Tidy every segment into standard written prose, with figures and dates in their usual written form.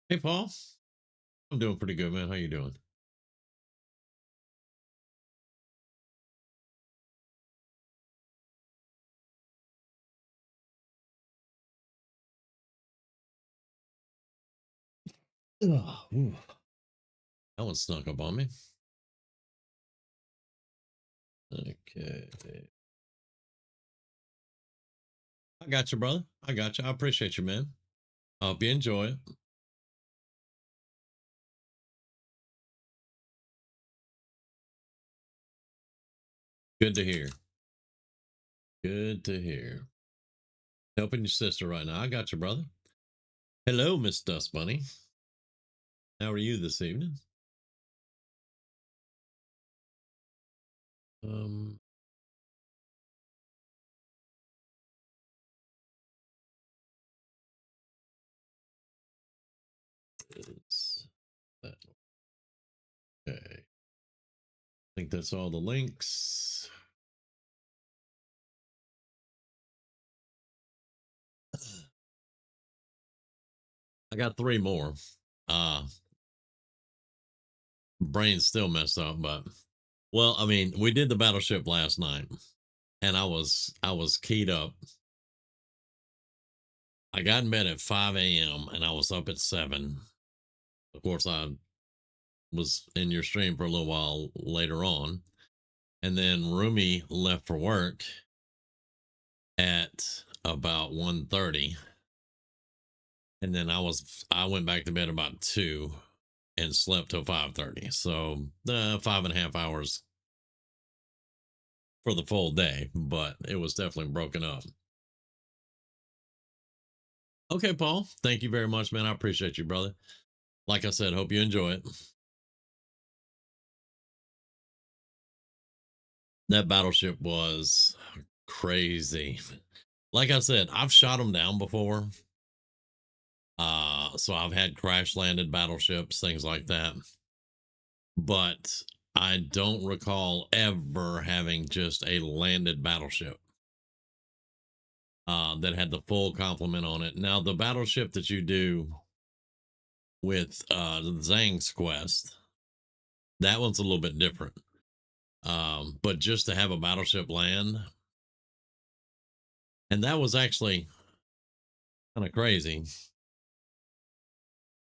Hey, Paul. I'm doing pretty good, man. How you doing? Ooh, that one snuck up on me. Okay. I got you, brother. I got you. I appreciate you, man. I hope you enjoy it. Good to hear. Good to hear. Helping your sister right now. I got you, brother. Hello, Miss Dust Bunny. How are you this evening? Um, is that okay? I think that's all the links. I got three more. Uh, brain's still messed up, but well, I mean, we did the battleship last night, and I was keyed up. I got in bed at 5 a.m. and I was up at 7. Of course, I was in your stream for a little while later on. And then Rumi left for work at about 1:30. And then I went back to bed about 2 and slept till 5:30. So 5.5 hours for the full day, but it was definitely broken up. Okay, Paul. Thank you very much, man. I appreciate you, brother. Like I said, hope you enjoy it. That battleship was crazy. Like I said, I've shot them down before. So I've had crash landed battleships, things like that. But I don't recall ever having just a landed battleship that had the full complement on it. Now, the battleship that you do with Zhang's Quest, that one's a little bit different. But just to have a battleship land, and that was actually kind of crazy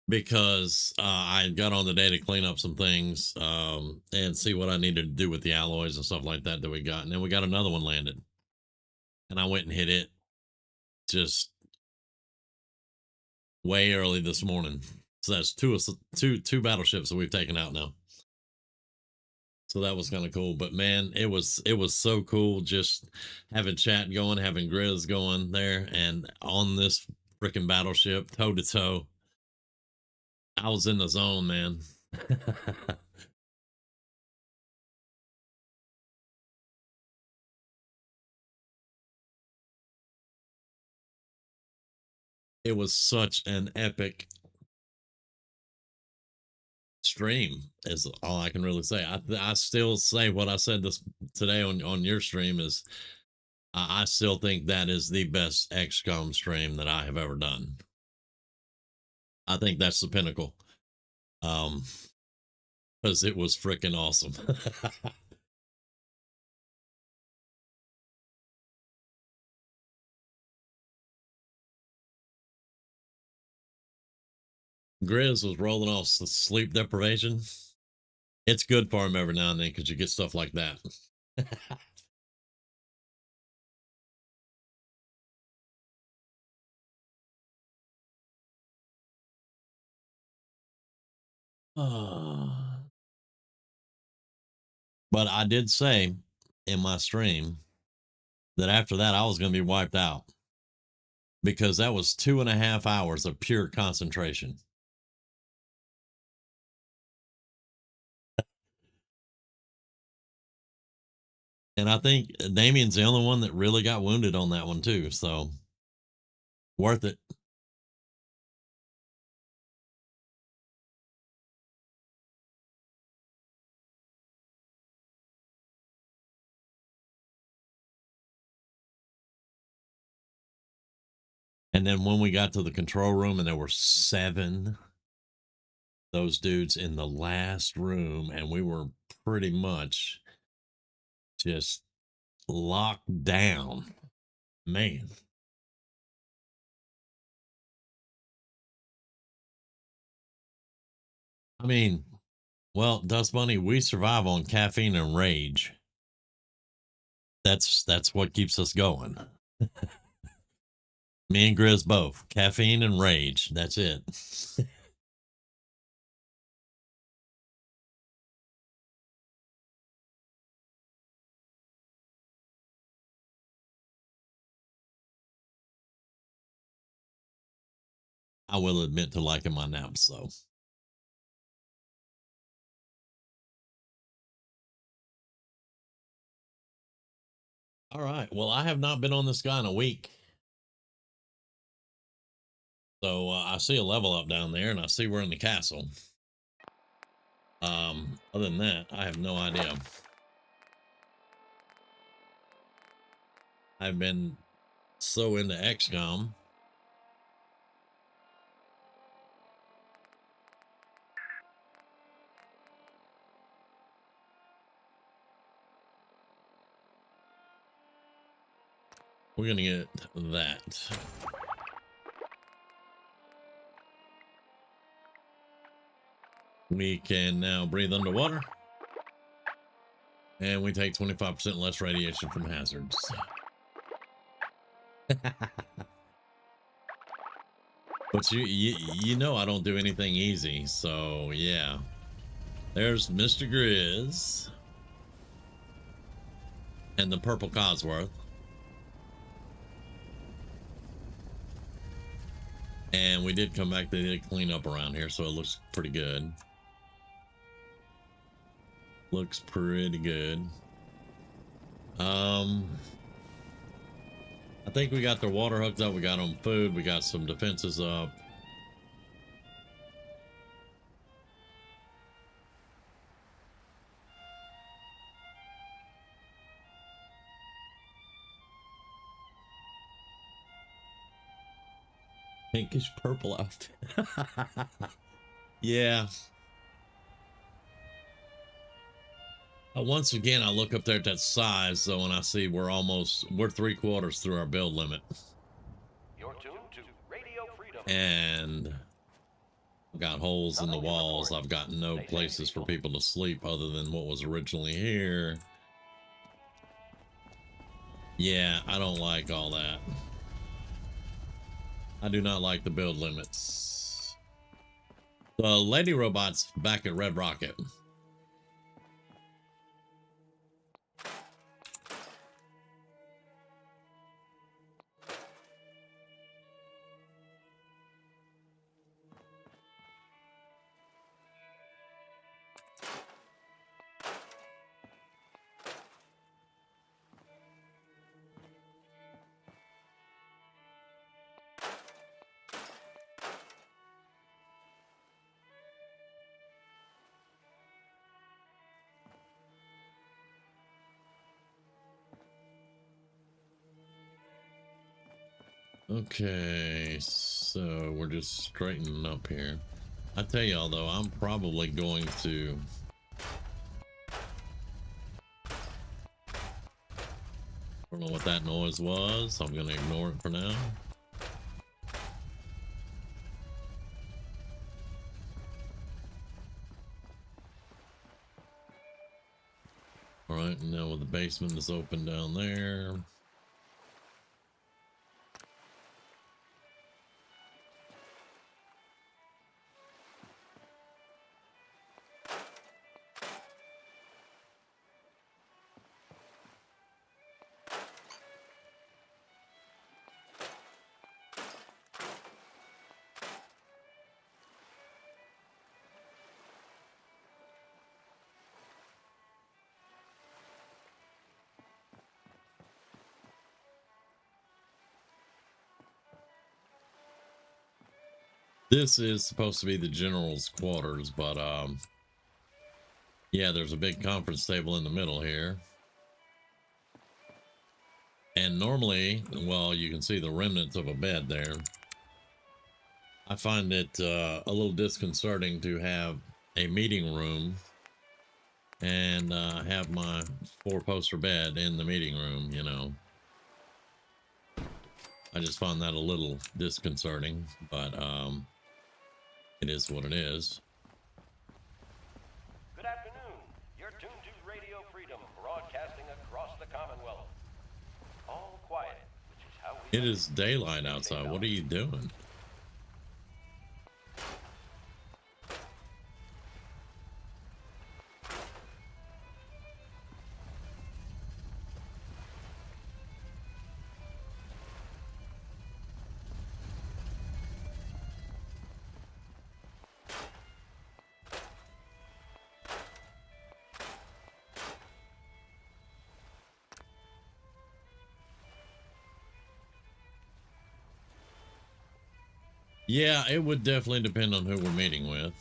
because I got on the day to clean up some things and see what I needed to do with the alloys and stuff like that we got. And then we got another one landed, and I went and hit it just way early this morning. So that's two battleships that we've taken out now. So that was kind of cool. But man, it was so cool just having chat going, having Grizz going there, and on this freaking battleship toe to toe. I was in the zone, man. It was such an epic stream is all I can really say. I still say what I said this today on your stream is I still think that is the best XCOM stream that I have ever done. I think that's the pinnacle. Um because it was freaking awesome. Grizz was rolling off sleep deprivation. It's good for him every now and then because you get stuff like that. But I did say in my stream that after that I was going to be wiped out because that was 2.5 hours of pure concentration. And I think Damian's the only one that really got wounded on that one too. So worth it. And then when we got to the control room and there were 7 those dudes in the last room, and we were pretty much just locked down. Man. I mean, well, Dust Bunny, we survive on caffeine and rage. That's what keeps us going. Me and Grizz both. Caffeine and rage. That's it. I will admit to liking my naps though. All right. Well, I have not been on this guy in a week. So I see a level up down there and I see we're in the castle. Other than that, I have no idea. I've been so into XCOM. We're going to get that. We can now breathe underwater. And we take 25% less radiation from hazards. But you know I don't do anything easy, so yeah. There's Mr. Grizz. And the purple Cosworth. And we did come back, they did clean up around here, so it looks pretty good. Looks pretty good. I think we got their water hooked up, we got them food, we got some defenses up. Pinkish purple outfit. Yeah. Once again, I look up there at that size, though, and I see we're 3/4 through our build limit. You're tuned to Radio Freedom. And I've got holes in the walls. I've got no places for people to sleep other than what was originally here. Yeah, I don't like all that. I do not like the build limits. The lady robot's back at Red Rocket. Okay, so we're just straightening up here. I tell y'all though, I'm probably going to don't know what that noise was. I'm gonna ignore it for now. All right, now the basement is open down there. This is supposed to be the general's quarters, but yeah, there's a big conference table in the middle here. And normally, well, you can see the remnants of a bed there. I find it a little disconcerting to have a meeting room and have my four-poster bed in the meeting room, you know. I just find that a little disconcerting, but it is what it is. Good afternoon. You're tuned to Radio Freedom, broadcasting across the Commonwealth. All quiet, which is how we It is daylight outside. What are you doing? Yeah, it would definitely depend on who we're meeting with.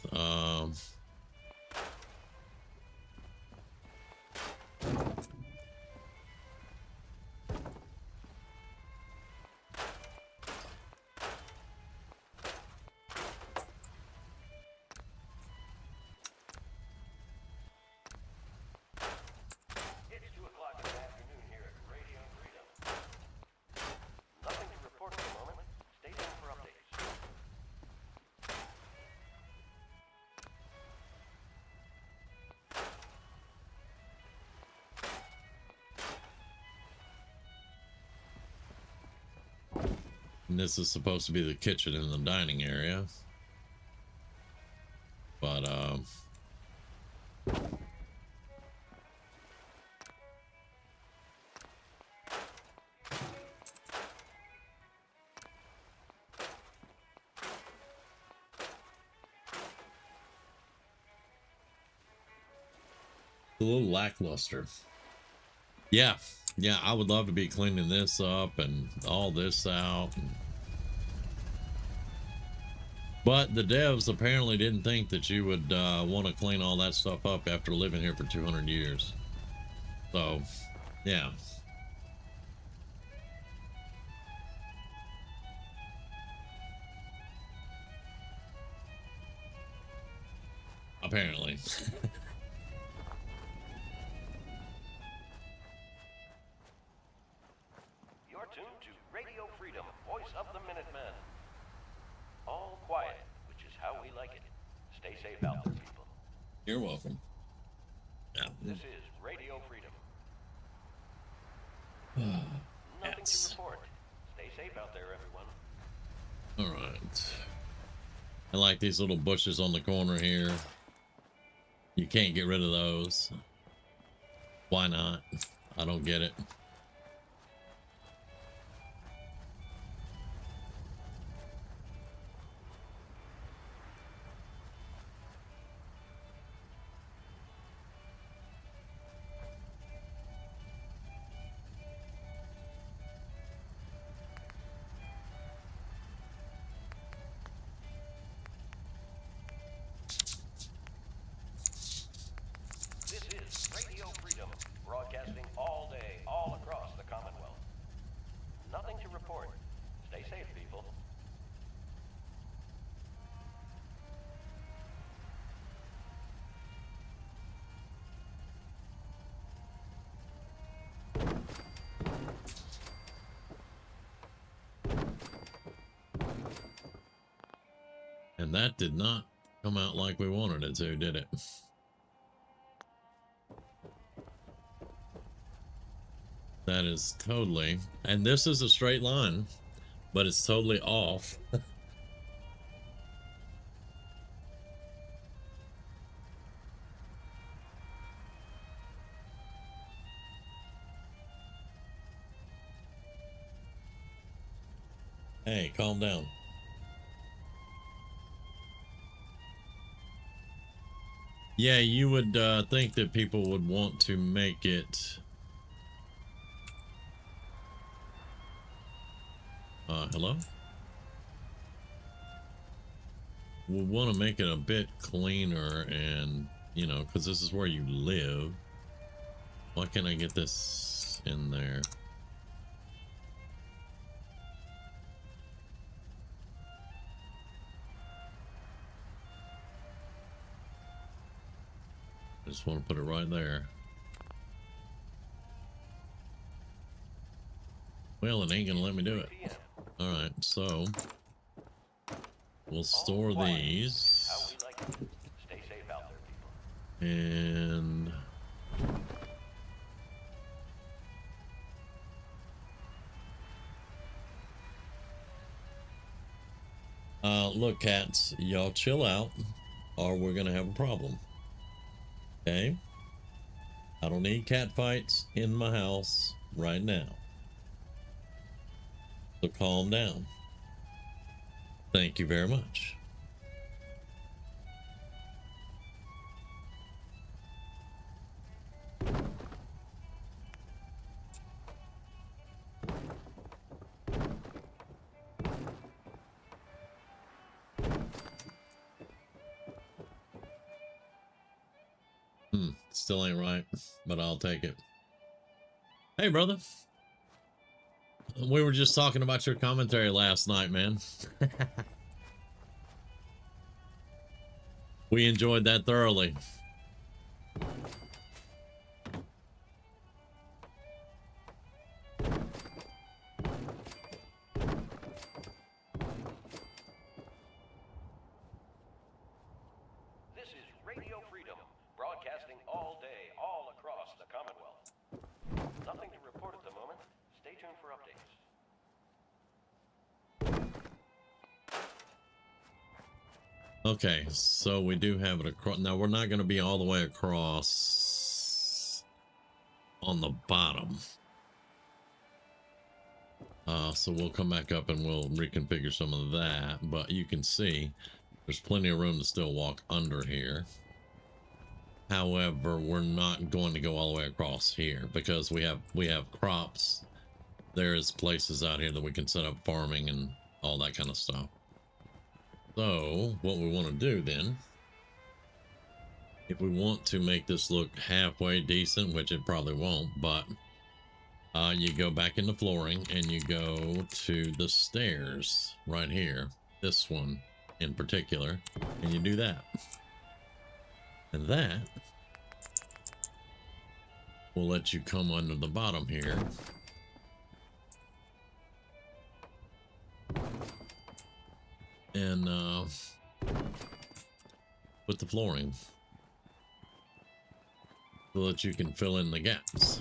It's 2 o'clock in the afternoon here at Radio Freedom. Nothing to report at the moment. Stay tuned for updates. And this is supposed to be the kitchen and the dining area. But a little lackluster. Yeah, I would love to be cleaning this up and all this out. But the devs apparently didn't think that you would want to clean all that stuff up after living here for 200 years. So, yeah. Apparently. You're tuned to Radio Freedom, voice of the Minutemen. All quiet, which is how we like it. Stay safe out there, people. You're welcome. Yeah. This is Radio Freedom. Nothing to report. Stay safe out there, everyone. All right. I like these little bushes on the corner here. You can't get rid of those. Why not? I don't get it. This is Radio Freedom, broadcasting all day, all across the Commonwealth. Nothing to report. Stay safe, people. And that did not come out like we wanted it to, did it? That is totally, and this is a straight line, but it's totally off. Hey, calm down. Yeah, you would think that people would want to make it. Hello? We'll want to make it a bit cleaner and, you know, because this is where you live. Why can't I get this in there? I just want to put it right there. Well, it ain't gonna let me do it. All right, so we'll store these. How we like it. Stay safe out there, people. And look, cats, y'all chill out or we're gonna have a problem. Okay? I don't need cat fights in my house right now. So calm down. Thank you very much. Still ain't right, but I'll take it. Hey, brother. We were just talking about your commentary last night, man. We enjoyed that thoroughly. This is Radio Freedom, broadcasting all day, all across the Commonwealth. Nothing to report at the moment. Stay tuned for updates. Okay, so we do have it across. Now, we're not going to be all the way across on the bottom. So we'll come back up and we'll reconfigure some of that. But you can see there's plenty of room to still walk under here. However, we're not going to go all the way across here because we have crops. There's places out here that we can set up farming and all that kind of stuff. So what we want to do then, if we want to make this look halfway decent, which it probably won't, but you go back into flooring and you go to the stairs right here, this one in particular, and you do that. And that will let you come under the bottom here. And put the flooring so that you can fill in the gaps.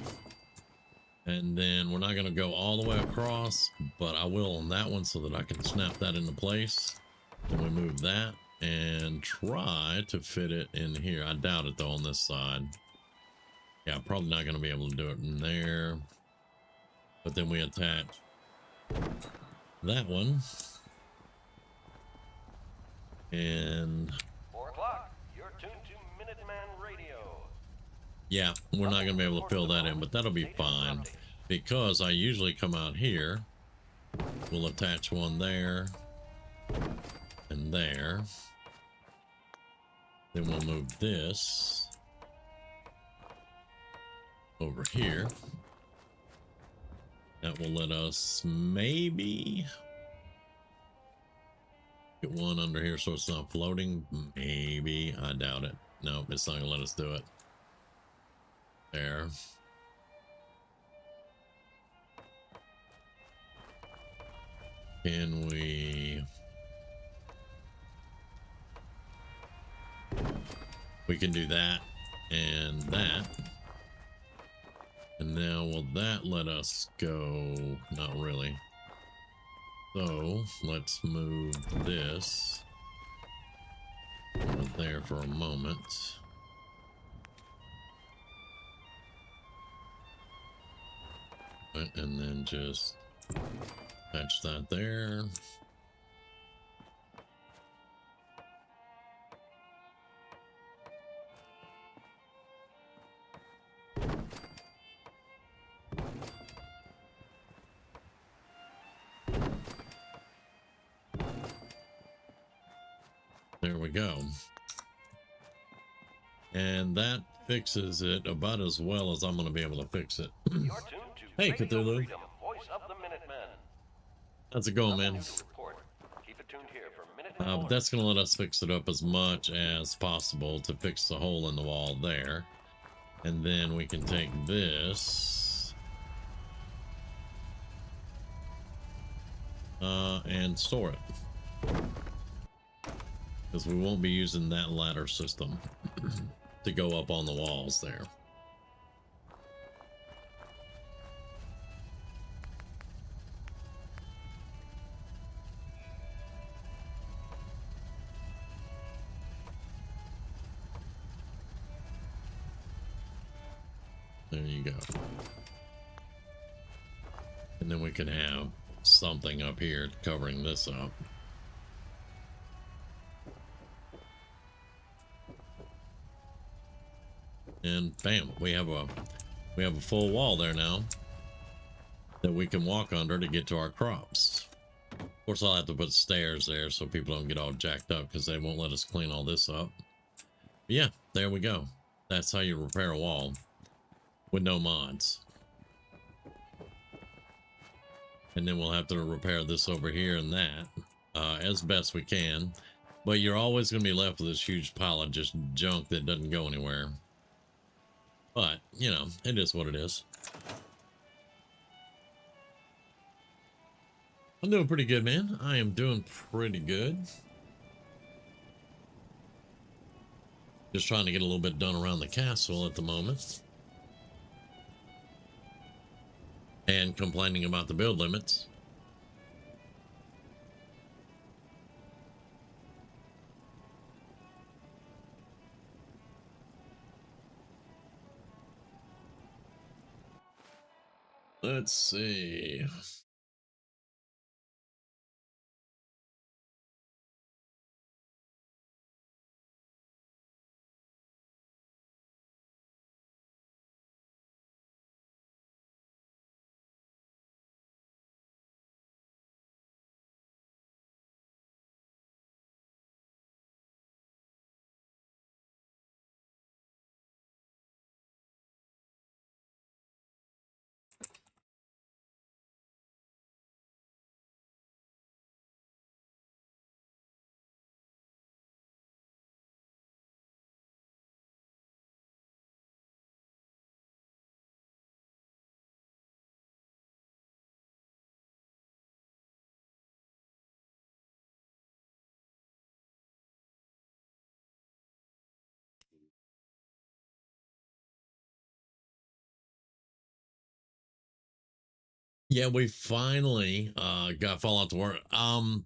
And then we're not going to go all the way across, but I will on that one so that I can snap that into place. Then we move that and try to fit it in here. I doubt it though on this side. Yeah, probably not going to be able to do it in there. But then we attach that one. And 4 o'clock. You're tuned to Minuteman Radio. yeah, we're not going to be able to fill that in, but that'll be fine because I usually come out here. We'll attach one there and there. Then we'll move this over here. That will let us maybe get one under here so it's not floating. Maybe. I doubt it. No, it's not gonna let us do it. There. Can we can do that and that. And now will that let us go? Not really. So let's move this over there for a moment. Right, and then just attach that there. There we go. And that fixes it about as well as I'm going to be able to fix it. You're tuned to Hey, Radio Cthulhu. Freedom, voice of the Minutemen. How's it going, man? Nothing new to report. Keep it tuned here for But that's going to let us fix it up as much as possible to fix the hole in the wall there. And then we can take this and store it. Because we won't be using that ladder system to go up on the walls there. There you go. And then we can have something up here covering this up. And bam, we have a full wall there now that we can walk under to get to our crops. Of course, I'll have to put stairs there so people don't get all jacked up because they won't let us clean all this up. But yeah, there we go. That's how you repair a wall with no mods. And then we'll have to repair this over here and that as best we can. But you're always going to be left with this huge pile of just junk that doesn't go anywhere. But, you know, it is what it is. I'm doing pretty good, man. I am doing pretty good. Just trying to get a little bit done around the castle at the moment. And complaining about the build limits. Let's see. Yeah, we finally got Fallout to work.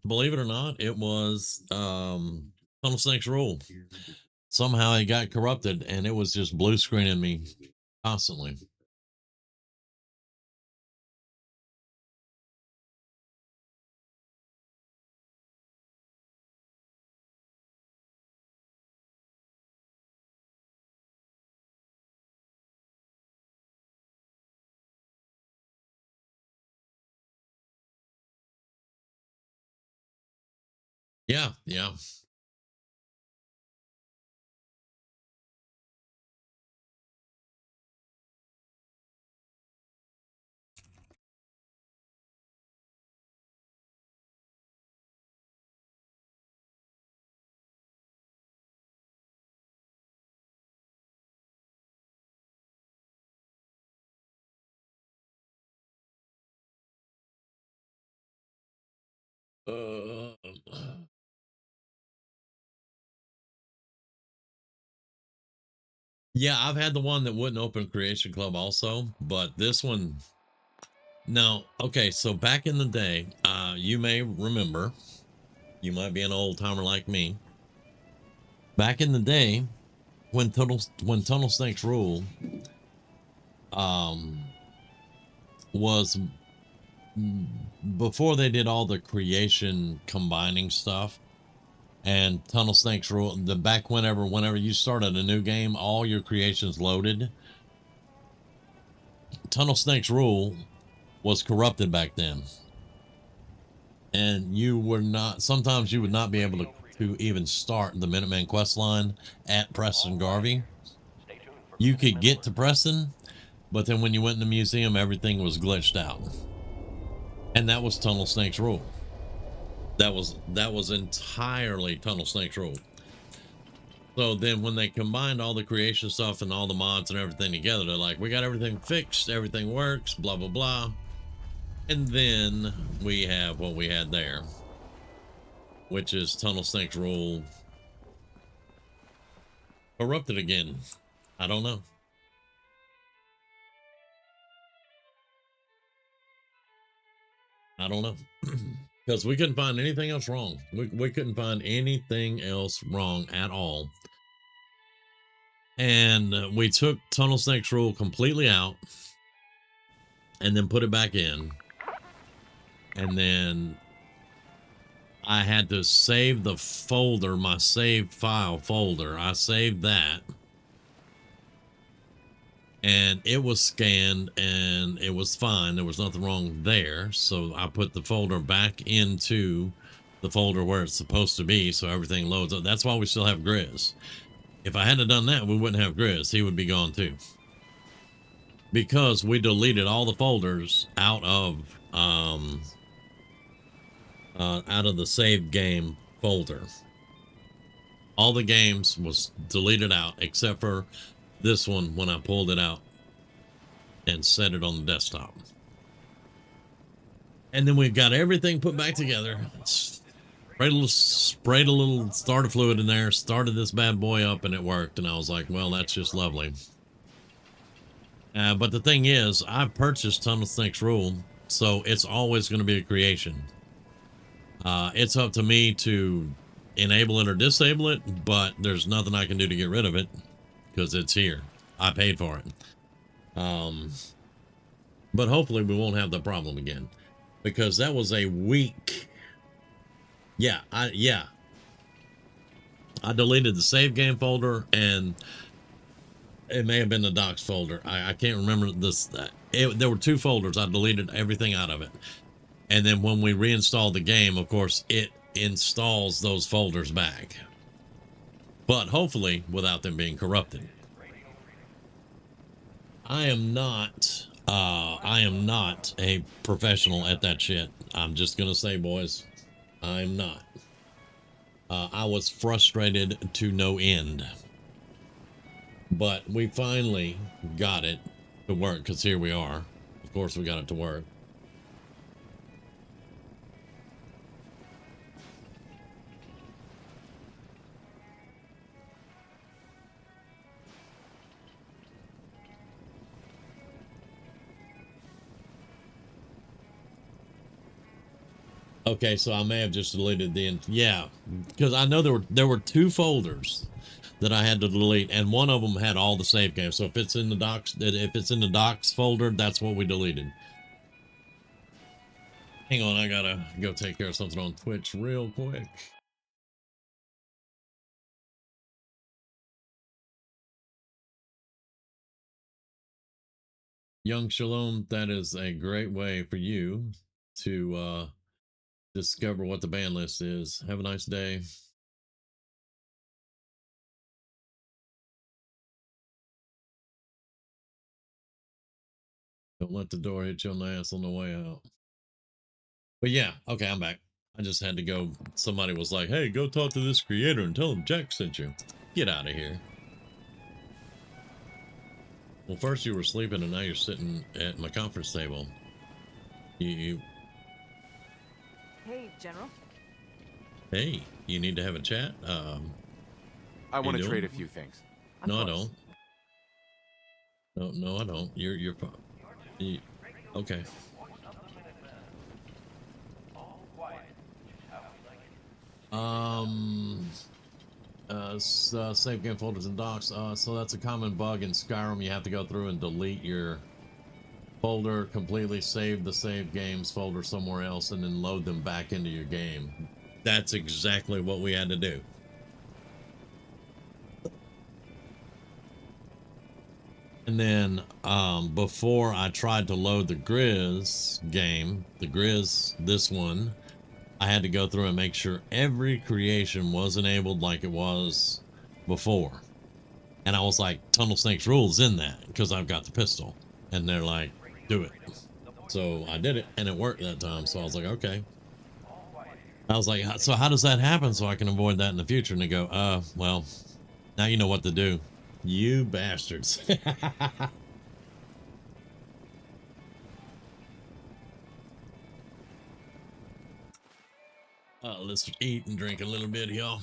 Believe it or not, it was Tunnel Snake's rule. Somehow it got corrupted and it was just blue screening me constantly. Yeah, yeah. Uh, yeah, I've had the one that wouldn't open Creation Club also, but this one, no. Okay, so back in the day, you may remember, you might be an old timer like me. Back in the day, when Tunnel Snake's rule was before they did all the creation combining stuff, and Tunnel Snake's rule, the back whenever you started a new game, all your creations loaded. Tunnel Snake's rule was corrupted back then, and you were not, sometimes you would not be able to even start the Minuteman quest line at Preston Garvey. You could get to Preston, but then when you went in the museum, everything was glitched out. And that was Tunnel Snake's rule. That was entirely Tunnel Snake's rule. So then when they combined all the creation stuff and all the mods and everything together, they're like, we got everything fixed, everything works, blah, blah, blah. And then we have what we had there, which is Tunnel Snake's rule corrupted again. I don't know. I don't know. Because we couldn't find anything else wrong. We couldn't find anything else wrong at all. And we took Tunnel Snake's rule completely out and then put it back in. And then I had to save the folder, my save file folder. I saved that. And it was scanned and it was fine. There was nothing wrong there. So I put the folder back into the folder where it's supposed to be. So everything loads up. That's why we still have Grizz. If I hadn't done that, we wouldn't have Grizz. He would be gone too. Because we deleted all the folders out of the save game folder. All the games was deleted out except for this one when I pulled it out and set it on the desktop. And then we've got everything put back together. Sprayed a little starter fluid in there, started this bad boy up, and it worked. And I was like, well, that's just lovely. But the thing is, I purchased Tunnel Snake's rule, so it's always going to be a creation. It's up to me to enable it or disable it, but there's nothing I can do to get rid of it because it's here. I paid for it. But hopefully we won't have the problem again, because that was a week. Yeah, I deleted the save game folder, and it may have been the docs folder. I can't remember this. There were two folders. I deleted everything out of it. And then when we reinstalled the game, of course, it installs those folders back. But hopefully without them being corrupted. I am not a professional at that shit. I'm just going to say, boys, I'm not. I was frustrated to no end. But we finally got it to work, because here we are. Of course, we got it to work. Okay, so I may have just deleted the yeah, because I know there were two folders that I had to delete, and one of them had all the save games. So if it's in the docs folder, that's what we deleted. Hang on, I gotta go take care of something on Twitch real quick. Young Shalom, that is a great way for you to discover what the ban list is. Have a nice day. Don't let the door hit you on the ass on the way out. But yeah, okay, I'm back. I just had to go. Somebody was like, hey, go talk to this creator and tell him Jack sent you. Get out of here. Well, first you were sleeping and now you're sitting at my conference table. You Hey, General. Hey, you need to have a chat? I want to trade a few things. No, I don't. No, I don't. You're fine. Okay. Save game folders and docs. So that's a common bug in Skyrim. You have to go through and delete your folder, completely save the save games folder somewhere else, and then load them back into your game. That's exactly what we had to do. And then before I tried to load the Grizz game, this one, I had to go through and make sure every creation was enabled like it was before. And I was like, Tunnel Snake's rules in that, because I've got the pistol. And they're like, do it. So I did it, and it worked that time. So I was like, okay. I was like, so how does that happen so I can avoid that in the future? And they go, well, now you know what to do. You bastards. Let's eat and drink a little bit, y'all.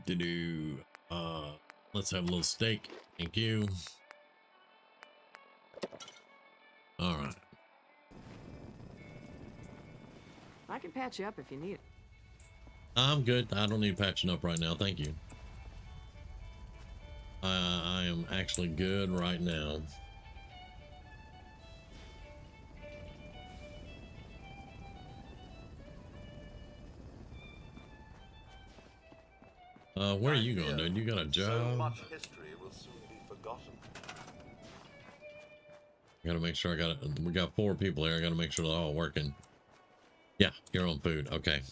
Do. Let's have a little steak. Thank you. All right. I can patch you up if you need it. I'm good. I don't need patching up right now. Thank you. I am actually good right now. Where are you going, dude? You got a job? So much history will soon be forgotten. I gotta make sure I got it. We got 4 people here. I gotta make sure they're all working. Yeah, your own food. Okay.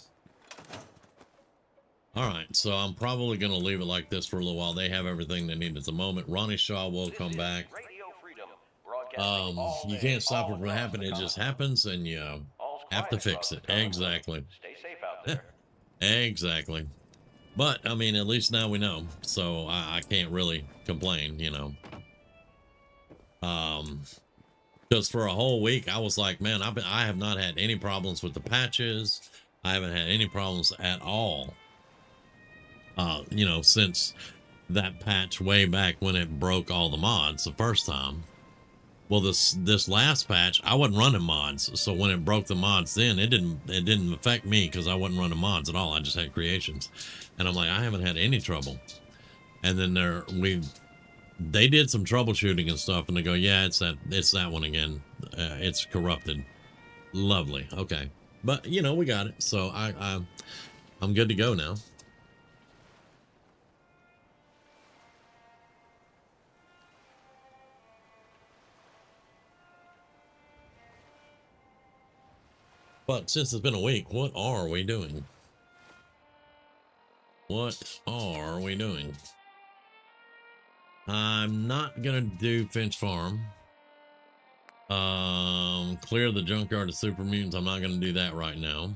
All right, so I'm probably gonna leave it like this for a little while. They have everything they need at the moment. Ronnie Shaw will come back. You can't stop it from happening. It just happens, and you have to fix it. Exactly. Stay safe out there. Exactly. But I mean, at least now we know, so I can't really complain, you know. Because for a whole week I was like, man, I have not had any problems with the patches. I haven't had any problems at all. You know, since that patch way back when it broke all the mods the first time. Well, this last patch, I wasn't running mods, so when it broke the mods, then it didn't affect me because I wasn't running mods at all. I just had creations, and I'm like, I haven't had any trouble. And then they did some troubleshooting and stuff, and they go, yeah, it's that one again. It's corrupted. Lovely. Okay, but you know, we got it, so I'm good to go now. But since it's been a week, what are we doing? What are we doing? I'm not gonna do Finch Farm. Clear the junkyard of super mutants. I'm not gonna do that right now.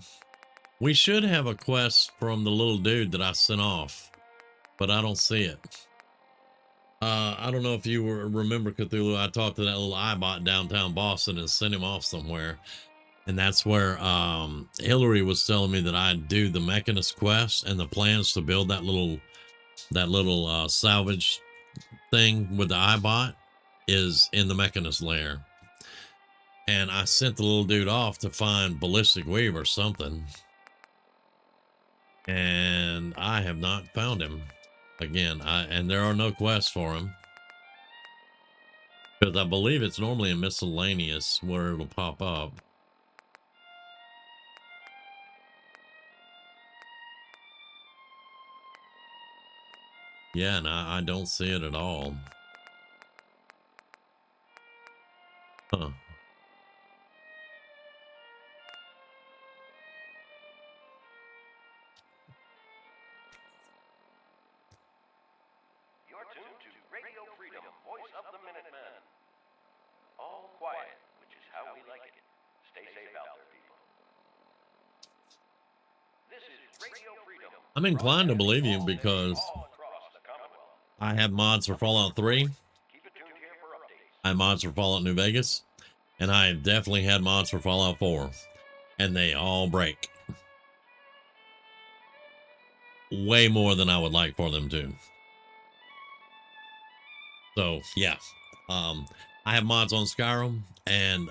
We should have a quest from the little dude that I sent off, but I don't see it. I don't know if you remember Cthulhu. I talked to that little iBot downtown Boston and sent him off somewhere. And that's where Hillary was telling me that I'd do the Mechanist quest, and the plans to build that little salvage thing with the iBot is in the Mechanist lair. And I sent the little dude off to find Ballistic Weave or something, and I have not found him again. And there are no quests for him, because I believe it's normally in miscellaneous where it'll pop up. Yeah, and I don't see it at all. Huh. You're tuned to Radio Freedom, voice of the Minutemen. All quiet, which is how we like it. Stay safe out there, people. This is Radio Freedom. I'm inclined to believe you because I have mods for Fallout 3. I have mods for Fallout New Vegas. And I have definitely had mods for Fallout 4. And they all break. Way more than I would like for them to. So, yeah. I have mods on Skyrim. And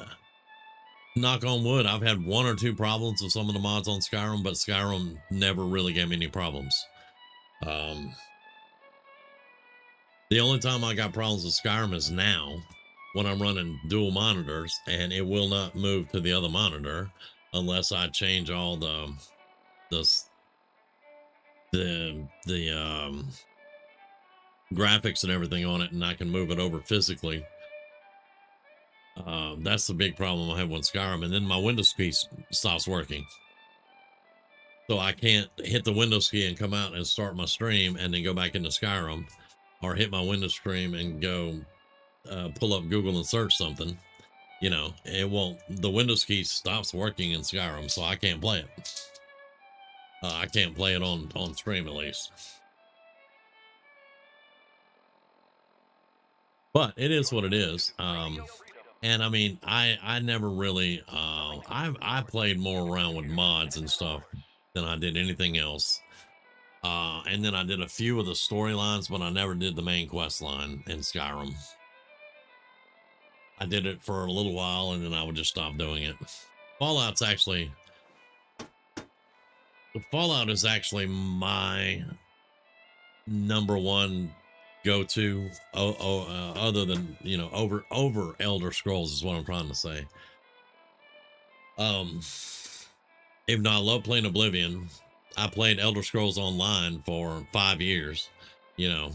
knock on wood, I've had 1 or 2 problems with some of the mods on Skyrim. But Skyrim never really gave me any problems. The only time I got problems with Skyrim is now, when I'm running dual monitors, and it will not move to the other monitor unless I change all the graphics and everything on it, and I can move it over physically. That's the big problem I have with Skyrim. And then my Windows key stops working, so I can't hit the Windows key and come out and start my stream and then go back into Skyrim, or hit my Windows stream and go pull up Google and search something. you know, it won't, the Windows key stops working in Skyrim, so I can't play it. I can't play it on stream, at least. But it is what it is. And I mean, I never really, I played more around with mods and stuff than I did anything else. And then I did a few of the storylines, but I never did the main quest line in Skyrim. I did it for a little while, and then I would just stop doing it. Fallout is actually my number one go-to, other than, you know, over Elder Scrolls is what I'm trying to say. Even though I love playing Oblivion, I played Elder Scrolls Online for 5 years. You know,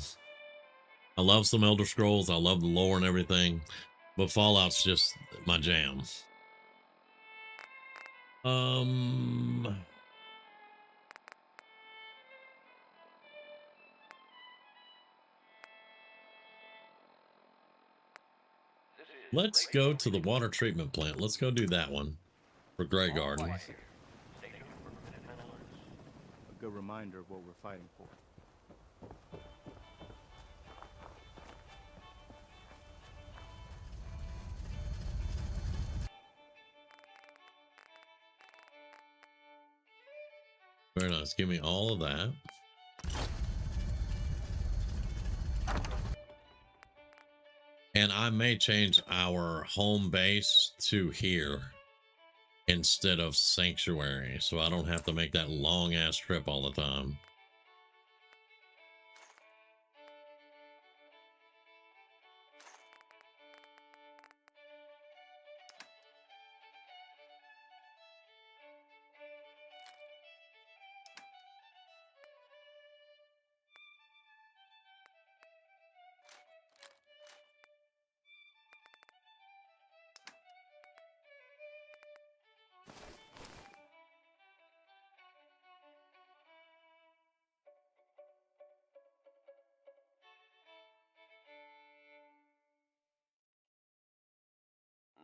I love some Elder Scrolls. I love the lore and everything, but Fallout's just my jam. Let's go to the water treatment plant. Let's go do that one for Grey Garden. A good reminder of what we're fighting for. Very nice. Give me all of that. And I may change our home base to here instead of Sanctuary, so I don't have to make that long ass trip all the time.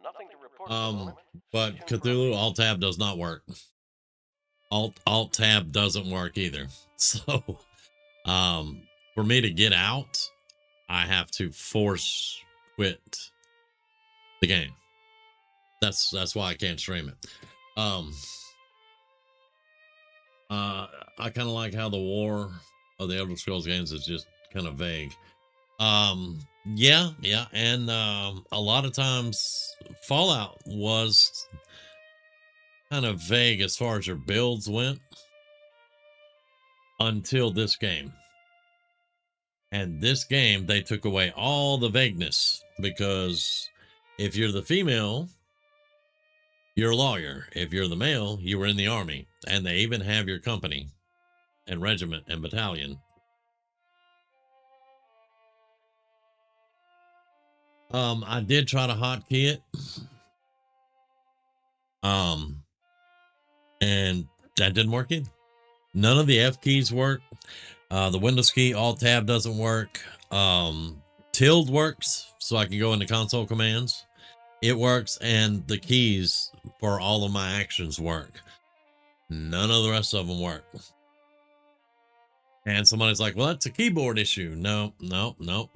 Nothing to report at the moment. But Cthulhu Alt Tab does not work. Alt Tab doesn't work either. So, for me to get out, I have to force quit the game. That's why I can't stream it. I kind of like how the War of the Elder Scrolls games is just kind of vague. Yeah, and a lot of times Fallout was kind of vague as far as your builds went until this game. And this game, they took away all the vagueness, because if you're the female, you're a lawyer. If you're the male, you were in the army. And they even have your company and regiment and battalion. I did try to hotkey it. And that didn't work either. None of the F keys work. The Windows key, Alt Tab doesn't work. Tilde works, so I can go into console commands. It works, and the keys for all of my actions work. None of the rest of them work. And somebody's like, well, that's a keyboard issue. No.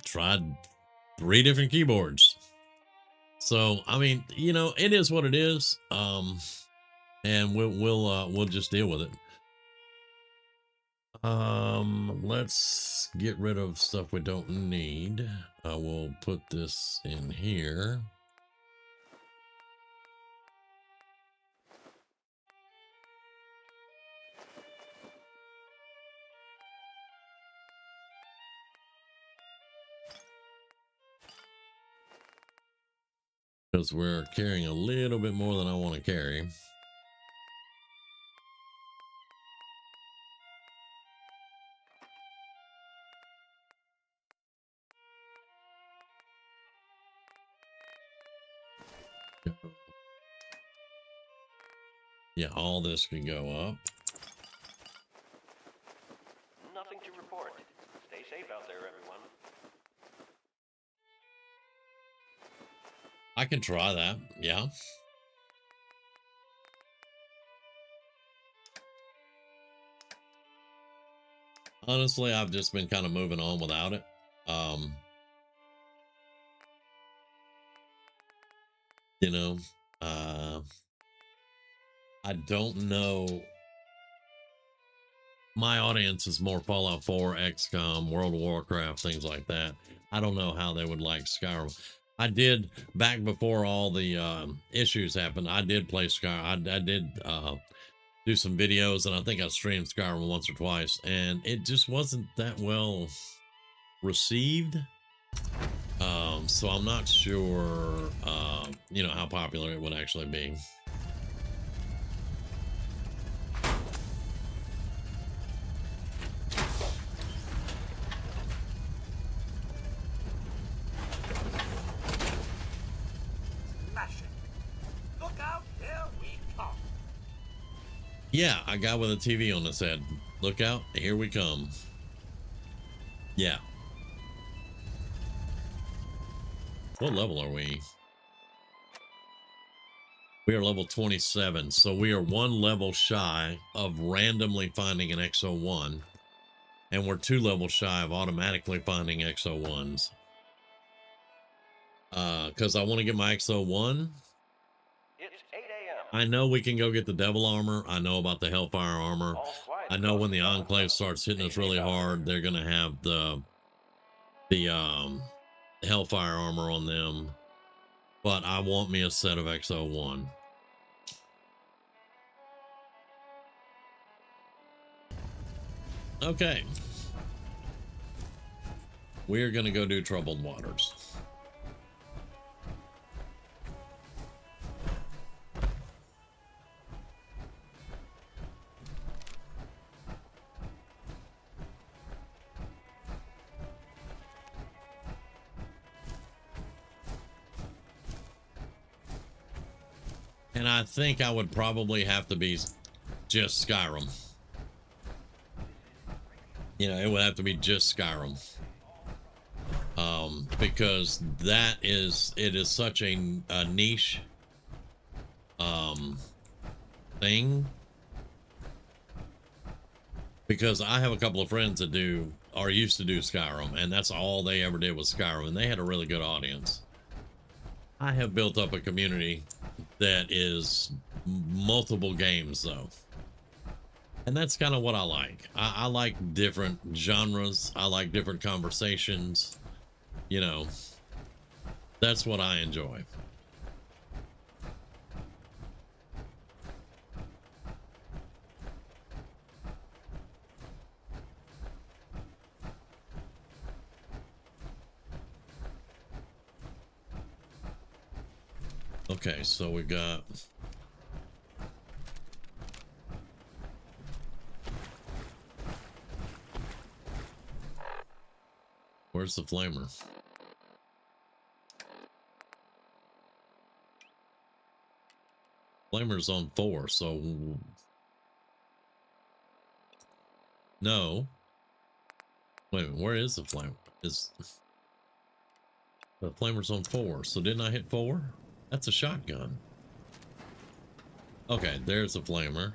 Tried 3 different keyboards. So, I mean, you know, it is what it is. And we'll just deal with it. Let's get rid of stuff we don't need. We'll put this in here. Because we're carrying a little bit more than I want to carry. Yeah, all this can go up. Nothing to report. Stay safe out there, everyone. I can try that. Yeah. Honestly, I've just been kind of moving on without it. You know, uh, I don't know. My audience is more Fallout 4, XCOM, World of Warcraft, things like that. I don't know how they would like Skyrim. I did, back before all the issues happened, I did play Skyrim. I did do some videos, and I think I streamed Skyrim once or twice, and it just wasn't that well received. So I'm not sure, you know, how popular it would actually be. Yeah, a guy with a TV on his head. Look out, here we come. Yeah. What level are we? We are level 27, so we are one level shy of randomly finding an XO1, and we're 2 levels shy of automatically finding XO1s. Because I want to get my XO1. It's 8 a.m. I know we can go get the devil armor. I know about the hellfire armor. All quiet I know across when the the Commonwealth. enclave starts hitting us really hard, they're gonna have the hellfire armor on them. But I want me a set of XO1. Okay. We're gonna go do Troubled Waters. And I think I would probably have to be just Skyrim. You know, it would have to be just Skyrim. Because it is such a niche thing. Because I have a couple of friends that used to do Skyrim, and that's all they ever did was Skyrim, and they had a really good audience. I have built up a community that is multiple games though, and that's kind of what I like. I like different genres. I like different conversations. You know, that's what I enjoy. Okay, so we got where's the flamer? Flamer's on 4, so no. Wait a minute, where is the flamer? Is the flamer's on 4? So didn't I hit 4? That's a shotgun. Okay, there's a flamer.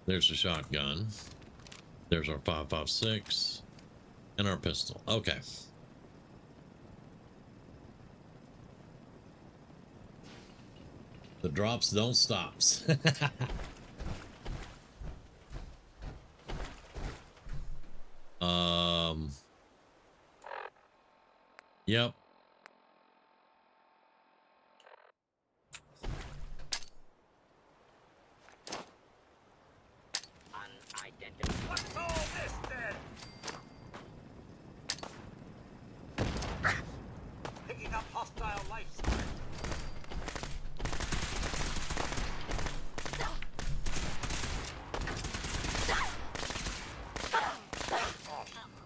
There's a shotgun. There's our 5.56 and our pistol. Okay. The drops don't stop. Yep. What's all this then? Picking up hostile life signs.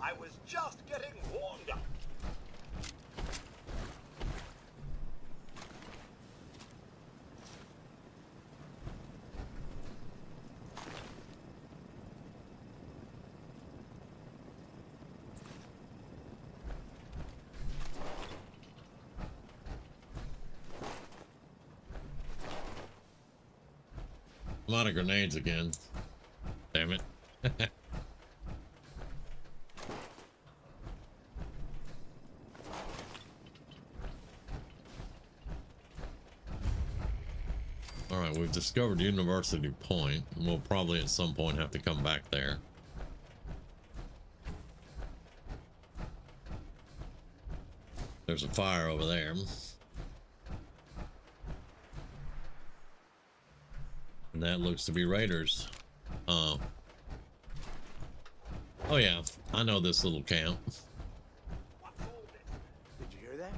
I was just getting warmed up. out of grenades again. Damn it. All right, we've discovered University Point. We'll probably at some point have to come back there. There's a fire over there. And that looks to be raiders. Oh yeah, I know this little camp. Did you hear that?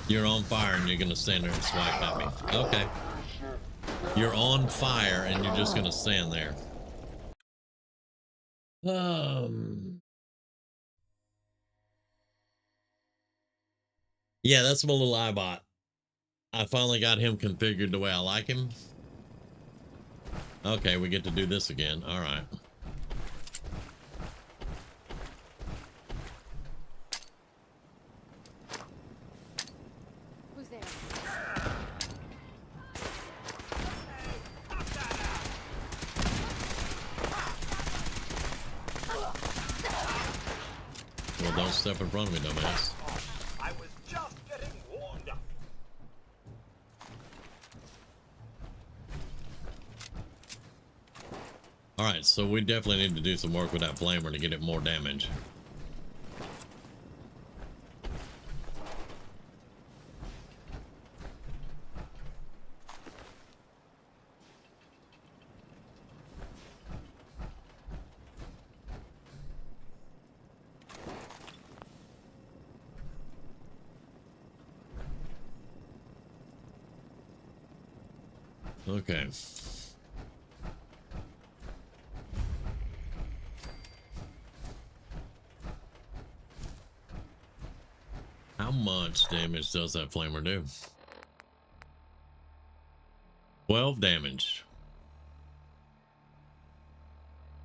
You're on fire and you're gonna stand there and swipe at me. Okay. You're on fire and you're just gonna stand there. Yeah, that's my little iBot. I finally got him configured the way I like him. Okay, we get to do this again. All right. Who's there? Well, don't step in front of me, dumbass. I was just getting warmed up. All right, so we definitely need to do some work with that flamer to get it more damage. Okay. How much damage does that flamer do? 12 damage.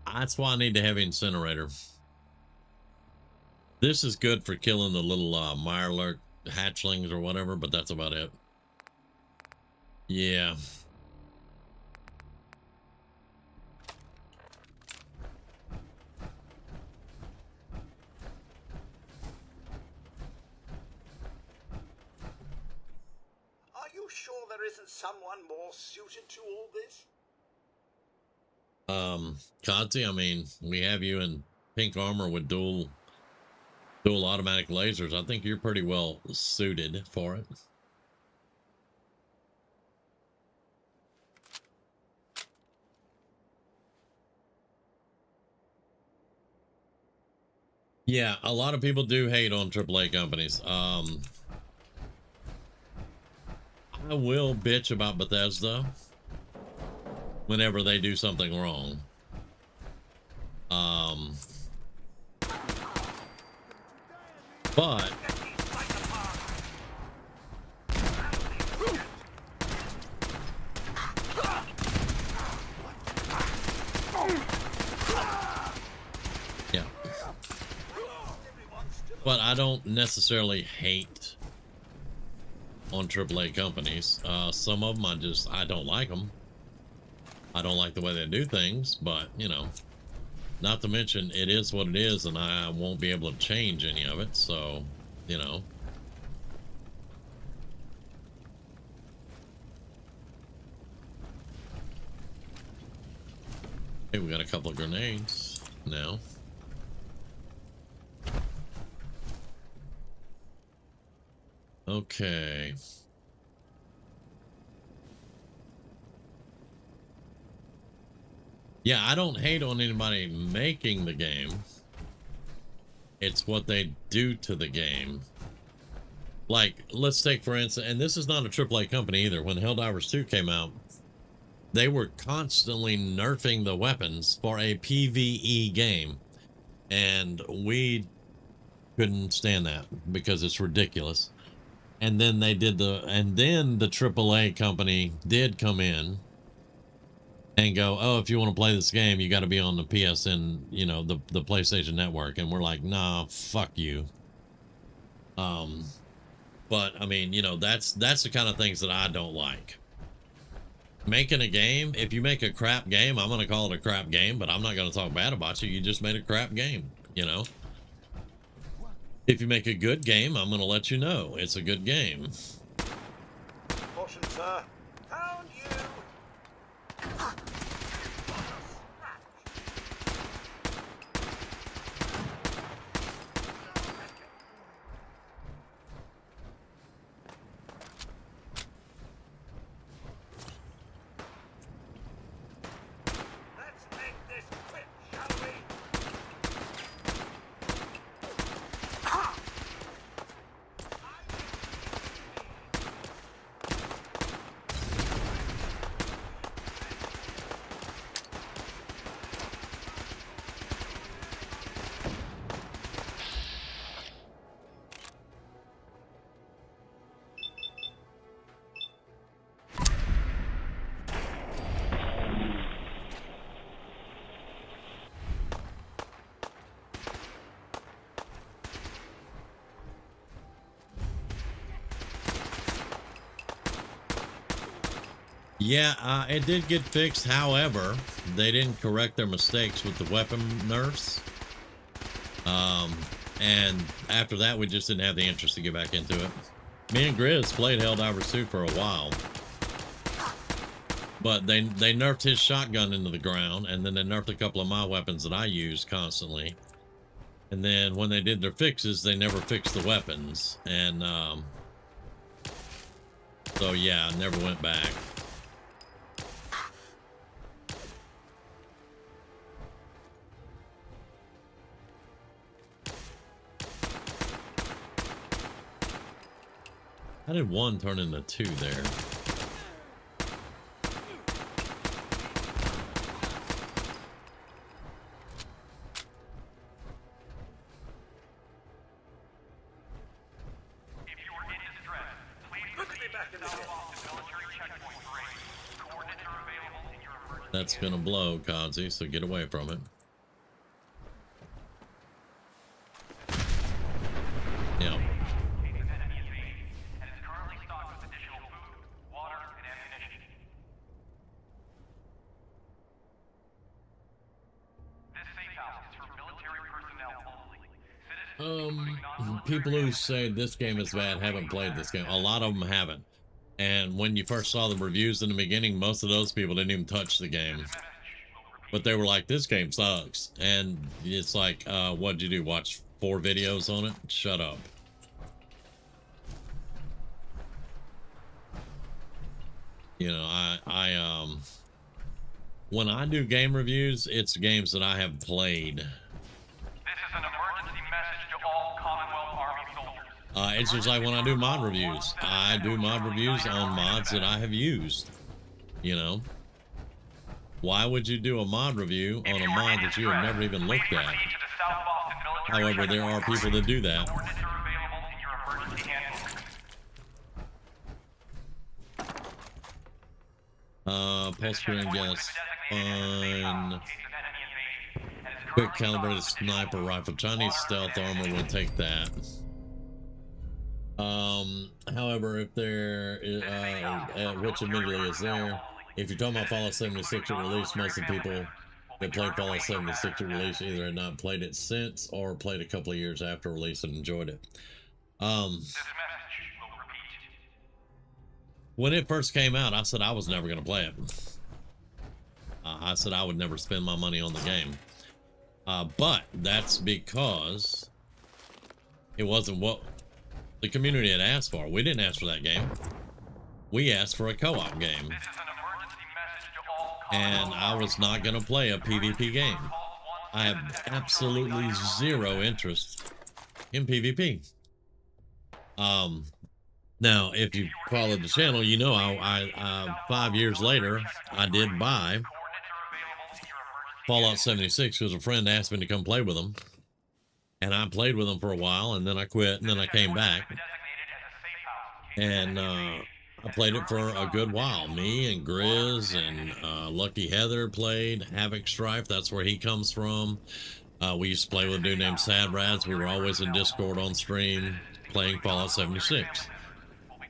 That's why I need the heavy incinerator. This is good for killing the little Mirelurk hatchlings or whatever, but that's about it. Yeah. Are you sure there isn't someone more suited to all this? Kazi, I mean, we have you in pink armor with dual automatic lasers. I think you're pretty well suited for it. Yeah, a lot of people do hate on AAA companies. I will bitch about Bethesda whenever they do something wrong. But yeah, but I don't necessarily hate on AAA companies. Some of them I don't like them. I don't like the way they do things, but you know, not to mention it is what it is, and I won't be able to change any of it. So, you know. Hey, we got a couple of grenades now. Okay. Yeah, I don't hate on anybody making the game. It's what they do to the game. Like, let's take for instance, and this is not a AAA company either. When Helldivers 2 came out, they were constantly nerfing the weapons for a PvE game. And we couldn't stand that because it's ridiculous. And then the AAA company did come in and go, oh, if you want to play this game, you got to be on the PSN, you know, the PlayStation Network. And we're like, nah, fuck you. But I mean, you know, that's the kind of things that I don't like. Making a game, if you make a crap game, I'm going to call it a crap game, but I'm not going to talk bad about you. You just made a crap game, you know? If you make a good game, I'm going to let you know it's a good game. Caution, sir. Found you. Let's make this quick, shall we? Yeah, it did get fixed. However, they didn't correct their mistakes with the weapon nerfs. And after that, we just didn't have the interest to get back into it. Me and Grizz played Helldivers 2 for a while. But they nerfed his shotgun into the ground, and then they nerfed a couple of my weapons that I use constantly. And then when they did their fixes, they never fixed the weapons. And so yeah, I never went back. How did one turn into two there? That's gonna blow, Kazi, so get away from it. Yeah. People who say this game is bad haven't played this game. A lot of them haven't. And when you first saw the reviews in the beginning, most of those people didn't even touch the game. But they were like, this game sucks. And it's like, what'd you do? Watch 4 videos on it? Shut up. You know, when I do game reviews, it's games that I have played. It's just like when I do mod reviews. I do mod reviews on mods that I have used. You know? Why would you do a mod review on a mod that you have never even looked at? However, there are people that do that. Pulse screen gas. Fine. Quick calibrated sniper rifle. Chinese stealth armor will take that. However, if there is, which admittedly is there, if you're talking about Fallout 76 at release, most of the people that played Fallout 76 at release either had not played it since or played a couple of years after release and enjoyed it. When it first came out, I said I was never going to play it. I said I would never spend my money on the game. But that's because it wasn't what the community had asked for. We didn't ask for that game. We asked for a co-op game. And I was not going to play a PvP game. I have absolutely zero interest in PvP. Now, if you followed the channel, you know I 5 years later, I did buy Fallout 76 because a friend asked me to come play with him. And I played with them for a while, and then I quit, and then I came back. And I I played it for a good while. Me and Grizz and Lucky Heather played Havoc Strife. That's where he comes from. We used to play with a dude named Sad Rads. We were always in Discord on stream playing Fallout 76.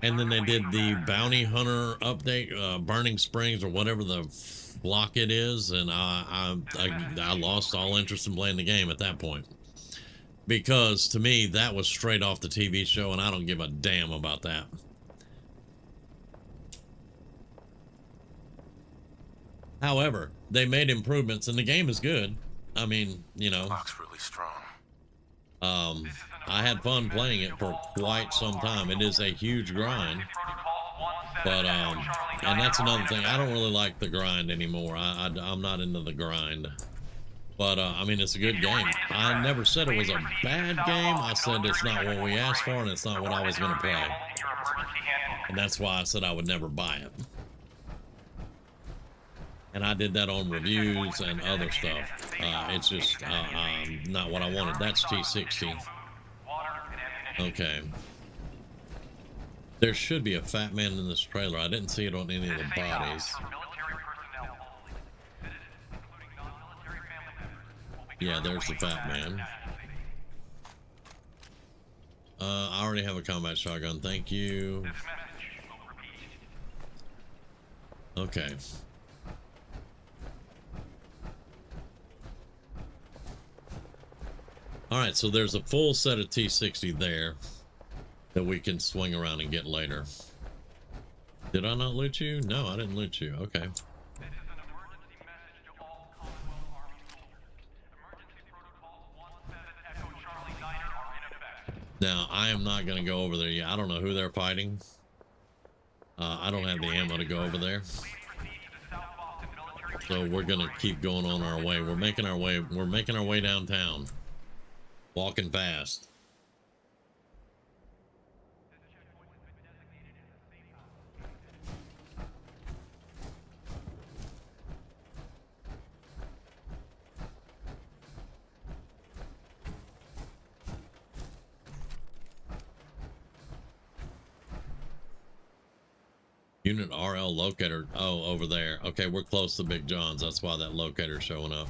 And then they did the Bounty Hunter update, Burning Springs or whatever the flock it is, and I lost all interest in playing the game at that point. Because to me, that was straight off the TV show, and I don't give a damn about that. However, they made improvements, and the game is good. I mean, you know, Clock's really strong. I had fun playing it for quite some time. It is a huge grind, but and that's another thing. I don't really like the grind anymore. I'm not into the grind. But, I mean, it's a good game. I never said it was a bad game. I said it's not what we asked for, and it's not what I was going to play. And that's why I said I would never buy it. And I did that on reviews and other stuff. It's just not what I wanted. That's T60. Okay. There should be a fat man in this trailer. I didn't see it on any of the bodies. Yeah, there's the fat man. I already have a combat shotgun. Thank you. Okay. All right, so there's a full set of T60 there that we can swing around and get later. Did I not loot you? No, I didn't loot you. Okay. Now, I am not going to go over there yet. I don't know who they're fighting. I don't have the ammo to go over there. So we're going to keep going on our way. We're making our way downtown. Walking fast. Unit RL locator. Oh, over there. Okay, we're close to Big John's. That's why that locator's showing up.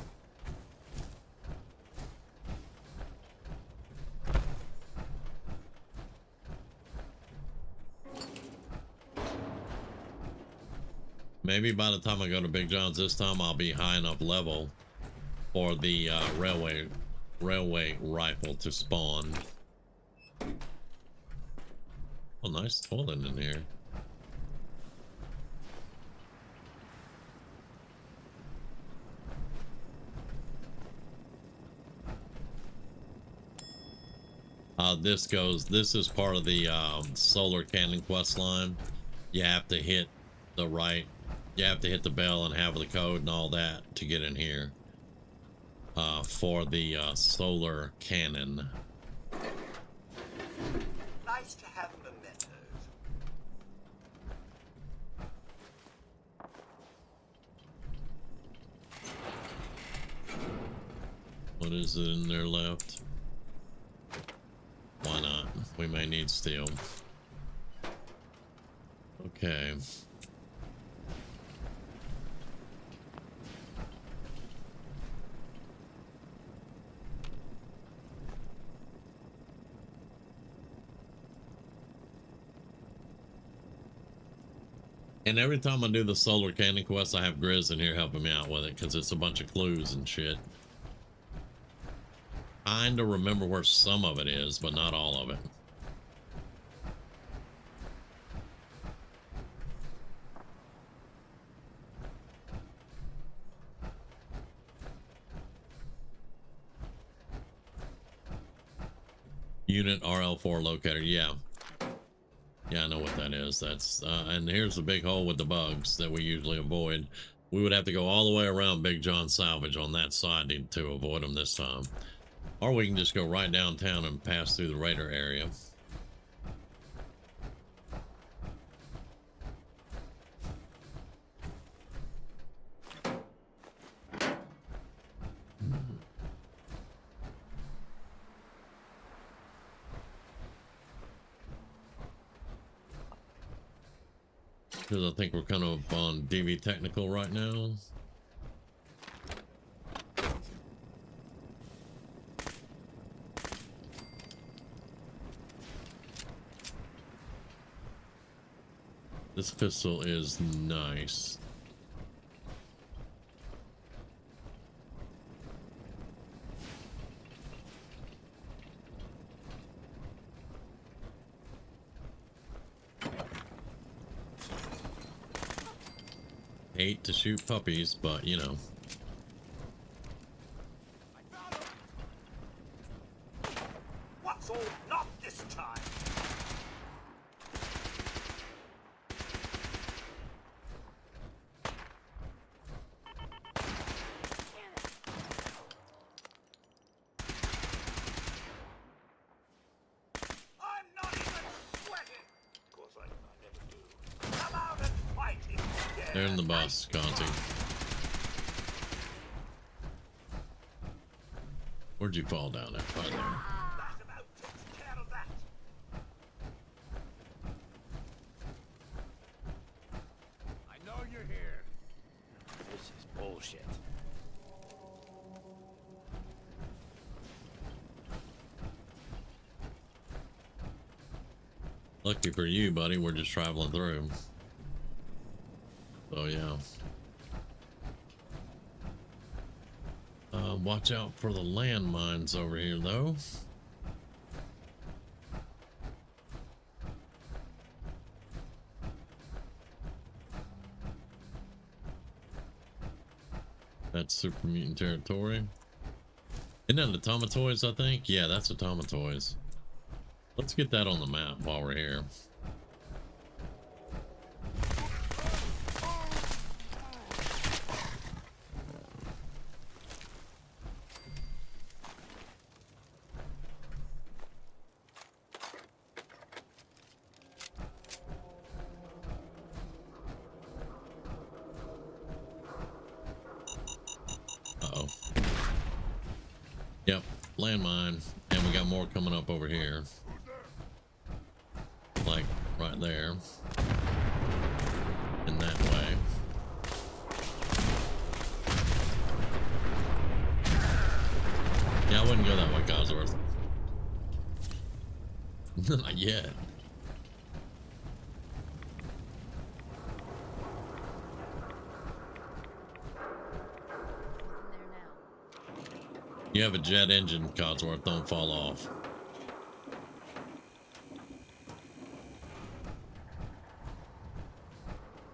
Maybe by the time I go to Big John's this time, I'll be high enough level for the railway rifle to spawn. Oh, nice toilet in here. This is part of the solar cannon quest line. You have to hit the bell and have the code and all that to get in here for the solar cannon. Nice to have mementos. What is it in there left? Why not? We may need steel. Okay. And every time I do the solar cannon quest, I have Grizz in here helping me out with it because it's a bunch of clues and shit. Kinda remember where some of it is, but not all of it. Unit RL4 locator, yeah. Yeah, I know what that is. That's and here's the big hole with the bugs that we usually avoid. We would have to go all the way around Big John Salvage on that side to avoid them this time. Or we can just go right downtown and pass through the Raider area. Because I think we're kind of on DV technical right now. This pistol is nice. Hate to shoot puppies, but you know. What's all? Not this time. I'm not even sweating. Of course, I never do. Come out and fight if you dare. There's the boss, Conti. Where'd you fall down there? Right there. That about takes care of that. I know you're here. This is bullshit. Lucky for you, buddy, we're just traveling through. Oh yeah. Watch out for the landmines over here, though. That's super mutant territory. Isn't that Automatoys, I think? Yeah, that's Automatoys. Let's get that on the map while we're here. Uh-oh. Yep, landmine. And we got more coming up over here. Like, right there. In that way. Yeah, I wouldn't go that way, Cosworth. Not yet. You have a jet engine, Codsworth. Don't fall off.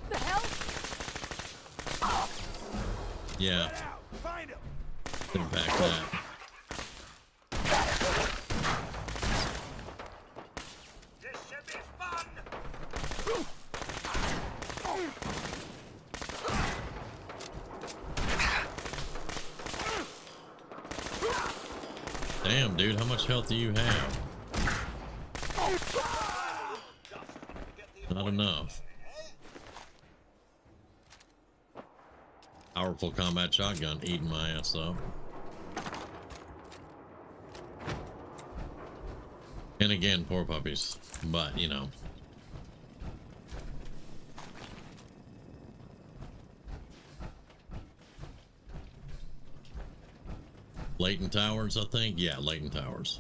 The hell? Yeah. Find him. Didn't pack that. This should be fun. Damn, dude, how much health do you have? Not enough. Powerful combat shotgun eating my ass up. And again, poor puppies. But, you know. Leighton Towers, I think. Yeah, Leighton Towers.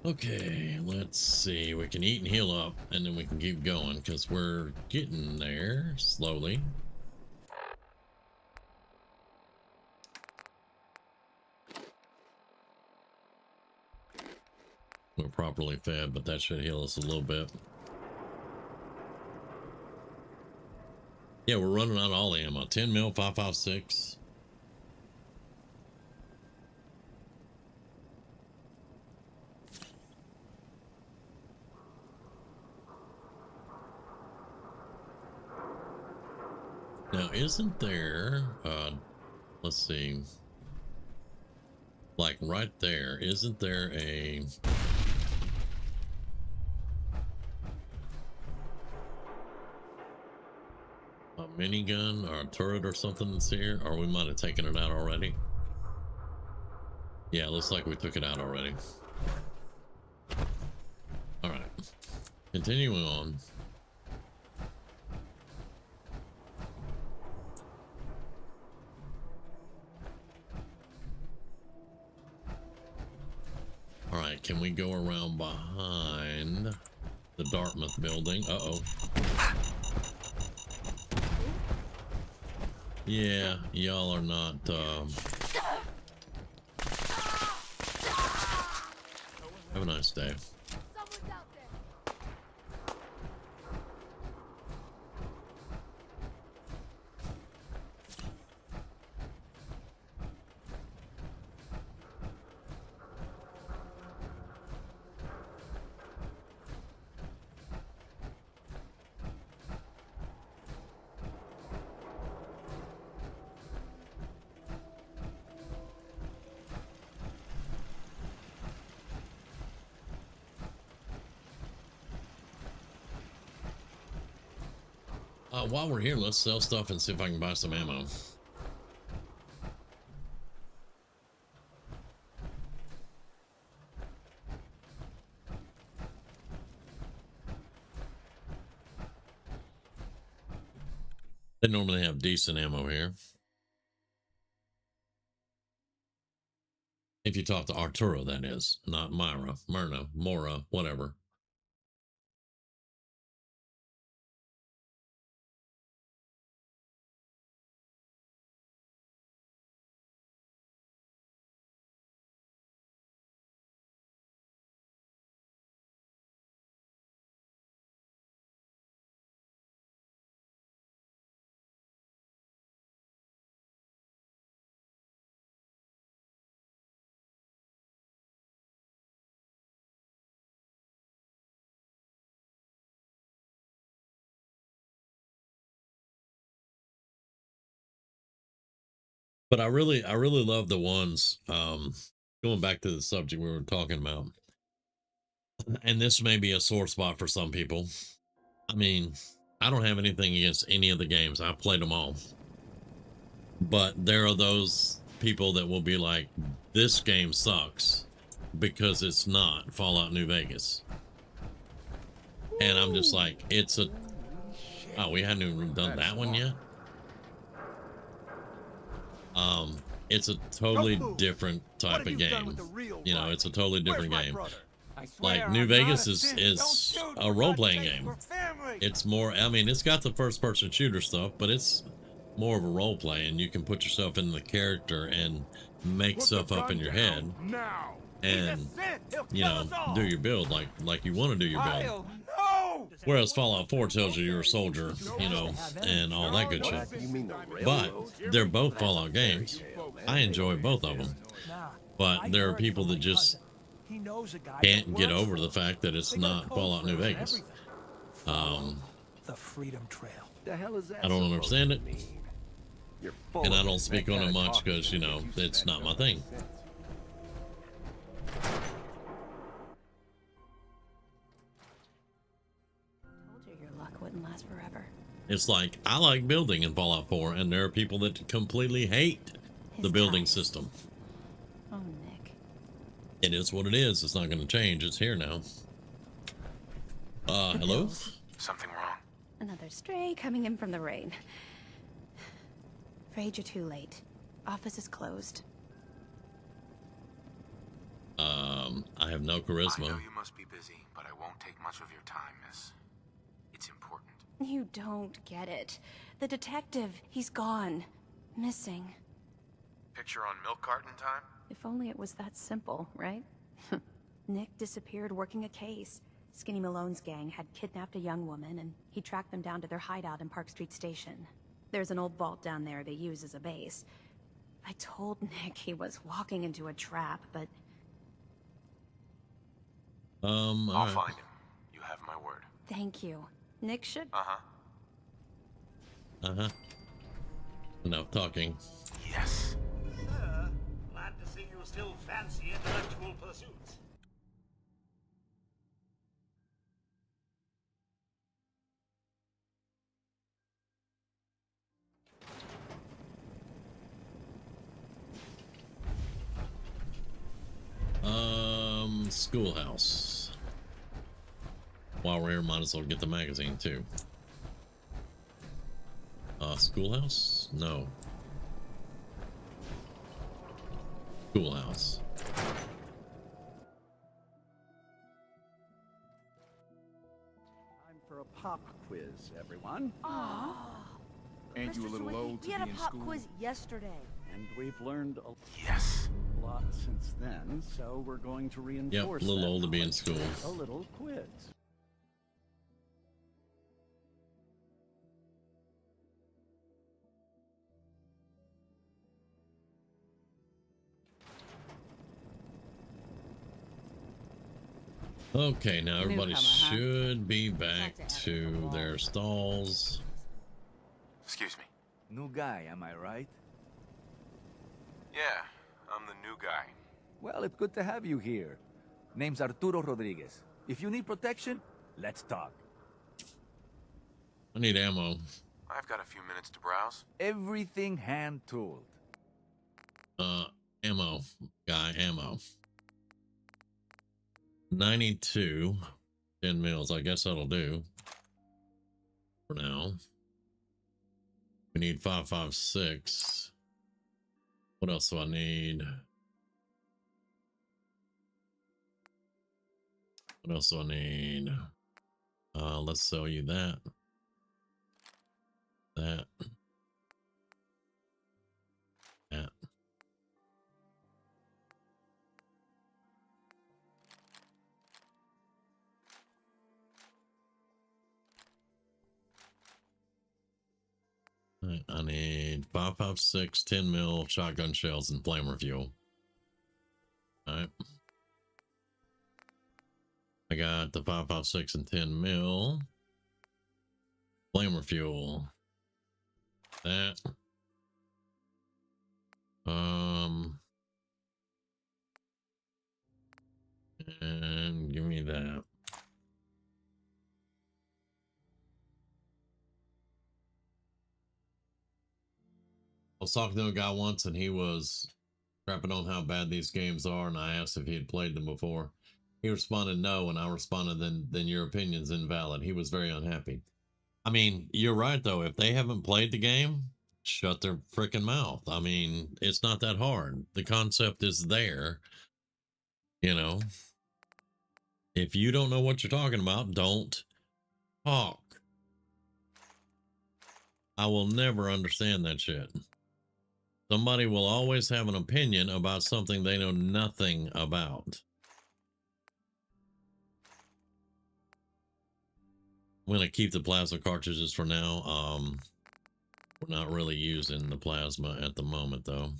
Okay, let's see. We can eat and heal up, and then we can keep going, because we're getting there slowly. We're properly fed, but that should heal us a little bit. Yeah, we're running out of all the ammo. 10 mil, 5.56. Now, isn't there, let's see. Like right there, isn't there a minigun or a turret or something that's here? Or we might have taken it out already. Yeah, looks like we took it out already. All right, continuing on. All right, can we go around behind the Dartmouth building? Uh-oh. Yeah, y'all are not, have a nice day. Someone's out there. While we're here, let's sell stuff and see if I can buy some ammo. They normally have decent ammo here. If you talk to Arturo, that is, not Myra, Myrna, Mora, whatever. But I really love the ones, going back to the subject we were talking about, and this may be a sore spot for some people. I mean, I don't have anything against any of the games. I've played them all. But there are those people that will be like, this game sucks because it's not Fallout New Vegas. And I'm just like, it's a... Oh, we hadn't even done that one yet? It's a totally different type of game. You know, it's a totally different game. Like, New Vegas is a role-playing game. It's more, I mean, it's got the first-person shooter stuff, but it's more of a role-play, and you can put yourself in the character and make stuff up in your head. And, you know, do your build like you want to do your build. Whereas Fallout 4 tells you you're a soldier, you know, and all that good shit. But they're both Fallout games. I enjoy both of them. But there are people that just can't get over the fact that it's not Fallout New Vegas. The Freedom Trail. The hell is that? I don't understand it. You're And I don't speak on it much because, you know, it's not my thing. Told you your luck wouldn't last forever. It's like, I like building in Fallout 4, and there are people that completely hate the building system. Oh, Nick. It is what it is. It's not going to change. It's here now. Hello? Something wrong? Another stray coming in from the rain. Afraid you're too late. Office is closed. I have no I charisma. know you must be busy, but I won't take much of your time, miss. It's important. You don't get it. The detective, he's gone. Missing. Picture on milk carton time? If only it was that simple, right? Nick disappeared working a case. Skinny Malone's gang had kidnapped a young woman, and he tracked them down to their hideout in Park Street Station. There's an old vault down there they use as a base. I told Nick he was walking into a trap, but... I'll find him. You have my word. Thank you. Nick should... Enough talking. Yes. Glad to see you you still fancy intellectual pursuits. Schoolhouse. While we're here, might as well get the magazine too. Schoolhouse? No. Schoolhouse. Time for a pop quiz, everyone. Ain't you a little old to We be had a in pop school? quiz yesterday. And we've learned a Yes. lot since then, so we're going to Yep, reinforce a little that old to be in knowledge school. with a little quiz. Okay, now everybody Newcomer, huh? should be back to their stalls. Excuse me. New guy, am I right? Yeah, I'm the new guy. Well, it's good to have you here. Name's Arturo Rodriguez. If you need protection, let's talk. I need ammo. I've got a few minutes to browse. Everything hand-tooled. Ammo. Guy, ammo. 92. 10 mils. I guess that'll do. For now. We need 5.56. What else do I need? What else do I need? Let's sell you that. That. That. Right, I need 5.56, 10 mil shotgun shells and flamer fuel. All right. I got the 5.56 and 10 mil flamer fuel. That. And give me that. I was talking to a guy once and he was crapping on how bad these games are, and I asked if he had played them before. He responded no, and I responded then your opinion's invalid. He was very unhappy. I mean, you're right though. If they haven't played the game, shut their freaking mouth. I mean, it's not that hard. The concept is there. You know, if you don't know what you're talking about, don't talk. I will never understand that shit. Somebody will always have an opinion about something they know nothing about. I'm going to keep the plasma cartridges for now. We're not really using the plasma at the moment, though.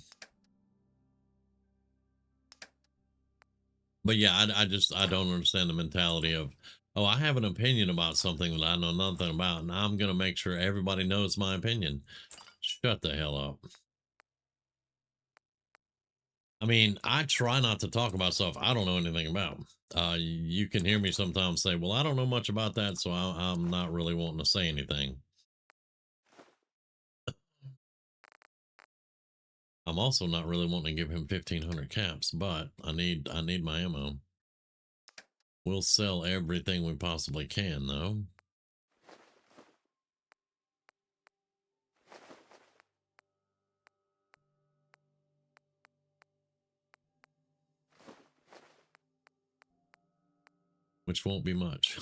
But yeah, I don't understand the mentality of, oh, I have an opinion about something that I know nothing about, and I'm going to make sure everybody knows my opinion. Shut the hell up. I mean, I try not to talk about stuff I don't know anything about. You can hear me sometimes say, well, I don't know much about that, so I'm not really wanting to say anything. I'm also not really wanting to give him 1,500 caps, but I need my ammo. We'll sell everything we possibly can, though. Which won't be much.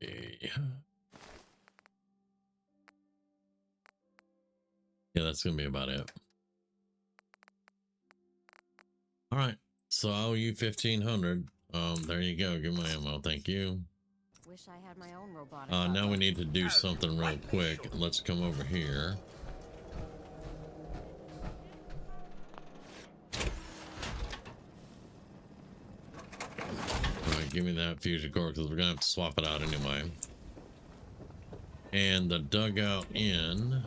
Okay. Yeah, that's gonna be about it. All right, so I owe you 1,500. There you go. Give my ammo. Thank you. Wish I had my own robotic. Now we need to do something real quick. Let's come over here. All right, give me that fusion core because we're gonna have to swap it out anyway. And the dugout in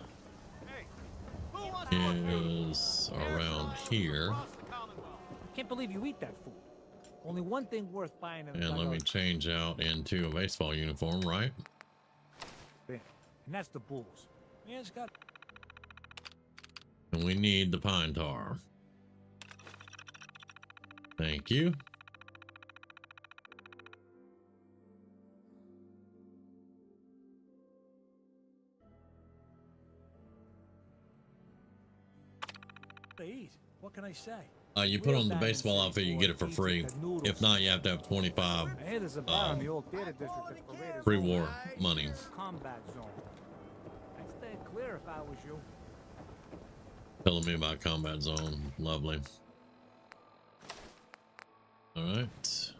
is around here. Can't believe you eat that food. Only one thing worth buying in And let me change out into a baseball uniform, right? And that's the Bulls. Man, it's got. And we need the pine tar. Thank you. To eat. What can I say? You put on the baseball outfit, you get it for free. If not, you have to have 25 I hear there's a bar in the old theater district that's paraded pre-war money. combat zone. I'd stay clear if I was you. Telling me about combat zone. Lovely. All right.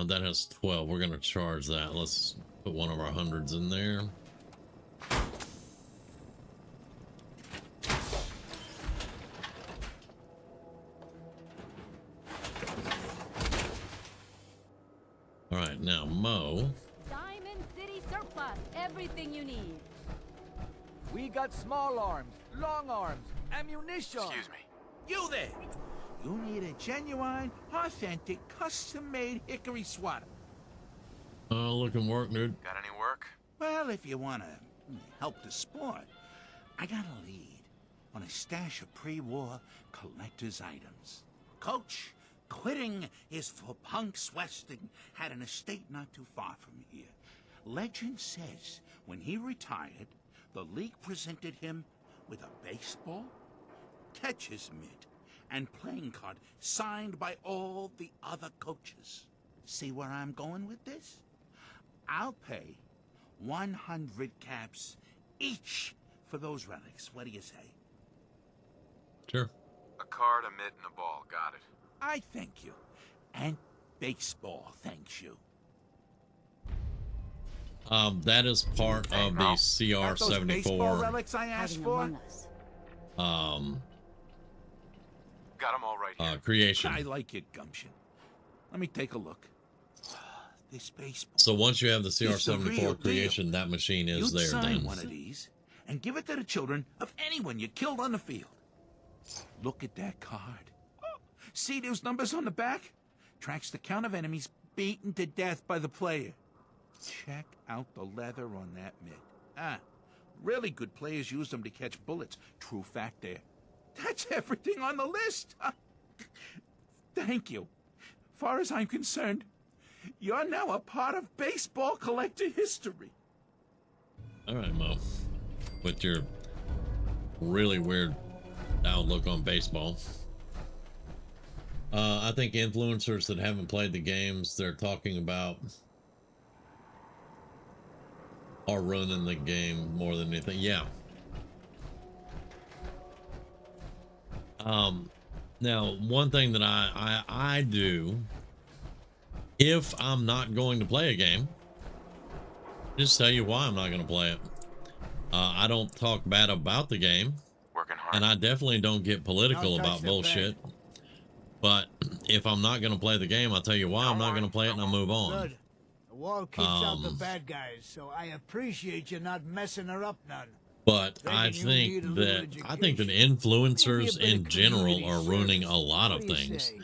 That has 12. We're gonna charge that. Let's put one of our hundreds in there. All right, now Mo. Diamond City Surplus. Everything you need. We got small arms, long arms, ammunition. Excuse me. You there! You need a genuine, authentic, custom-made hickory sweater. Looking work, dude. Got any work? Well, if you want to help the sport, I got a lead on a stash of pre-war collector's items. Coach, quitting is for punks Westing had an estate not too far from here. Legend says when he retired, the league presented him with a baseball, catcher's mitt, and playing card signed by all the other coaches. See where I'm going with this? I'll pay 100 caps each for those relics. What do you say? Sure. A card, a mitt, and a ball. Got it. I thank you. And baseball thanks you. That is part of the Got those baseball CR-74 relics I asked Hiding for? among us. Got them all right here. creation. I like your gumption. Let me take a look. This baseball. So once you have the It's the real CR-74 deal. creation, that machine is You'd there sign then. one of these and give it to the children of anyone you killed on the field. Look at that card. Oh, see those numbers on the back? Tracks the count of enemies beaten to death by the player. Check out the leather on that mitt. Really good players use them to catch bullets. True fact there. That's everything on the list. Thank you. Far as I'm concerned, you're now a part of baseball collector history. All right, Mo. With your really weird outlook on baseball. I think influencers that haven't played the games they're talking about are running the game more than anything. Yeah. Now, one thing that I do, if I'm not going to play a game, just tell you why I'm not going to play it. I don't talk bad about the game, Working hard. and I definitely don't get political Don't touch about the bullshit. But if I'm not going to play the game, I'll tell you why I'm not going to play it, and I'll move on. Good. The wall keeps out the Um, bad guys, so I appreciate you not messing her up none. But Thinking I you think need a that little influencers Maybe a bit in of general community are ruining service. a lot What of do you things say?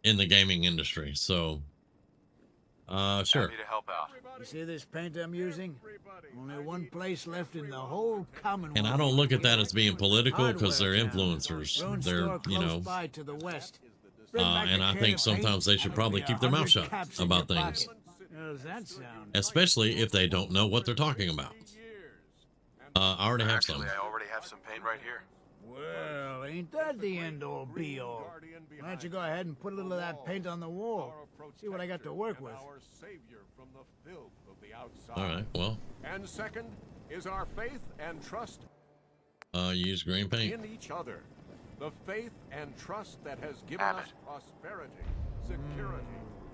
in the gaming industry. So sure. Happy to help out. You see this paint I'm using? Only one place left in the whole Commonwealth. And I don't look at that as being political because they're Hardware town. influencers. Drone They're, store you close know, by to the west. Bring back and a I can think of paint, sometimes they should and probably there'll be keep their mouth 100 shut caps in about your things, pocket. How does that sound? especially if they don't know what they're talking about. I already have some. Actually, I already have some paint right here. Well, ain't that the end-all be-all? Why don't you go ahead and put a little of that paint on the wall? See what I got to work with. All right, well, And second, is our faith and trust Use green paint. in each other. The faith and trust that has given Abbott. us prosperity, security,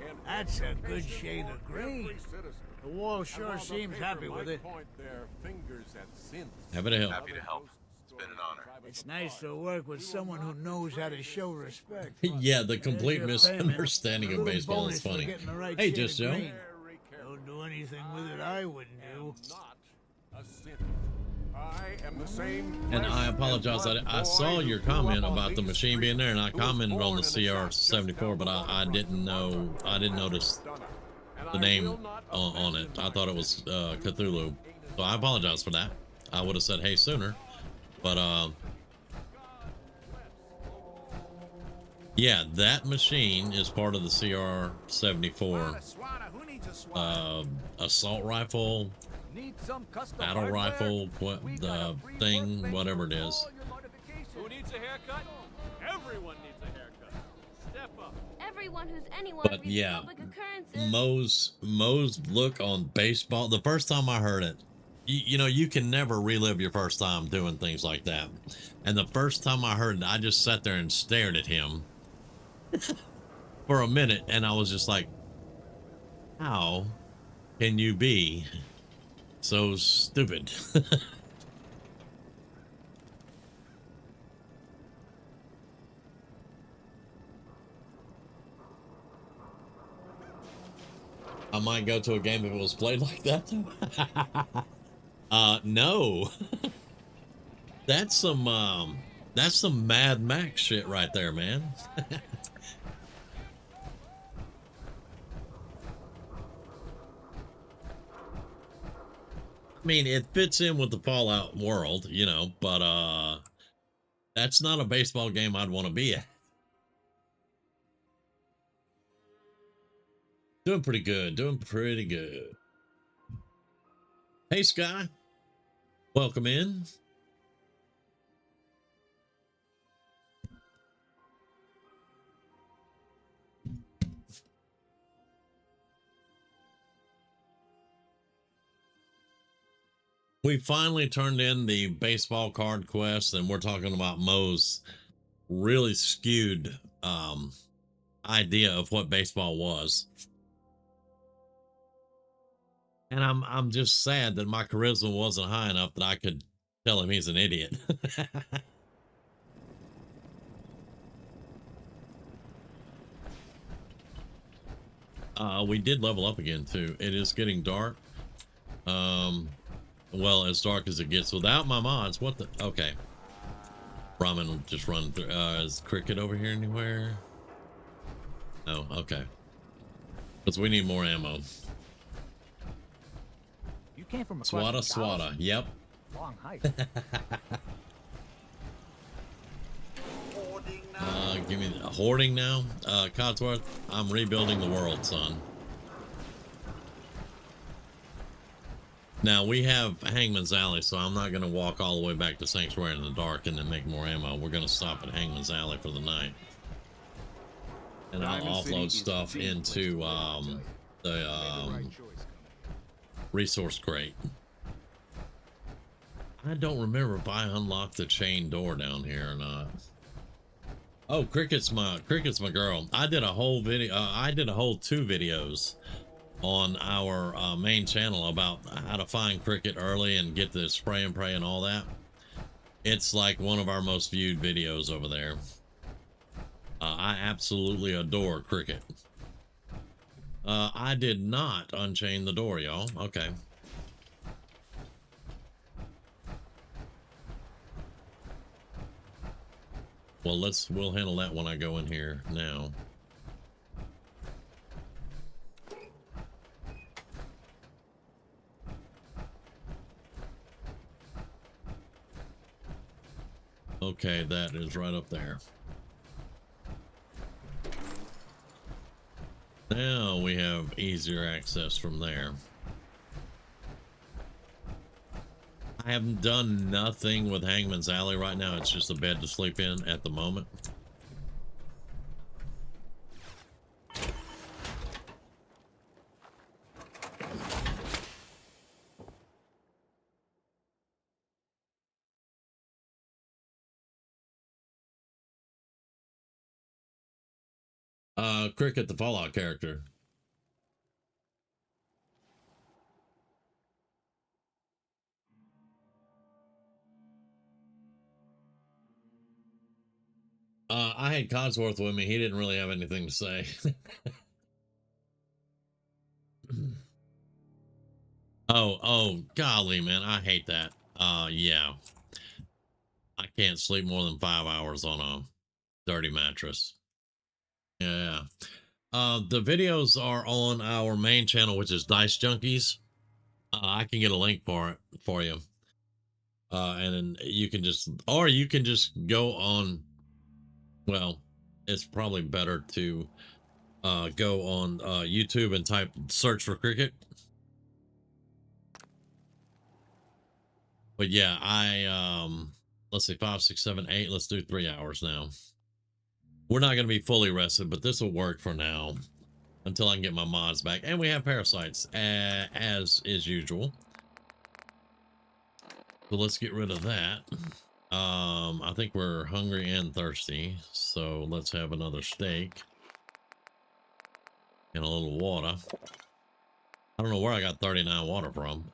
and That's a good education shade of for green. every citizen. The wall And sure while the seems paper happy might with it. point their fingers at synths, Happy to help. Happy to help. It's been an honor. It's nice to work with someone who knows how to show respect. Yeah, the complete There's your payment. misunderstanding A of little baseball bonus is for funny. getting the right Hey, shade just of Joe. green. Don't do anything with it I wouldn't do. not a synth. I am the same. And flesh I apologize. blood I boy saw who your grew comment up on about the these machine being there, and I streets, who was commented on born the in the South just CR-74, down but the I road didn't from know. I didn't notice And the I name will not on it. abandon I thought it was Cthulhu, so I apologize for that. I would have said hey sooner, but yeah, that machine is part of the CR-74 assault rifle, Need some custom battle hardware? rifle, We got a free thing, workbench whatever it for is. all your modifications. Who needs a haircut? Everyone needs a haircut. Step up. Everyone who's anyone But reads yeah, public occurrences. Mo's look on baseball. The first time I heard it, you know, you can never relive your first time doing things like that. And the first time I heard it, I just sat there and stared at him for a minute, and I was just like, "How can you be so stupid?" I might go to a game if it was played like that. No. That's some Mad Max shit right there, man. I mean, it fits in with the Fallout world, you know, but that's not a baseball game I'd want to be at. Doing pretty good. Doing pretty good. Hey, Sky. Welcome in. We finally turned in the baseball card quest, and we're talking about Mo's really skewed idea of what baseball was. And I'm just sad that my charisma wasn't high enough that I could tell him he's an idiot. We did level up again too. It is getting dark. Well, as dark as it gets without my mods. What the? Okay. Ramen will just run through. Is Cricket over here anywhere? No. Okay. Because we need more ammo. You came from across Swata. Yep. long hike. Give me the hoarding now. Codsworth, I'm rebuilding the world, son. Now we have Hangman's Alley, so I'm not gonna walk all the way back to Sanctuary in the dark and then make more ammo. We're gonna stop at Hangman's Alley for the night. And I'll offload stuff into the resource crate. I don't remember if I unlocked the chain door down here or not. Oh, Cricket's my girl. I did a whole video. I did a whole 2 videos on our main channel about how to find Cricket early and get the spray and pray and all that. It's like one of our most viewed videos over there. I absolutely adore Cricket. I did not unchain the door, y'all. Okay. Well, we'll handle that when I go in here now. Okay, that is right up there. Now we have easier access from there. I haven't done nothing with Hangman's Alley right now. It's just a bed to sleep in at the moment. Cricket, the Fallout character. I had Codsworth with me. He didn't really have anything to say. oh, golly, man. I hate that. Yeah. I can't sleep more than 5 hours on a dirty mattress. Yeah. The videos are on our main channel, which is Dice Junkies. I can get a link for it for you. And then you can just, or you can just go on, well, it's probably better to go on YouTube and search for cricket. But yeah, let's see, 5, 6, 7, 8. Let's do 3 hours now. We're not going to be fully rested, but this will work for now until I can get my mods back. And we have parasites as is usual. So let's get rid of that. I think we're hungry and thirsty, so let's have another steak and a little water. I don't know where I got 39 water from.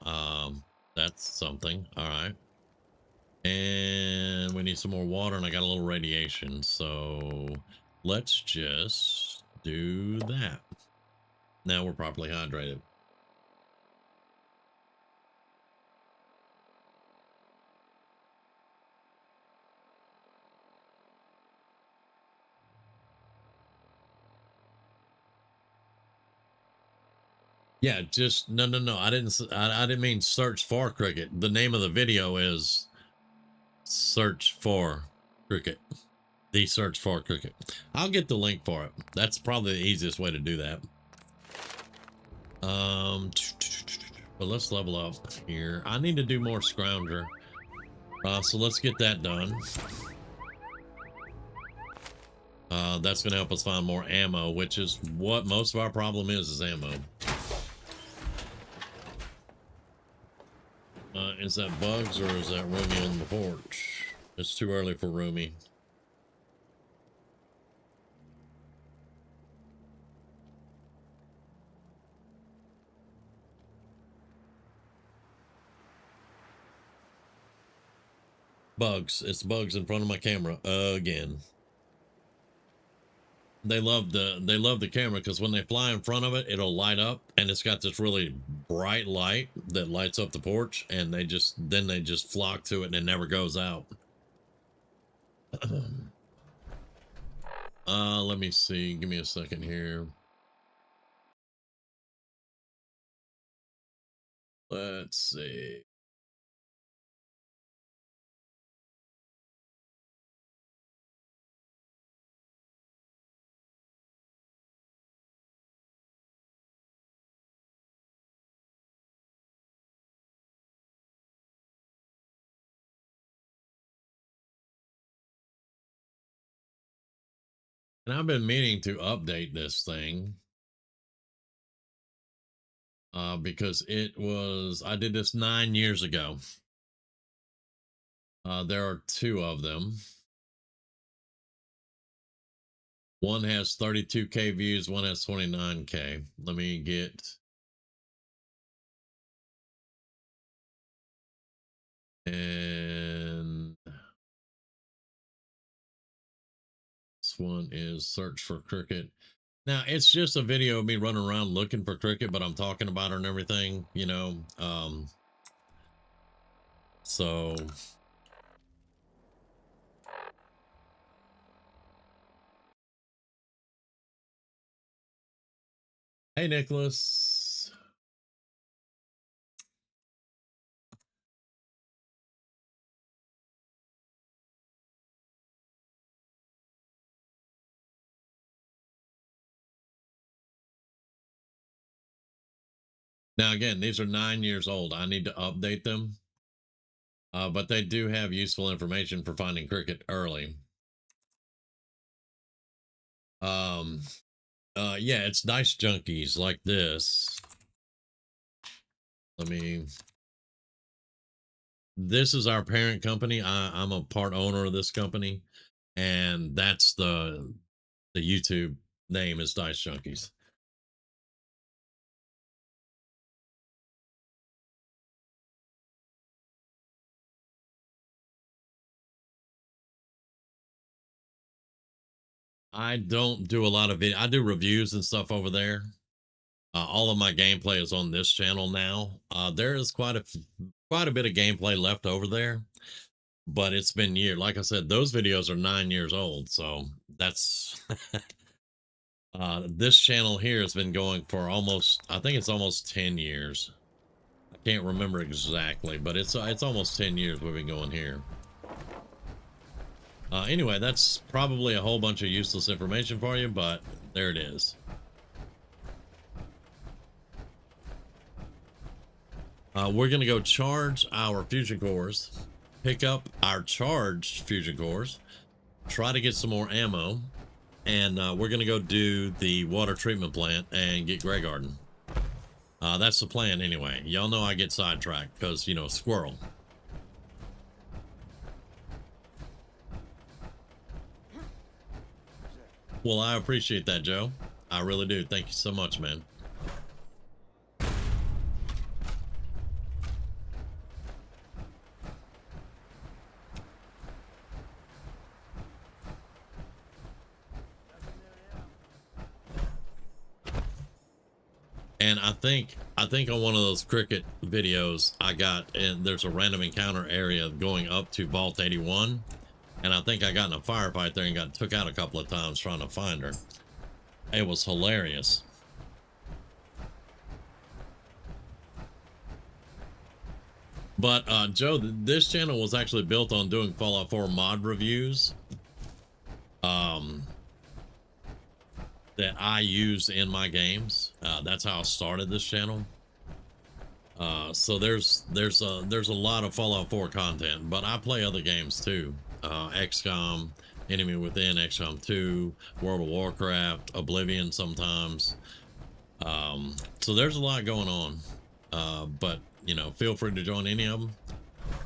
That's something. All right. And we need some more water, and I got a little radiation, so let's just do that. Now we're properly hydrated. Yeah, just no. I didn't mean search for cricket. The name of the video is search for cricket. The search for cricket. I'll get the link for it. That's probably the easiest way to do that. But let's level up here. I need to do more scrounger. So let's get that done. That's going to help us find more ammo, which is what most of our problem is ammo. Is that bugs or is that Roomy on the porch? It's too early for Roomy. Bugs. It's bugs in front of my camera again. They love the camera because when they fly in front of it, it'll light up, and it's got this really bright light that lights up the porch, and they just flock to it and it never goes out. Let me see. Give me a second here. Let's see. And I've been meaning to update this thing. Because I did this 9 years ago. There are 2 of them. One has 32K views, one has 29K. Let me get... And... this one is search for cricket. Now, it's just a video of me running around looking for cricket, but I'm talking about her and everything, you know. So... Hey, Nicholas. Now, again, these are 9 years old. I need to update them. But they do have useful information for finding cricket early. Yeah, it's Dice Junkies like this. This is our parent company. I'm a part owner of this company, and that's the YouTube name is Dice Junkies. I don't do a lot of video. I do reviews and stuff over there. All of my gameplay is on this channel now. There is quite a bit of gameplay left over there, but it's been years. Like I said, those videos are 9 years old, so that's this channel here has been going for almost, I think it's almost 10 years. I can't remember exactly, but it's almost 10 years we've been going here. Anyway, that's probably a whole bunch of useless information for you, but there it is. We're going to go charge our fusion cores, pick up our charged fusion cores, try to get some more ammo, and we're going to go do the water treatment plant and get Grey Garden. That's the plan anyway. Y'all know I get sidetracked because, you know, squirrel. Well, I appreciate that, Joe. I really do. Thank you so much, man. And I think on one of those cricket videos I got, and there's a random encounter area going up to Vault 81, and I think I got in a firefight there and got took out a couple of times trying to find her. It was hilarious. But Joe, this channel was actually built on doing Fallout 4 mod reviews. That I use in my games. That's how I started this channel. So there's a lot of Fallout 4 content, but I play other games too. XCOM, Enemy Within, XCOM 2, World of Warcraft, Oblivion sometimes. So there's a lot going on. But you know, feel free to join any of them.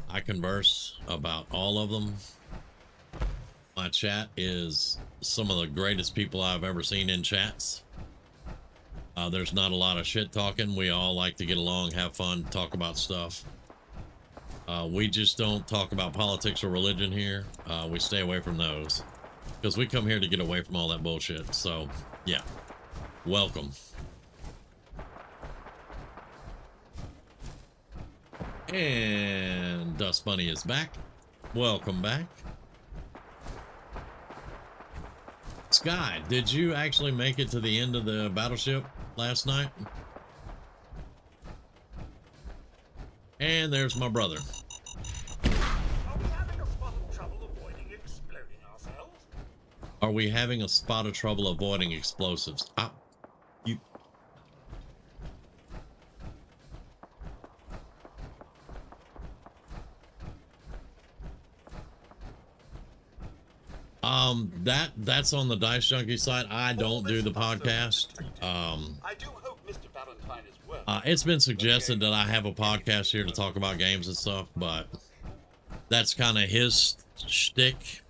I converse about all of them. My chat is some of the greatest people I've ever seen in chats. There's not a lot of shit talking. We all like to get along, have fun, talk about stuff. We just don't talk about politics or religion here. We stay away from those because we come here to get away from all that bullshit. So yeah, welcome. And Dust Bunny is back. Welcome back. Sky, did you actually make it to the end of the battleship last night? And there's my brother. Are we having a spot of trouble avoiding explosives? You. That's on the Dice Junkie side. I don't do the podcast. I do hope Mr. Valentine is well. It's been suggested that I have a podcast here to talk about games and stuff, but that's kind of his shtick.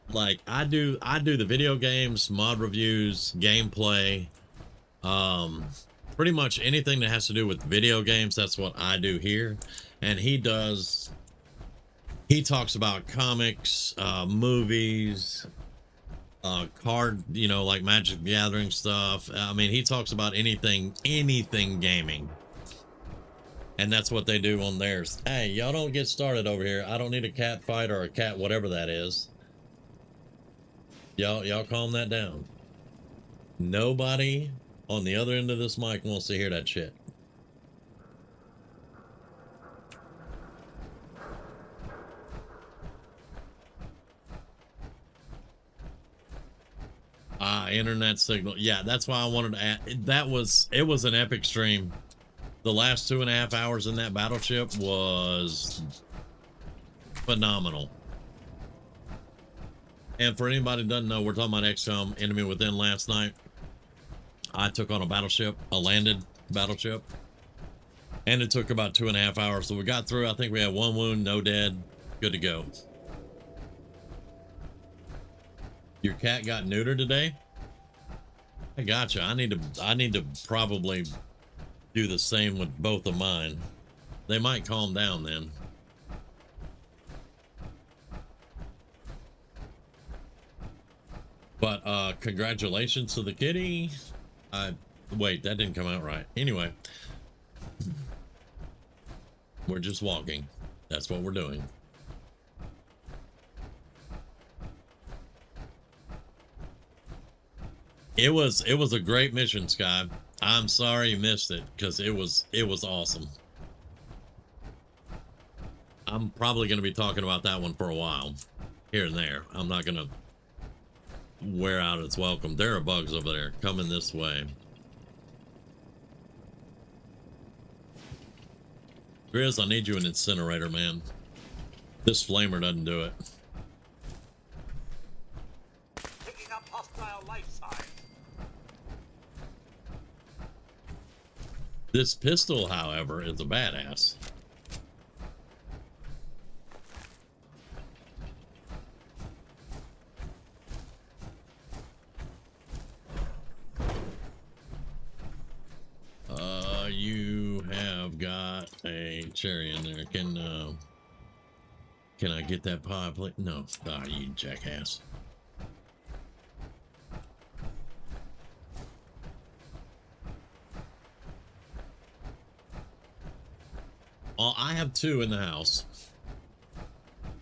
Like I do the video games, mod reviews, gameplay, pretty much anything that has to do with video games. That's what I do here. And he talks about comics, movies, card, you know, like Magic the Gathering stuff. I mean, he talks about anything gaming. And that's what they do on theirs. Hey, y'all don't get started over here. I don't need a cat fight or a cat, whatever that is. Y'all calm that down. Nobody on the other end of this mic wants to hear that shit. Internet signal. Yeah, that's why I wanted to add. It was an epic stream. The last 2.5 hours in that battleship was phenomenal. And for anybody who doesn't know, we're talking about XCOM Enemy Within last night. I took on a battleship, a landed battleship. And it took about 2.5 hours. So we got through. I think we had 1 wound, no dead. Good to go. Your cat got neutered today? I gotcha. I need to probably do the same with both of mine. They might calm down then. But congratulations to the kitty. Wait, that didn't come out right. Anyway, we're just walking. That's what we're doing. It was a great mission, Sky. I'm sorry you missed it because it was awesome. I'm probably going to be talking about that one for a while, here and there. I'm not going to wear out its welcome. There are bugs over there coming this way. Grizz, I need you an incinerator, man. This flamer doesn't do it. Picking up hostile life signs. This pistol, however, is a badass. You have got a cherry in there. Can I get that pie, please? No. Ah, you jackass. Well, I have two in the house.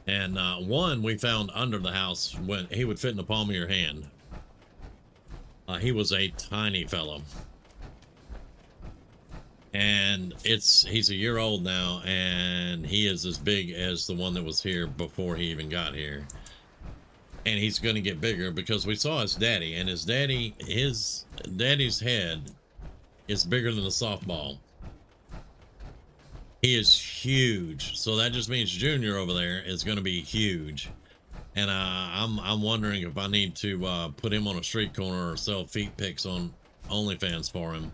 And one we found under the house when he would fit in the palm of your hand. He was a tiny fellow. And he's a year old now, and he is as big as the one that was here before he even got here. And he's going to get bigger because we saw his daddy, and his daddy's head is bigger than a softball. He is huge, so that just means Junior over there is going to be huge. And I'm wondering if I need to put him on a street corner or sell feet pics on OnlyFans for him,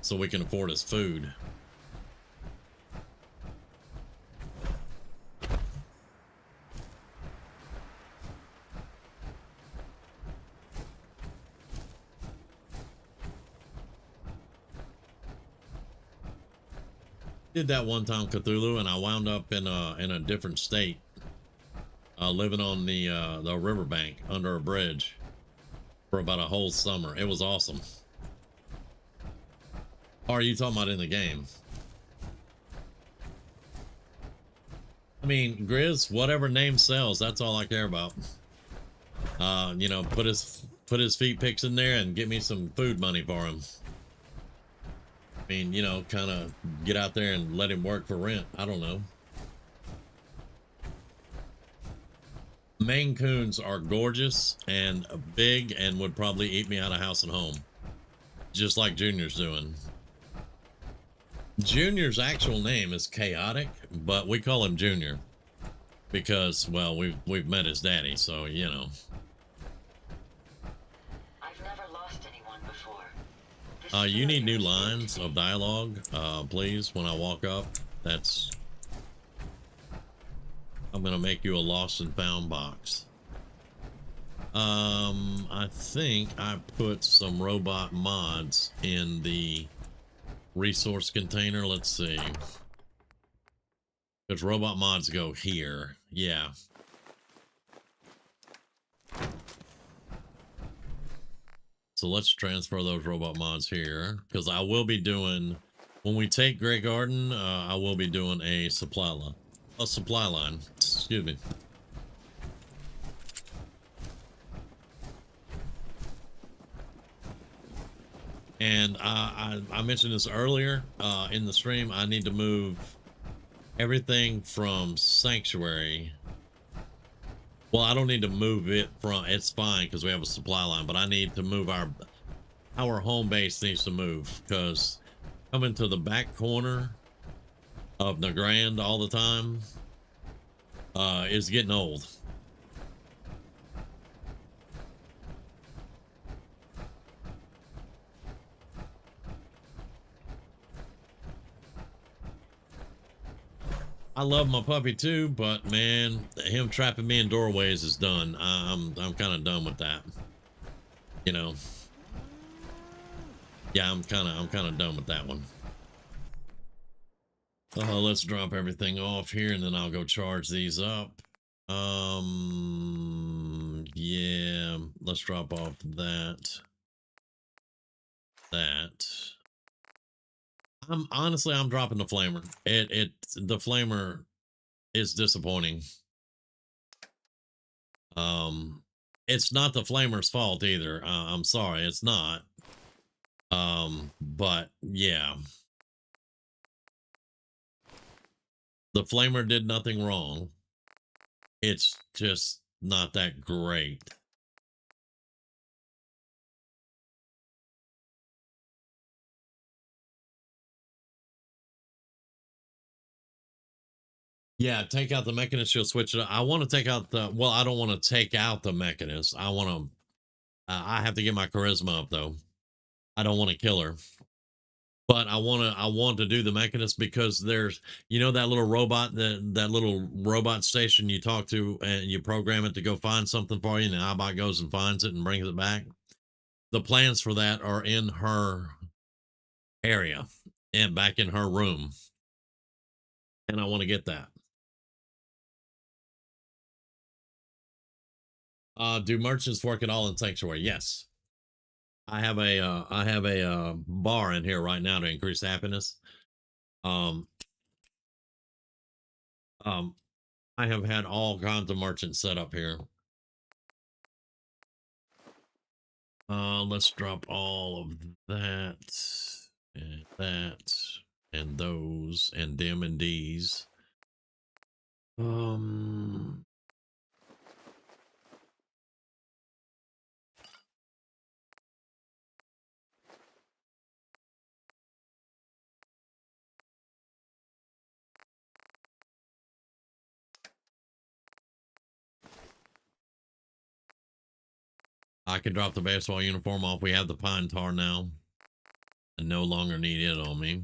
so we can afford his food. Did that one time, Cthulhu, and I wound up in a different state, living on the riverbank under a bridge for about a whole summer. It was awesome. Or are you talking about in the game? I mean, Grizz, whatever name sells, that's all I care about. You know, put his feet pics in there and get me some food money for him. I mean, you know, kind of get out there and let him work for rent. I don't know. Maine Coons are gorgeous and big and would probably eat me out of house and home. Just like Junior's doing. Junior's actual name is Chaotic, but we call him Junior because, well, we've met his daddy, so you know. I've never lost anyone before. You need new lines of dialogue, please. When I walk up, I'm gonna make you a lost and found box. I think I put some robot mods in the resource container. Let's see, because robot mods go here. Yeah, so let's transfer those robot mods here, because I will be doing, when we take Grey Garden, I will be doing a supply line, excuse me. And I mentioned this earlier in the stream. I need to move everything from Sanctuary. Well, I don't need to move it from, it's fine because we have a supply line, but I need to move our home base needs to move, because coming to the back corner of the Grand all the time is getting old. I love my puppy too, but man, him trapping me in doorways is done. I'm kind of done with that. You know. Yeah, I'm kind of done with that one. Let's drop everything off here, and then I'll go charge these up. Yeah, let's drop off that. I'm dropping the flamer. The flamer is disappointing. It's not the flamer's fault either. I'm sorry, it's not. But yeah, the flamer did nothing wrong. It's just not that great. Yeah, take out the mechanist, she'll switch it up. I want to take out the, well, I don't want to take out the mechanist. I want to, I have to get my charisma up though. I don't want to kill her. But I want to do the mechanist because there's, you know, that little robot, that little robot station you talk to and you program it to go find something for you, and the iBot goes and finds it and brings it back. The plans for that are in her area and back in her room. And I want to get that. Do merchants work at all in Sanctuary? Yes. I have a bar in here right now to increase happiness. I have had all kinds of merchants set up here. Let's drop all of that and those and them and these. I can drop the baseball uniform off. We have the pine tar now. I no longer need it on me.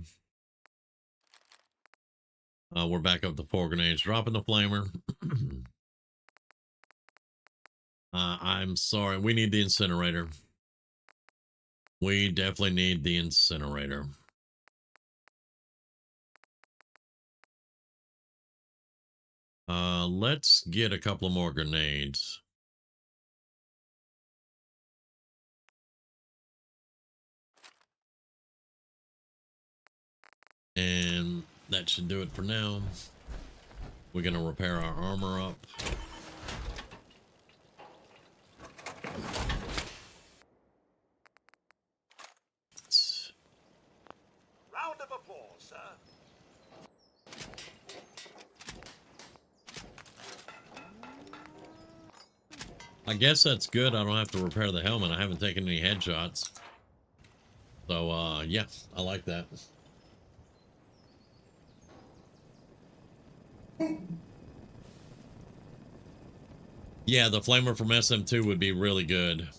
We're back up to 4 grenades. Dropping the flamer. I'm sorry. We need the incinerator. We definitely need the incinerator. Let's get a couple of more grenades. And that should do it for now. We're going to repair our armor up. Round of applause, sir. I guess that's good. I don't have to repair the helmet. I haven't taken any headshots. So, yeah, I like that. Yeah, the flamer from SM2 would be really good.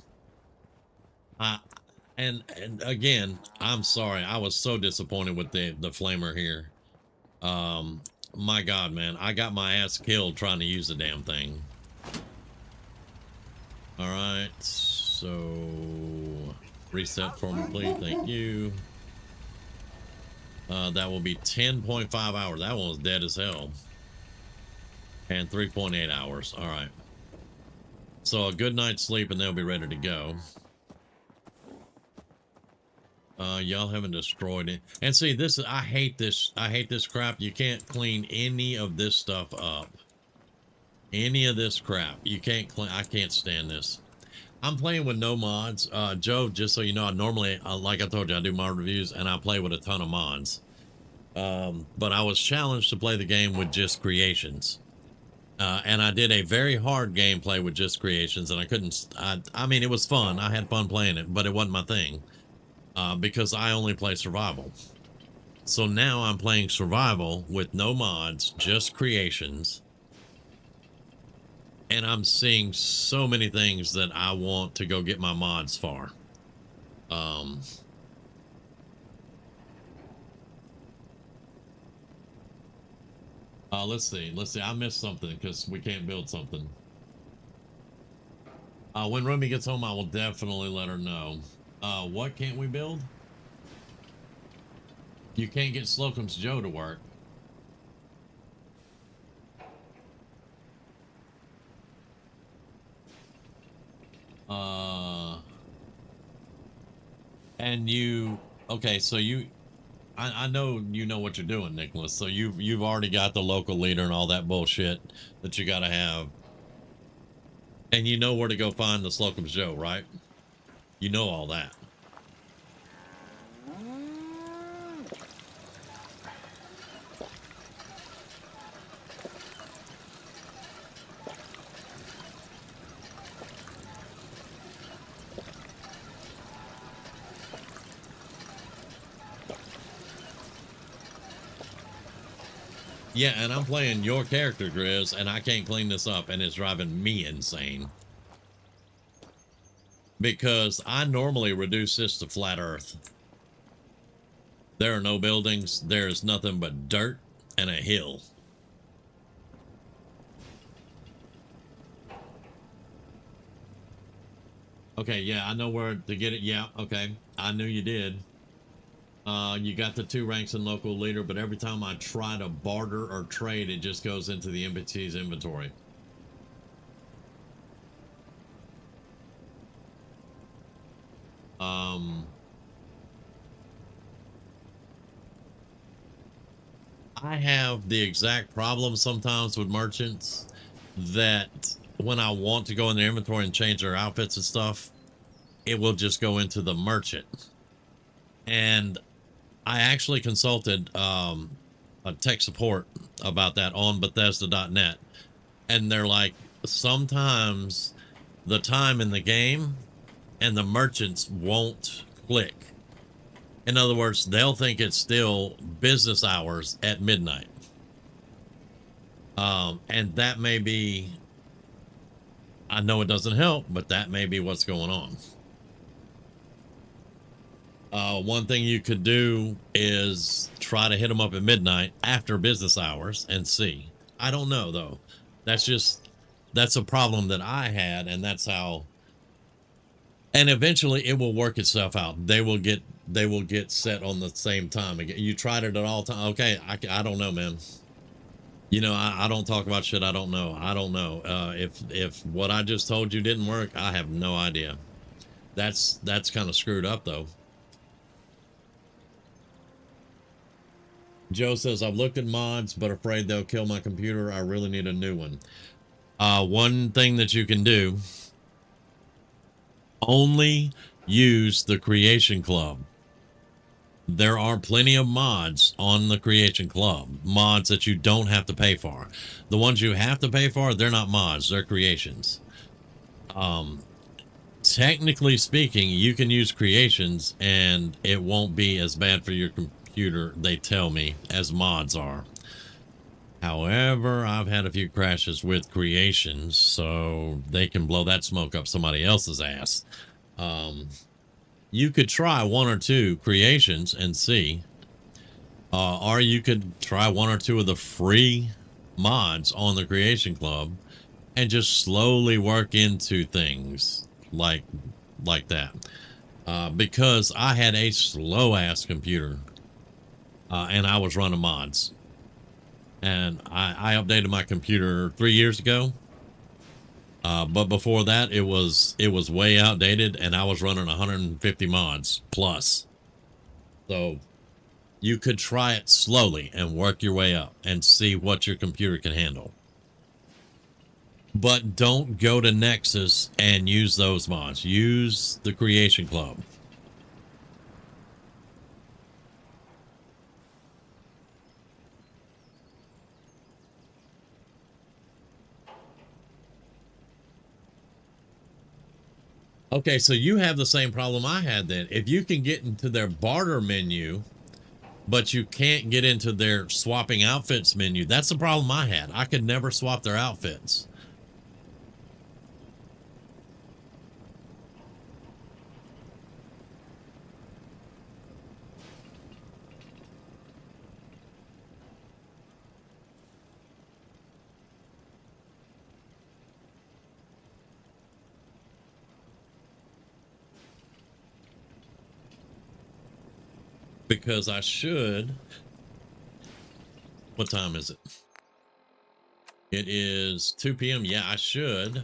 And again, I'm sorry. I was so disappointed with the flamer here. My God, man, I got my ass killed trying to use the damn thing. All right, so reset for me, please. Thank you. That will be 10.5 hours. That one was dead as hell. And 3.8 hours. All right. So a good night's sleep and they'll be ready to go. Y'all haven't destroyed it. And see, this is, I hate this crap. You can't clean any of this stuff up. Any of this crap. You can't clean. I can't stand this. I'm playing with no mods. Joe, just so you know, I normally, like I told you, I do mod reviews and I play with a ton of mods. But I was challenged to play the game with just creations. And I did a very hard gameplay with just creations, and I couldn't, I mean, it was fun. I had fun playing it, but it wasn't my thing. Because I only play survival. So now I'm playing survival with no mods, just creations. And I'm seeing so many things that I want to go get my mods for. Let's see. Let's see. I missed something because we can't build something. When Rumi gets home, I will definitely let her know. What can't we build? You can't get Slocum's Joe to work. And you, okay, so you, I know you know what you're doing, Nicholas. So you've already got the local leader and all that bullshit that you gotta have. And you know where to go find the Slocum's Joe, right? You know all that. Yeah, and I'm playing your character, Grizz, and I can't clean this up, and it's driving me insane. Because I normally reduce this to flat earth. There are no buildings. There's nothing but dirt and a hill. Okay, yeah, I know where to get it. Yeah, okay. I knew you did. You got the 2 ranks in local leader, but every time I try to barter or trade, it just goes into the NPC's inventory. I have the exact problem sometimes with merchants that when I want to go in their inventory and change their outfits and stuff, it will just go into the merchant. And I actually consulted a tech support about that on Bethesda.net, and they're like, sometimes the time in the game and the merchants won't click. In other words, they'll think it's still business hours at midnight. And that may be, I know it doesn't help, but that may be what's going on. One thing you could do is try to hit them up at midnight after business hours and see. I don't know though. That's a problem that I had, and that's how, and eventually it will work itself out. They will get set on the same time again. You tried it at all time. Okay. I don't know, man. You know, I don't talk about shit I don't know. I don't know. If what I just told you didn't work, I have no idea. That's kind of screwed up though. Joe says, I've looked at mods, but afraid they'll kill my computer. I really need a new one. One thing that you can do, only use the Creation Club. There are plenty of mods on the Creation Club, mods that you don't have to pay for. The ones you have to pay for, they're not mods, they're creations. Technically speaking, you can use creations and it won't be as bad for your computer, they tell me, as mods are. However, I've had a few crashes with creations, so they can blow that smoke up somebody else's ass. You could try 1 or 2 creations and see, or you could try 1 or 2 of the free mods on the Creation Club and just slowly work into things like that. Because I had a slow ass computer, and I was running mods, and I updated my computer 3 years ago. But before that, it was way outdated, and I was running 150 mods plus. So you could try it slowly and work your way up and see what your computer can handle. But don't go to Nexus and use those mods. Use the Creation Club. Okay, so you have the same problem I had then. If you can get into their barter menu, but you can't get into their swapping outfits menu, that's the problem I had. I could never swap their outfits. because I should. What time is it? It is 2 p.m. Yeah, I should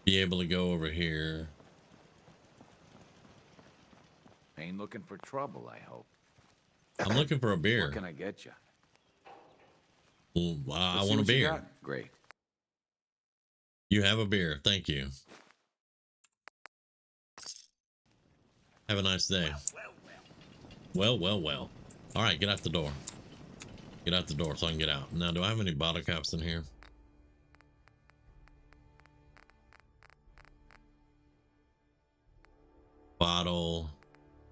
be able to go over here. Ain't looking for trouble, I hope. I'm looking for a beer. What can I get you? Well, I want a beer. Great. You have a beer. Thank you. Have a nice day. Well. All right, get out the door. Get out the door so I can get out. Now, do I have any bottle caps in here? Bottle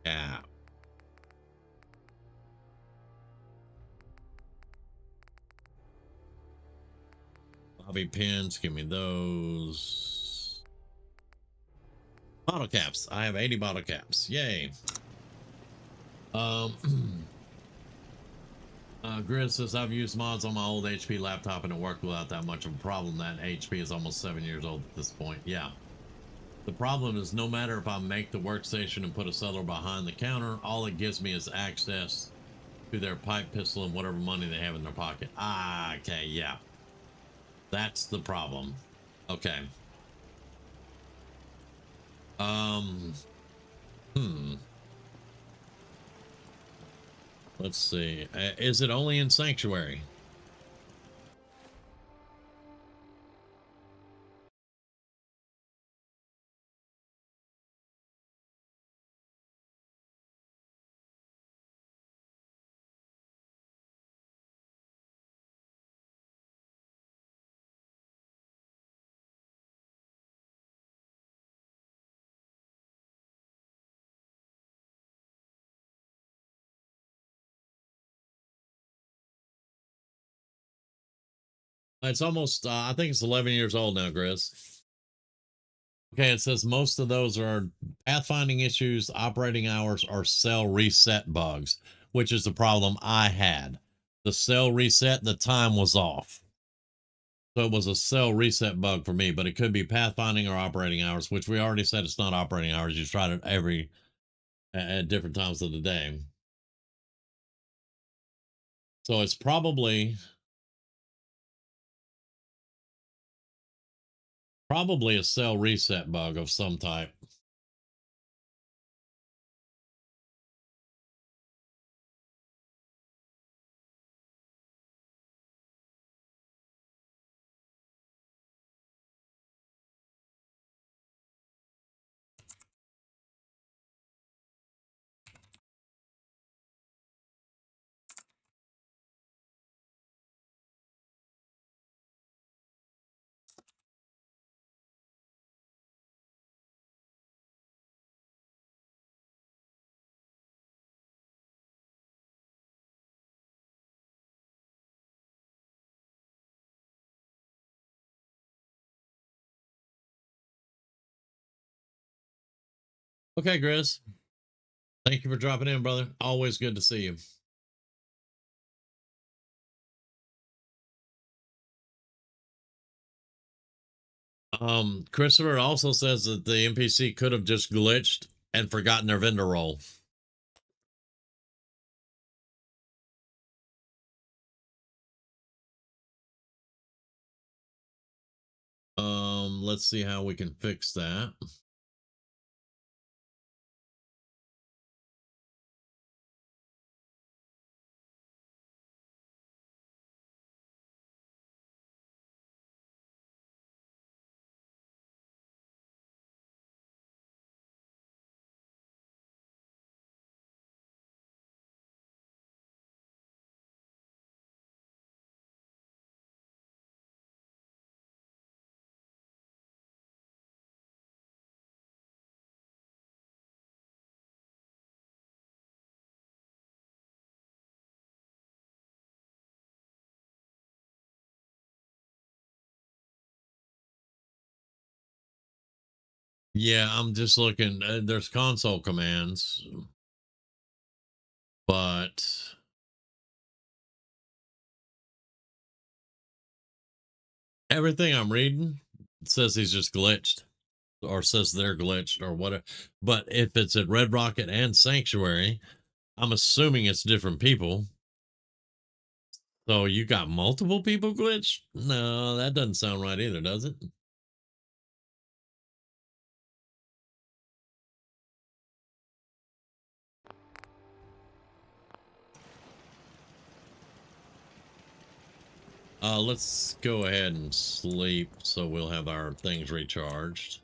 cap. Bobby pins, give me those. Bottle caps. I have 80 bottle caps. Yay. Grizz says, I've used mods on my old HP laptop and it worked without that much of a problem. That HP is almost 7 years old at this point. Yeah. The problem is no matter if I make the workstation and put a seller behind the counter, all it gives me is access to their pipe pistol and whatever money they have in their pocket. Ah, okay, yeah. That's the problem. Okay. Let's see. Is it only in Sanctuary? It's almost, I think it's 11 years old now, Grizz. Okay, it says most of those are pathfinding issues, operating hours, or cell reset bugs, which is the problem I had. The cell reset, the time was off. So it was a cell reset bug for me, but it could be pathfinding or operating hours, which we already said it's not operating hours. You tried it at different times of the day. So it's probably a cell reset bug of some type. Okay, Grizz. Thank you for dropping in, brother. Always good to see you. Christopher also says that the NPC could have just glitched and forgotten their vendor role. Let's see how we can fix that. Yeah, I'm just looking. There's console commands, but everything I'm reading says he's just glitched or says they're glitched or whatever. But if it's at Red Rocket and Sanctuary, I'm assuming it's different people. So you got multiple people glitched? No, that doesn't sound right either, does it? Let's go ahead and sleep so we'll have our things recharged.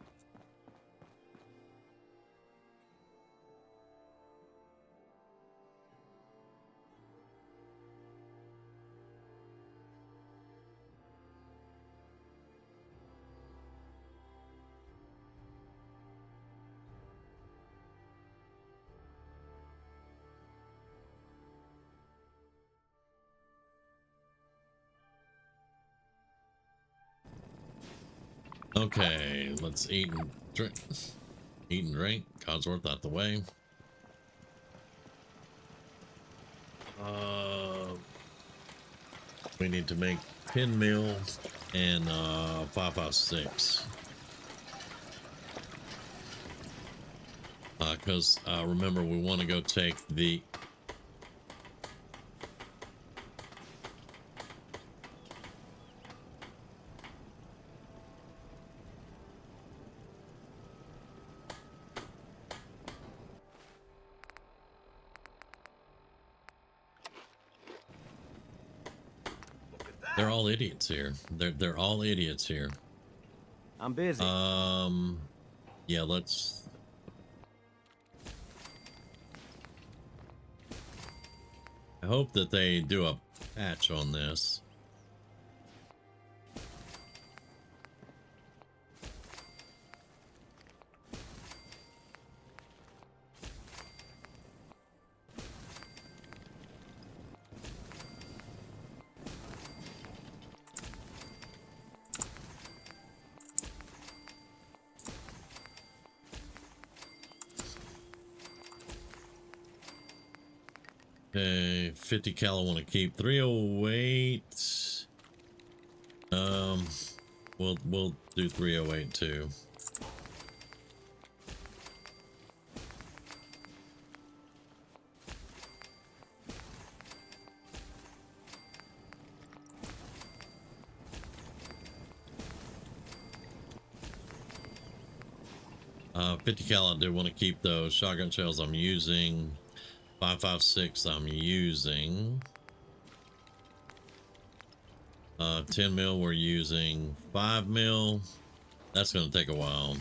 Okay, let's eat and drink. Eat and drink. Codsworth out the way. We need to make 10 meals and 556. Because remember, we want to go take the They're all idiots here. They're all idiots here. I'm busy. Yeah, let's. I hope that they do a patch on this. Okay, 50 cal I want to keep. 308. We'll do 308 too. 50 cal I do want to keep those. Shotgun shells I'm using. 556 I'm using. 10 mil we're using. 5 mil. That's going to take a while.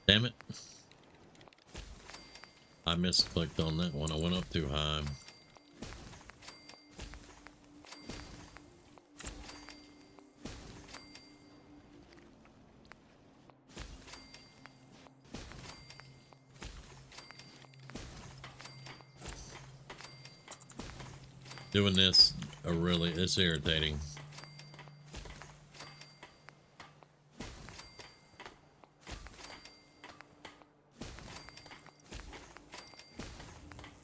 Damn it. I misclicked on that one. I went up too high. Doing this it's irritating.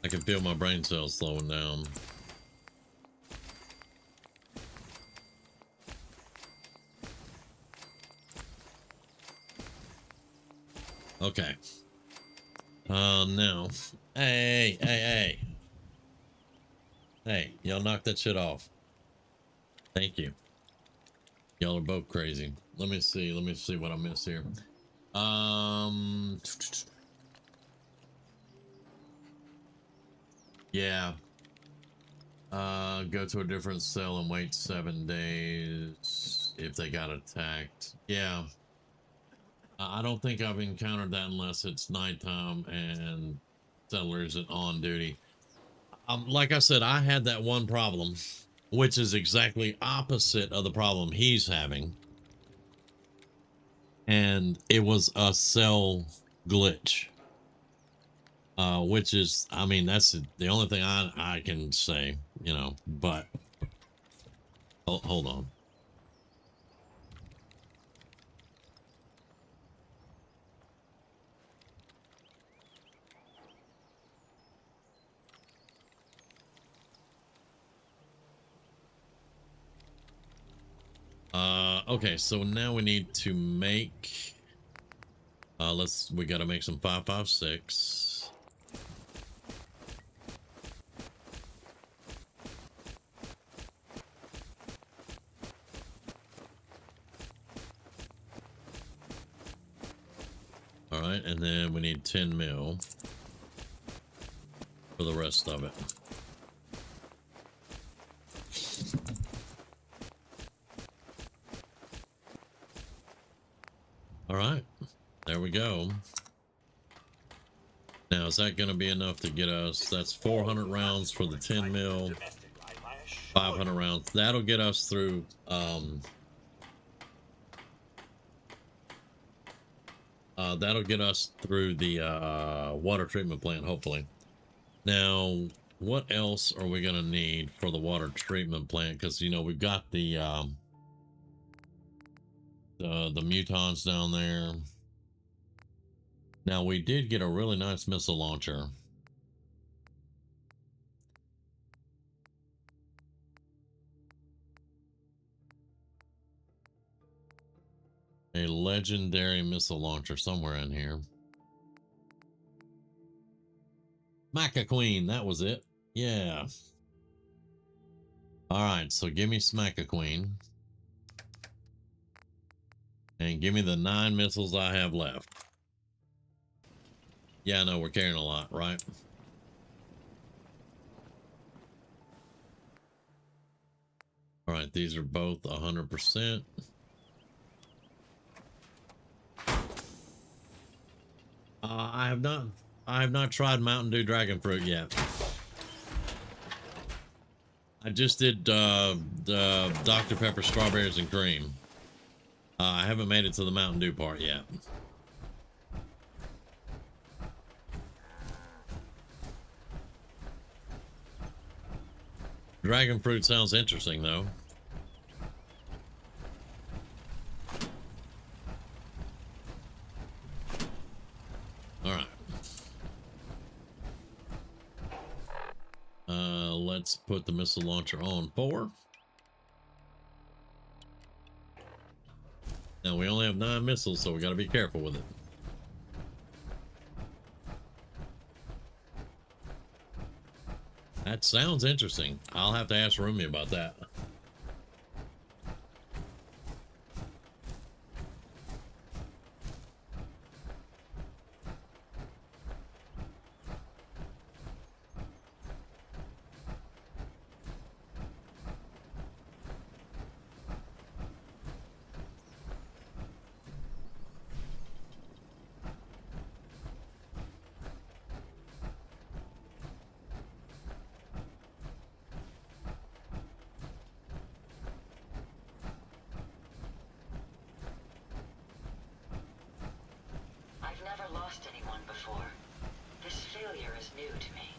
I can feel my brain cells slowing down. Okay. Now. Hey. Hey, y'all knock that shit off. Thank you. Y'all are both crazy. Let me see what I missed here. Yeah. Go to a different cell and wait 7 days if they got attacked. Yeah. I don't think I've encountered that unless it's nighttime and settler isn't on duty. Like I said, I had that one problem, which is exactly opposite of the problem he's having. And it was a cell glitch. Which is, I mean, that's the only thing I can say, you know, but hold on. Okay, so now we need to make, we got to make some 5.56. All right, and then we need 10 mil for the rest of it. All right, there we go. Now, is that going to be enough to get us? That's 400 rounds for the 10 mil, 500 rounds. That'll get us through. That'll get us through the water treatment plant, hopefully. Now, what else are we going to need for the water treatment plant? Because, you know, we've got the mutons down there. Now, we did get a really nice missile launcher. A legendary missile launcher somewhere in here. Maca Queen, that was it. Yeah. All right, so give me Smack a Queen. And give me the 9 missiles I have left. Yeah, I know we're carrying a lot, right? All right, these are both 100%. I have not tried Mountain Dew Dragon Fruit yet. I just did the Dr. Pepper Strawberries and Cream. I haven't made it to the Mountain Dew part yet. Dragon Fruit sounds interesting, though. All right. Let's put the missile launcher on 4. Now we only have 9 missiles, so we got to be careful with it. That sounds interesting. I'll have to ask Rumi about that. I've never lost anyone before. This failure is new to me.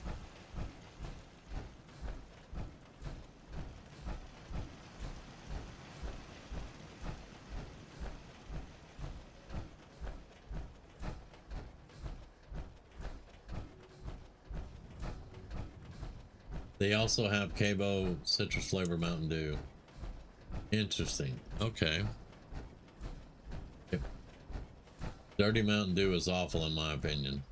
They also have Cabo citrus flavor Mountain Dew. Interesting. Okay. Yep. Dirty Mountain Dew is awful in my opinion.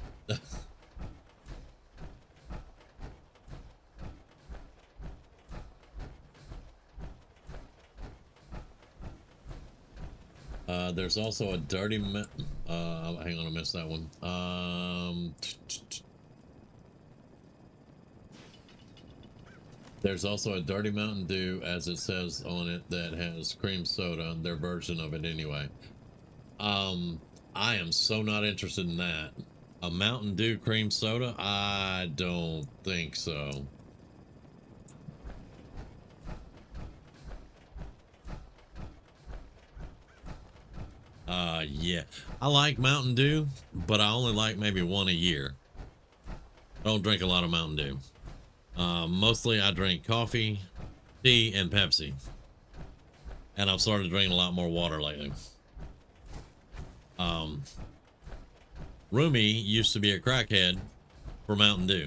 There's also a dirty hang on, I missed that one. There's also a Dirty Mountain Dew, as it says on it, that has cream soda, their version of it anyway. I am so not interested in that. A Mountain Dew cream soda? I don't think so. Yeah. I like Mountain Dew, but I only like maybe one a year. I don't drink a lot of Mountain Dew. Mostly I drink coffee, tea, and Pepsi. And I've started drinking a lot more water lately. Rumi used to be a crackhead for Mountain Dew.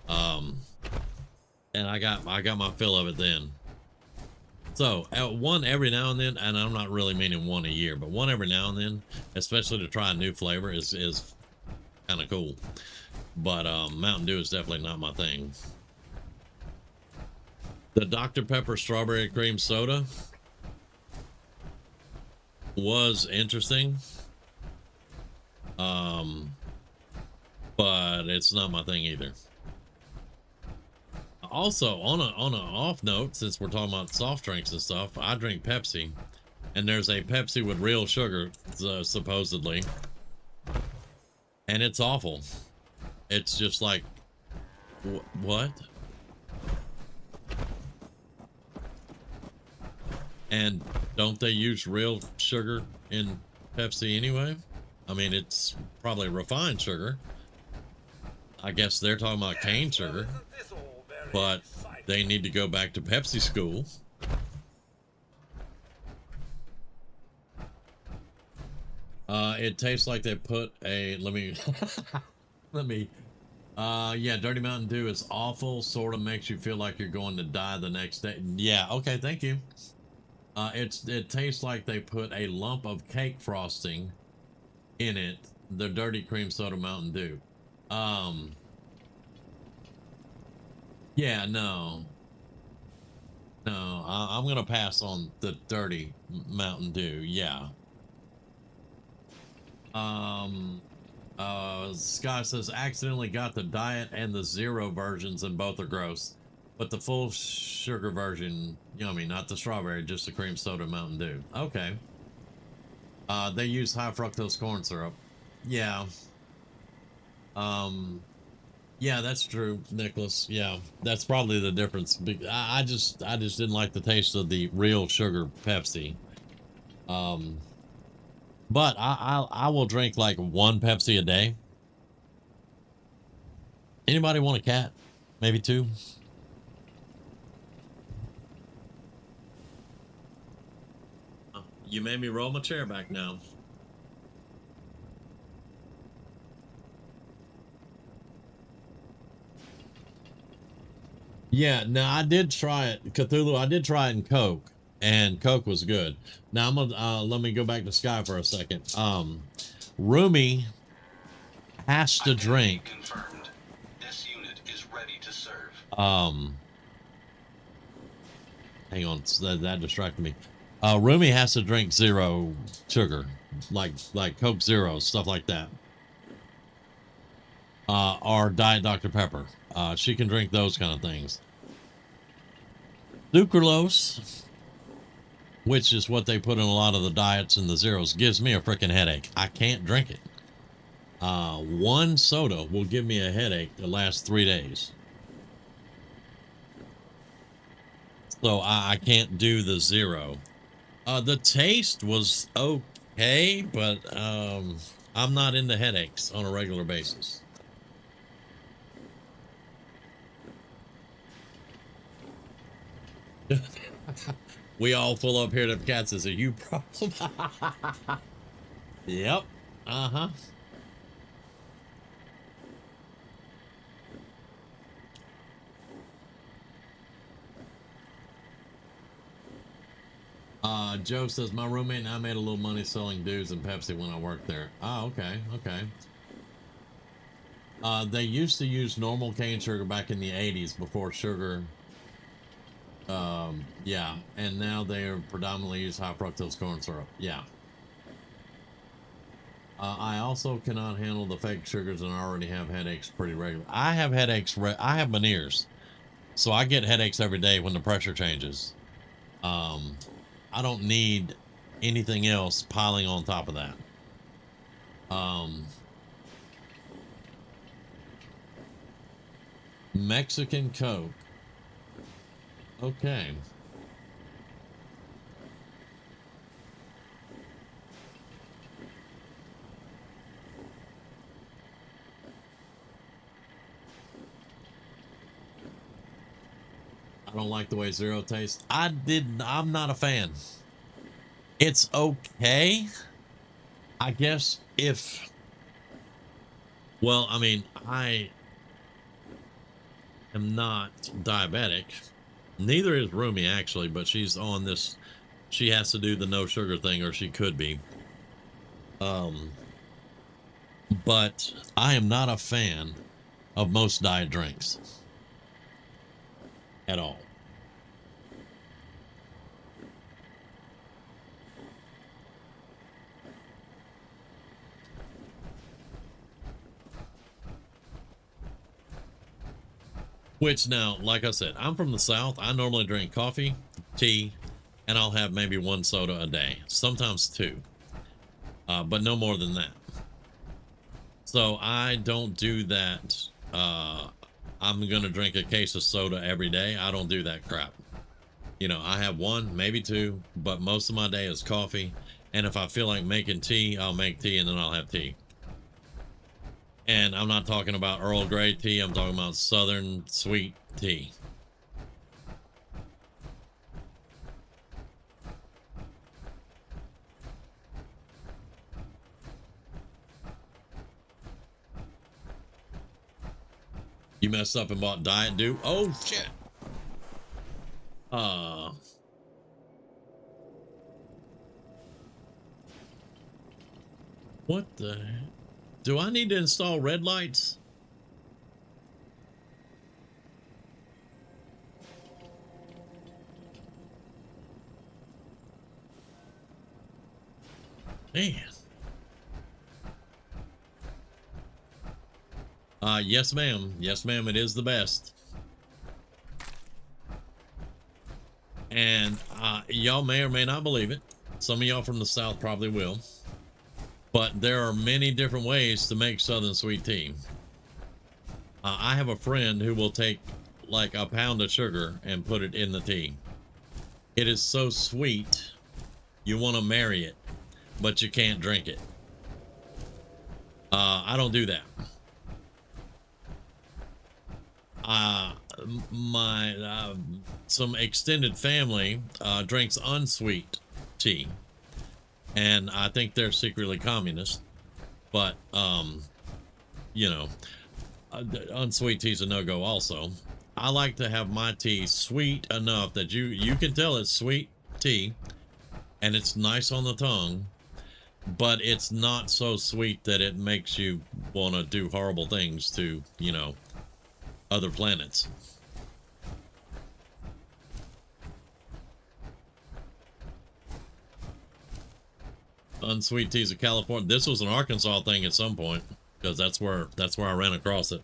And I got my fill of it then. So one every now and then, and I'm not really meaning one a year, but one every now and then, especially to try a new flavor is kind of cool. But Mountain Dew is definitely not my thing. The Dr. Pepper strawberry cream soda was interesting. But it's not my thing either. Also, on a off note, since we're talking about soft drinks and stuff, I drink Pepsi, and there's a Pepsi with real sugar, supposedly, and it's awful. It's just like, what? And don't they use real sugar in Pepsi anyway? I mean, it's probably refined sugar. I guess they're talking about cane sugar, but they need to go back to Pepsi school. It tastes like they put a, yeah, Dirty Mountain Dew is awful. Sort of makes you feel like you're going to die the next day. Yeah, okay, thank you. It tastes like they put a lump of cake frosting in it, the dirty cream soda Mountain Dew. Yeah, no, I'm gonna pass on the dirty Mountain Dew. Yeah. Sky says accidentally got the diet and the zero versions, and both are gross, but the full sugar version yummy. Not the strawberry, just the cream soda Mountain Dew. Okay. They use high fructose corn syrup. Yeah. Yeah, that's true, Nicholas. Yeah, that's probably the difference. I just didn't like the taste of the real sugar Pepsi. But I will drink like one Pepsi a day. Anybody want a cat? Maybe two. You made me roll my chair back now. Yeah, no, I did try it. Cthulhu, I did try it in Coke, and Coke was good. Now I'm gonna let me go back to Sky for a second. Rumi has to drink. Confirmed. This unit is ready to serve. Hang on, that distracted me. Rumi has to drink zero sugar, like Coke Zero, stuff like that. Or Diet Dr. Pepper. She can drink those kind of things. Sucralose, which is what they put in a lot of the diets and the zeros, gives me a freaking headache. I can't drink it. One soda will give me a headache the last 3 days. So I can't do the zero. The taste was okay, but I'm not into headaches on a regular basis. We all full up here to cats is a you problem. Yep. Uh-huh. Joe says my roommate and I made a little money selling dudes and Pepsi when I worked there. Oh, okay, okay. They used to use normal cane sugar back in the 80s before sugar. Yeah, and now they are predominantly use high fructose corn syrup. Yeah. I also cannot handle the fake sugars and I already have headaches pretty regular. I have headaches. I have Meniere's, so I get headaches every day when the pressure changes. I don't need anything else piling on top of that. Mexican Coke. Okay. I don't like the way zero tastes. I'm not a fan. It's okay. I guess if, well, I mean, I am not diabetic. Neither is Rumi actually, but she's on this, she has to do the no sugar thing, or she could be. But I am not a fan of most diet drinks at all. Which now, like I said, I'm from the South. I normally drink coffee, tea, and I'll have maybe one soda a day, sometimes two, but no more than that. So I don't do that. I'm going to drink a case of soda every day. I don't do that crap. You know, I have one, maybe two, but most of my day is coffee. And if I feel like making tea, I'll make tea and then I'll have tea. And I'm not talking about Earl Grey tea. I'm talking about Southern sweet tea. You messed up and bought Diet Dew? Oh, shit. What the... Do I need to install red lights? Man. Yes, ma'am. Yes, ma'am. It is the best. And y'all may or may not believe it. Some of y'all from the South probably will. But there are many different ways to make Southern sweet tea. I have a friend who will take like a pound of sugar and put it in the tea. It is so sweet, you want to marry it, but you can't drink it. I don't do that. Some extended family drinks unsweet tea, and I think they're secretly communist, but you know, unsweet tea's a no-go also. I like to have my tea sweet enough that you can tell it's sweet tea and it's nice on the tongue, but it's not so sweet that it makes you want to do horrible things to, you know, other planets. Unsweet teas of California. This was an Arkansas thing at some point, because that's where I ran across it.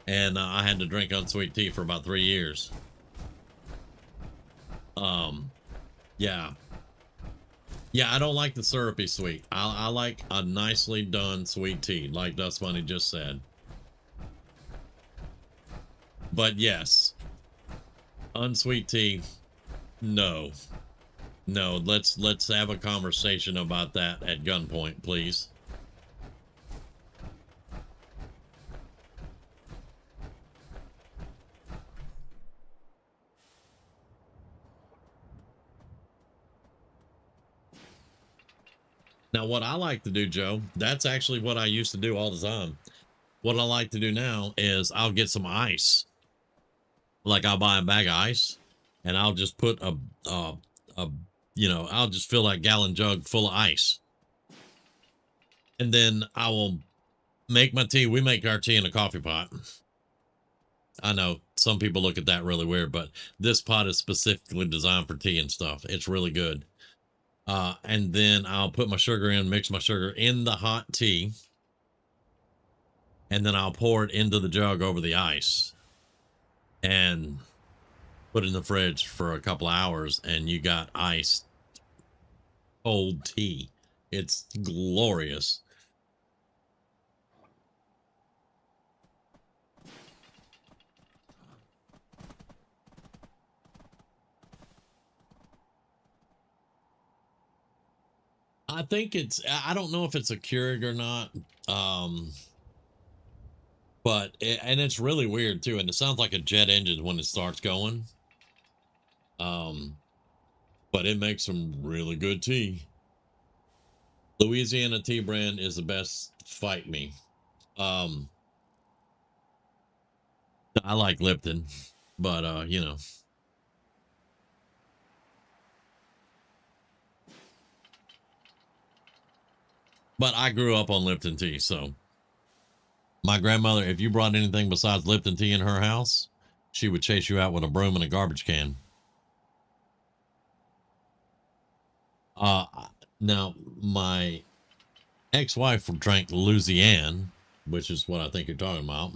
And I had to drink unsweet tea for about 3 years. Yeah. Yeah, I don't like the syrupy sweet. I like a nicely done sweet tea, like Dust Bunny just said. But yes, unsweet tea, no. No, let's have a conversation about that at gunpoint, please. Now, what I like to do, Joe, that's actually what I used to do all the time. What I like to do now is I'll get some ice. Like I'll buy a bag of ice and I'll just put you know, I'll just fill that gallon jug full of ice. And then I will make my tea. We make our tea in a coffee pot. I know some people look at that really weird, but this pot is specifically designed for tea and stuff. It's really good. And then I'll put my sugar in, mix my sugar in the hot tea. And then I'll pour it into the jug over the ice. And put it in the fridge for a couple of hours, and you got iced cold tea. It's glorious. I think I don't know if it's a Keurig or not. But and it's really weird too. And it sounds like a jet engine when it starts going. But it makes some really good tea. Louisiana Tea Brand is the best. Fight me. I like Lipton, but you know. But I grew up on Lipton tea, so my grandmother, if you brought anything besides Lipton tea in her house, she would chase you out with a broom and a garbage can. Now my ex-wife drank Louisiana, which is what I think you're talking about.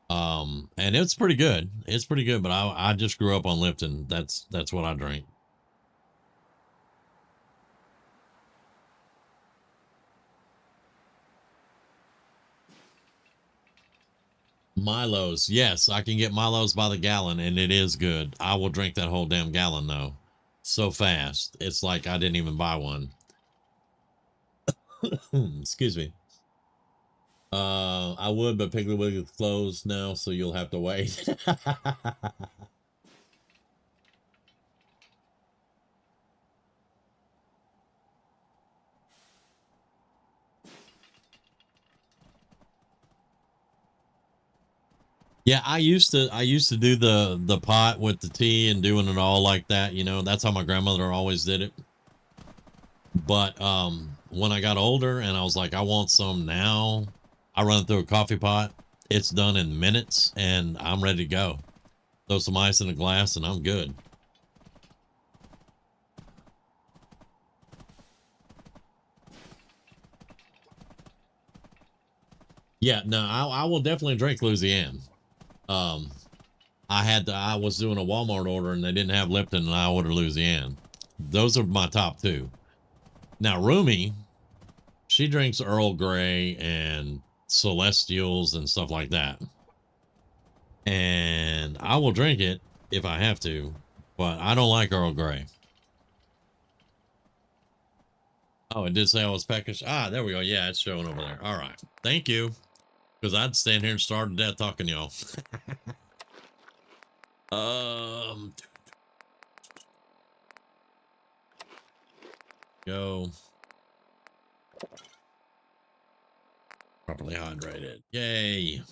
And it's pretty good. It's pretty good, but I just grew up on Lipton. That's what I drink. Milo's, yes, I can get Milo's by the gallon, and it is good. I will drink that whole damn gallon though, so fast. It's like I didn't even buy one. Excuse me. I would, but Piggly Wiggly's closed now, so you'll have to wait. Yeah, I used to do the pot with the tea and doing it all like that, you know. That's how my grandmother always did it. But when I got older and I was like, I want some now, I run it through a coffee pot. It's done in minutes and I'm ready to go. Throw some ice in a glass and I'm good. Yeah, no, I will definitely drink Louisiana. I was doing a Walmart order and they didn't have Lipton and I ordered Louisiana. Those are my top two. Now Rumi, she drinks Earl Grey and Celestials and stuff like that. And I will drink it if I have to, but I don't like Earl Grey. Oh, it did say I was peckish. Ah, there we go. Yeah, it's showing over there. All right. Thank you. Because I'd stand here and starve to death talking to y'all. Go. Properly hydrated. Yay.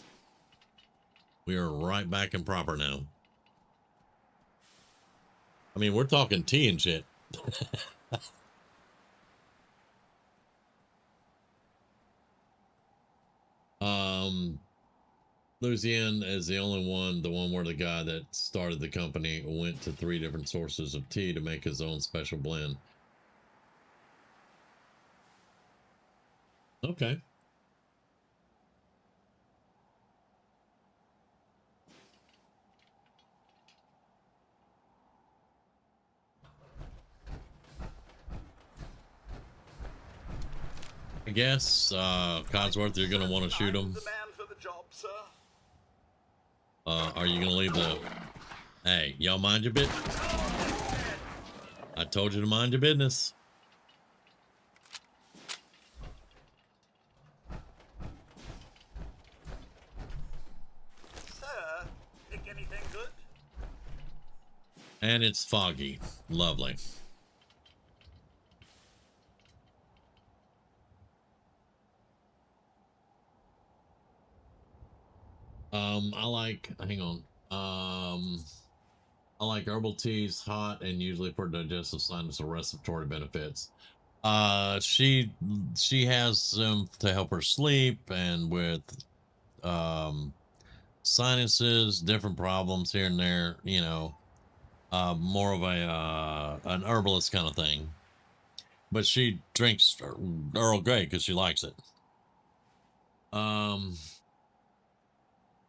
We are right back in proper now. I mean, we're talking tea and shit. Louisiana is the only one, the one where the guy that started the company went to 3 different sources of tea to make his own special blend. Okay. I guess, Codsworth, you're going to want to shoot him. Are you going to leave the... Hey, y'all mind your business. I told you to mind your business. Sir, pick anything good? And it's foggy. Lovely. I like, hang on. I like herbal teas hot and usually for digestive, sinus, or respiratory benefits. She has them to help her sleep and with sinuses, different problems here and there, you know, more of a an herbalist kind of thing. But she drinks Earl Grey because she likes it.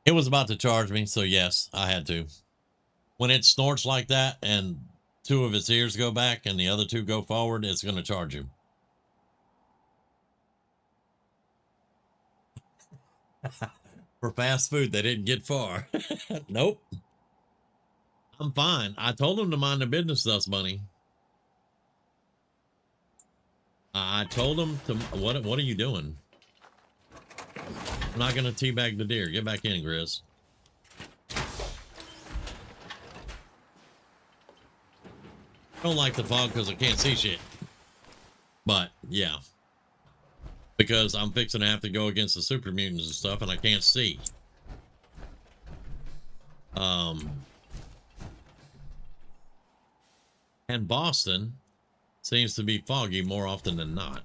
It was about to charge me, so yes, I had to. When it snorts like that and 2 of its ears go back and the other 2 go forward, it's going to charge you. For fast food, they didn't get far. Nope. I'm fine. I told them to mind their business, Dust Bunny. I told them to... What are you doing? I'm not going to teabag the deer. Get back in, Grizz. I don't like the fog because I can't see shit. But yeah, because I'm fixing to have to go against the super mutants and stuff, and I can't see. And Boston seems to be foggy more often than not.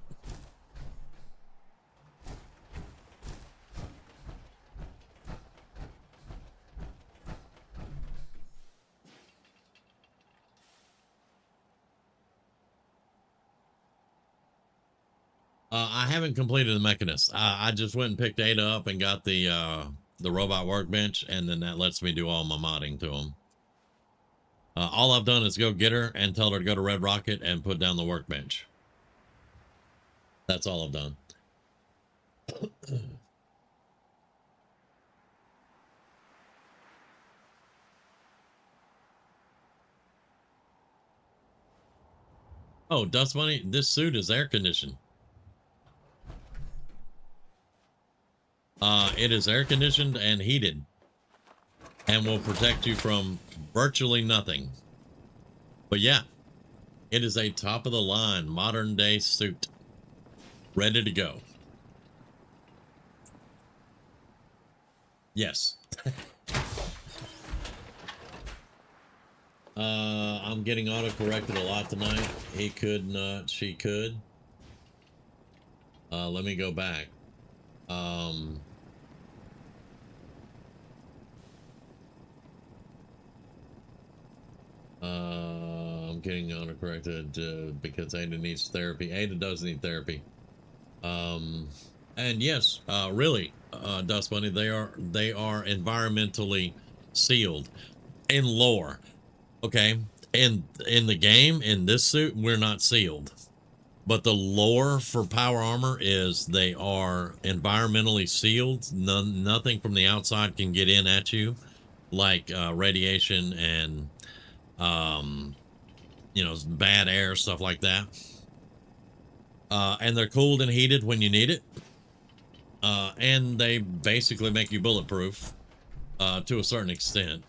I haven't completed the Mechanist. I just went and picked Ada up and got the robot workbench, and then that lets me do all my modding to them. All I've done is go get her and tell her to go to Red Rocket and put down the workbench. That's all I've done. Oh, Dust Bunny, this suit is air conditioned. It is air conditioned and heated and will protect you from virtually nothing. But yeah, it is a top of the line modern day suit ready to go. Yes. I'm getting auto corrected a lot tonight. He could not, she could. Let me go back. I'm getting autocorrected because Ada needs therapy. Ada does need therapy. And yes, really, Dust Bunny, they are environmentally sealed in lore. Okay, in the game, in this suit, we're not sealed. But the lore for power armor is they are environmentally sealed. Nothing from the outside can get in at you, like radiation and you know, bad air, stuff like that. And they're cooled and heated when you need it. And they basically make you bulletproof to a certain extent.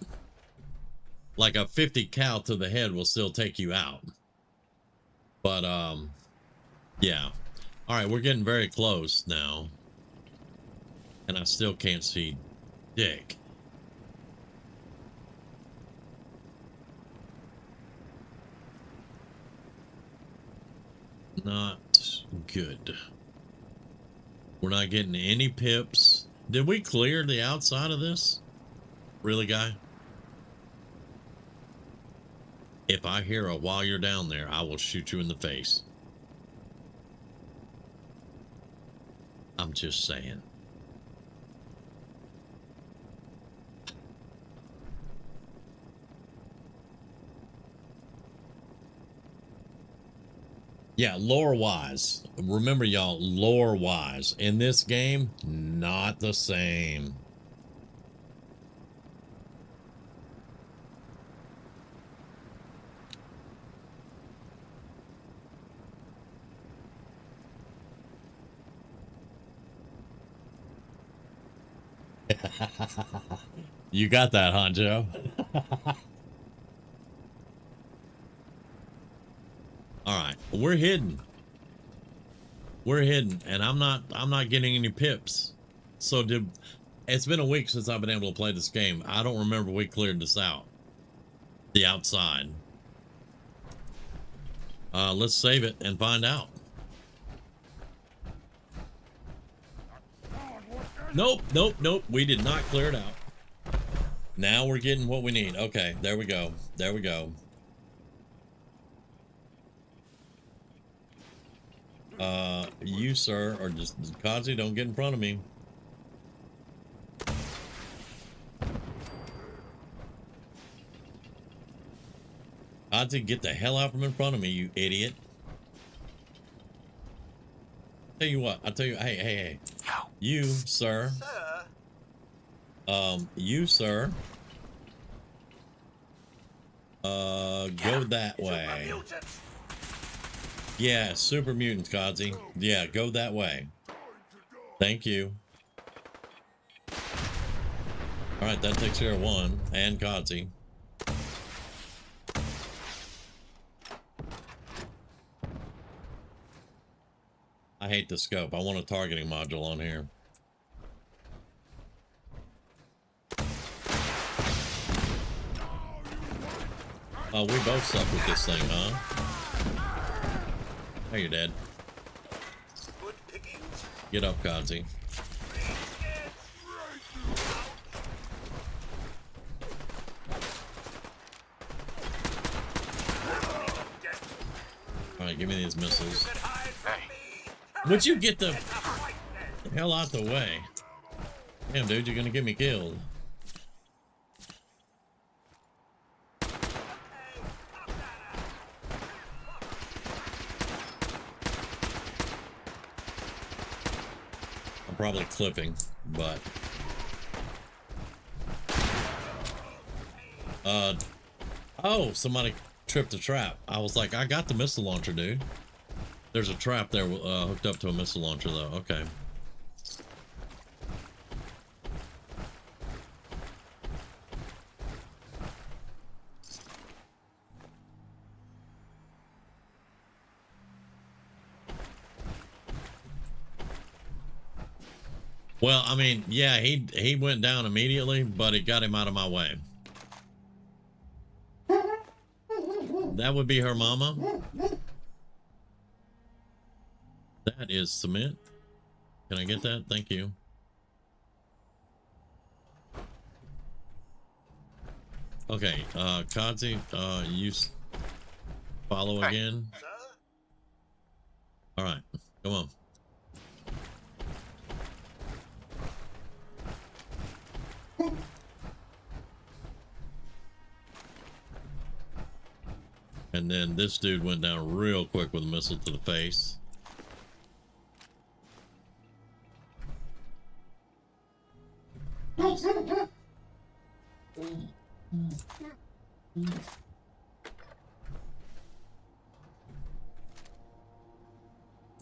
Like a 50 cal to the head will still take you out. But yeah. All right, we're getting very close now. And I still can't see dick. Not good. We're not getting any pips. Did we clear the outside of this? Really, guy? If I hear a while you're down there, I will shoot you in the face. I'm just saying. Yeah, lore-wise. Remember, y'all, lore-wise. In this game, not the same. You got that, huh, Joe? All right, we're hidden. We're hidden, and I'm not getting any pips. So it's been a week since I've been able to play this game. I don't remember we cleared this out. The outside. Let's save it and find out. Nope. We did not clear it out. Now we're getting what we need. Okay, there we go. There we go. You, sir, are just Kazi, don't get in front of me. Kazi, get the hell out from in front of me, you idiot. Tell you what, I'll tell you, hey. You, sir. You, sir. Go that way. Yeah, super mutants, Kazi. Yeah, go that way. Thank you. Alright, that takes care of one. And Kazi. I hate the scope. I want a targeting module on here. Oh, we both suck with this thing, huh? Hey, you're dead. Get up, Kazi. Alright, give me these missiles. Would you get the hell out the way? Damn, dude, you're gonna get me killed. I'm probably clipping, but oh, somebody tripped a trap. I was like, I got the missile launcher, dude. There's a trap there hooked up to a missile launcher, though. Okay. Well, I mean, yeah, he went down immediately, but it got him out of my way. That would be her mama. That is cement. Can I get that? Thank you. Okay, Kazi, you follow again. All right, come on. And then this dude went down real quick with a missile to the face.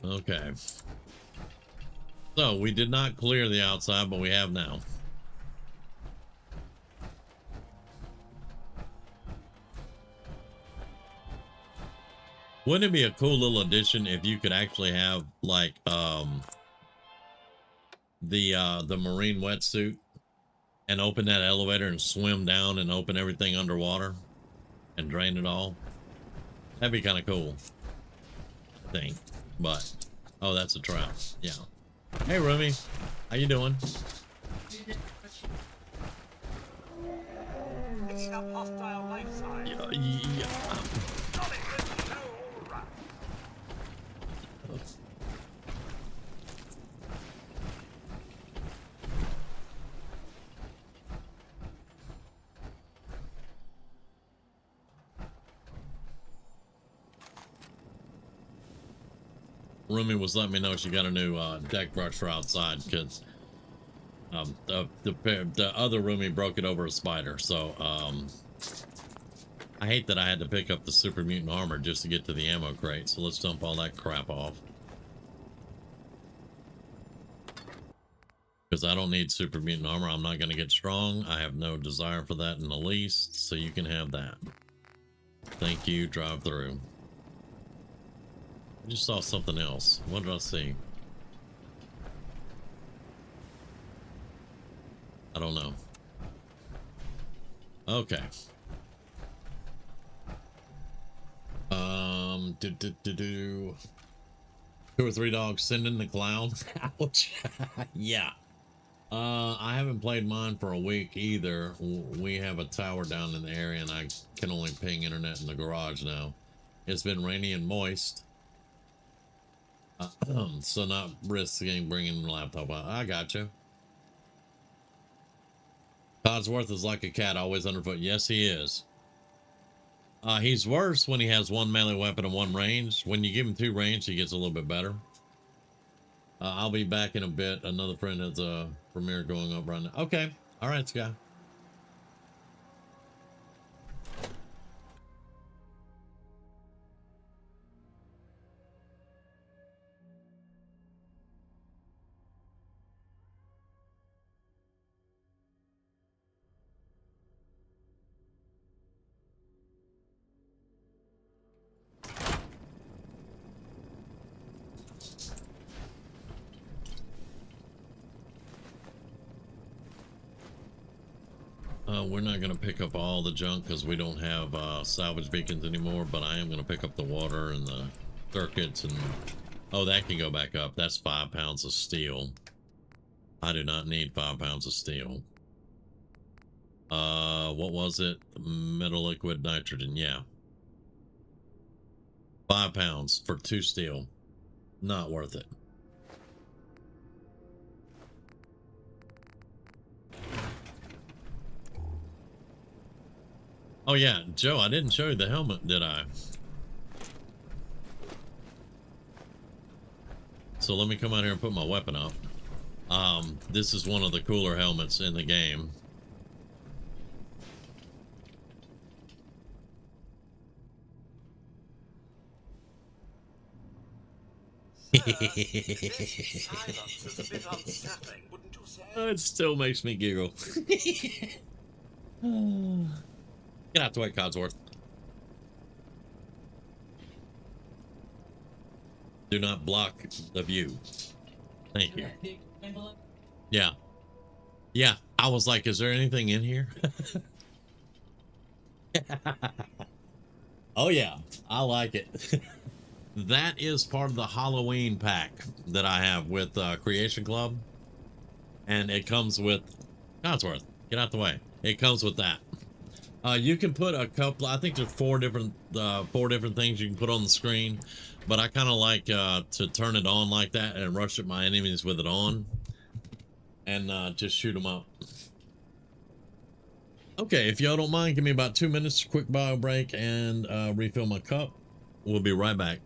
Okay. So we did not clear the outside, but we have now. Wouldn't it be a cool little addition if you could actually have like the marine wetsuit and open that elevator and swim down and open everything underwater and drain it all? That'd be kind of cool, I think. But oh, that's a trap. Yeah. Hey Rumi, how you doing? Yeah. Rumi was letting me know she got a new deck brush for outside because the other Rumi broke it over a spider. So I hate that I had to pick up the super mutant armor just to get to the ammo crate. So let's dump all that crap off, because I don't need super mutant armor. I'm not going to get strong. I have no desire for that in the least. So you can have that. Thank you. Drive through. I just saw something else. What did I see? I don't know. Okay. Two or three dogs sending the clown. Ouch. Yeah. I haven't played mine for a week either. We have a tower down in the area and I can only ping internet in the garage now. It's been rainy and moist. So not risking bringing the laptop out. I got you. Codsworth is like a cat, always underfoot. Yes, he is. He's worse when he has one melee weapon and one range. When you give him two range, he gets a little bit better. I'll be back in a bit. Another friend has a premiere going up right now. Okay. All right, Sky. We're not going to pick up all the junk because we don't have salvage beacons anymore, but I am going to pick up the water and the circuits and... Oh, that can go back up. That's 5 pounds of steel. I do not need 5 pounds of steel. What was it? Metal liquid nitrogen, yeah. 5 pounds for 2 steel. Not worth it. Oh yeah, Joe, I didn't show you the helmet, did I? So let me come out here and put my weapon up. This is one of the cooler helmets in the game. It still makes me giggle. Get out the way, Codsworth. Do not block the view. Thank you. Yeah. Yeah. I was like, is there anything in here? Oh, yeah. I like it. That is part of the Halloween pack that I have with Creation Club. And it comes with... Codsworth, get out the way. It comes with that. You can put a couple... I think there's four different things you can put on the screen. But I kind of like to turn it on like that and rush at my enemies with it on. And just shoot them up. Okay, if y'all don't mind, give me about 2 minutes, quick bio break, and refill my cup. We'll be right back.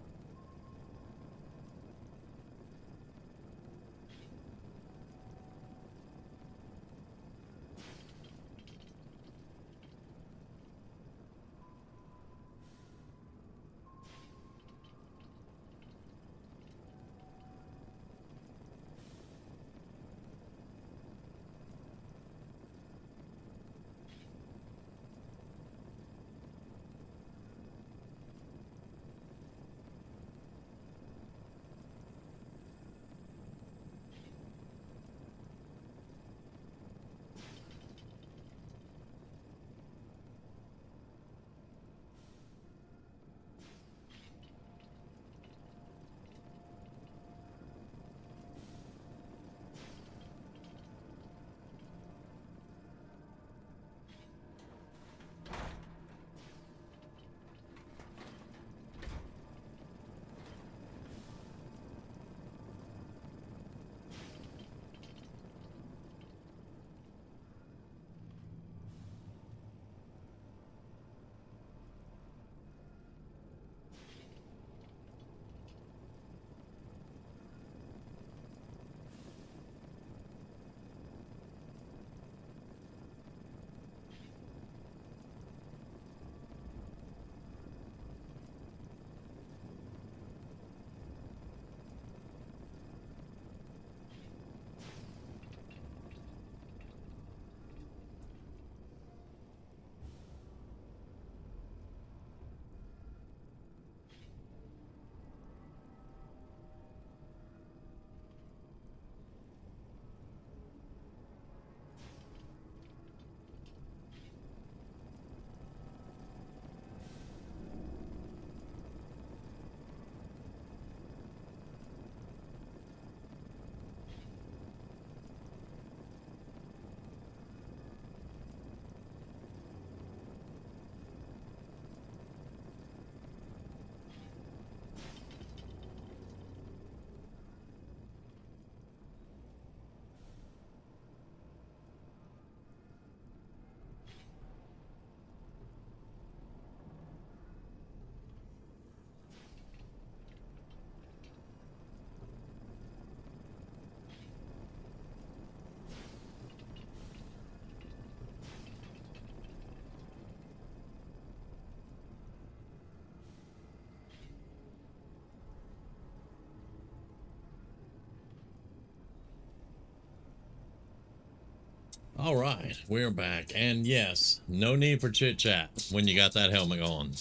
All right, we're back. And yes, no need for chit chat when you got that helmet on.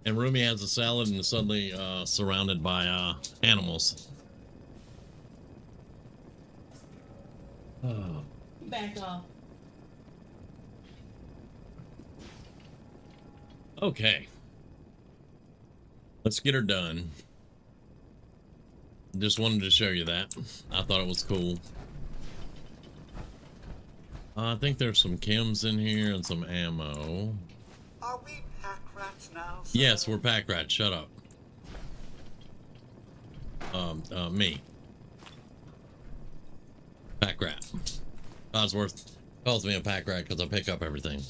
And Rumi has a salad and is suddenly surrounded by animals. Oh. Back off. Okay. Let's get her done. Just wanted to show you that. I thought it was cool. I think there's some chems in here and some ammo. Are we pack rats now, sir? Yes, we're pack rats. Shut up. Me. Pack rat. Codsworth calls me a pack rat because I pick up everything.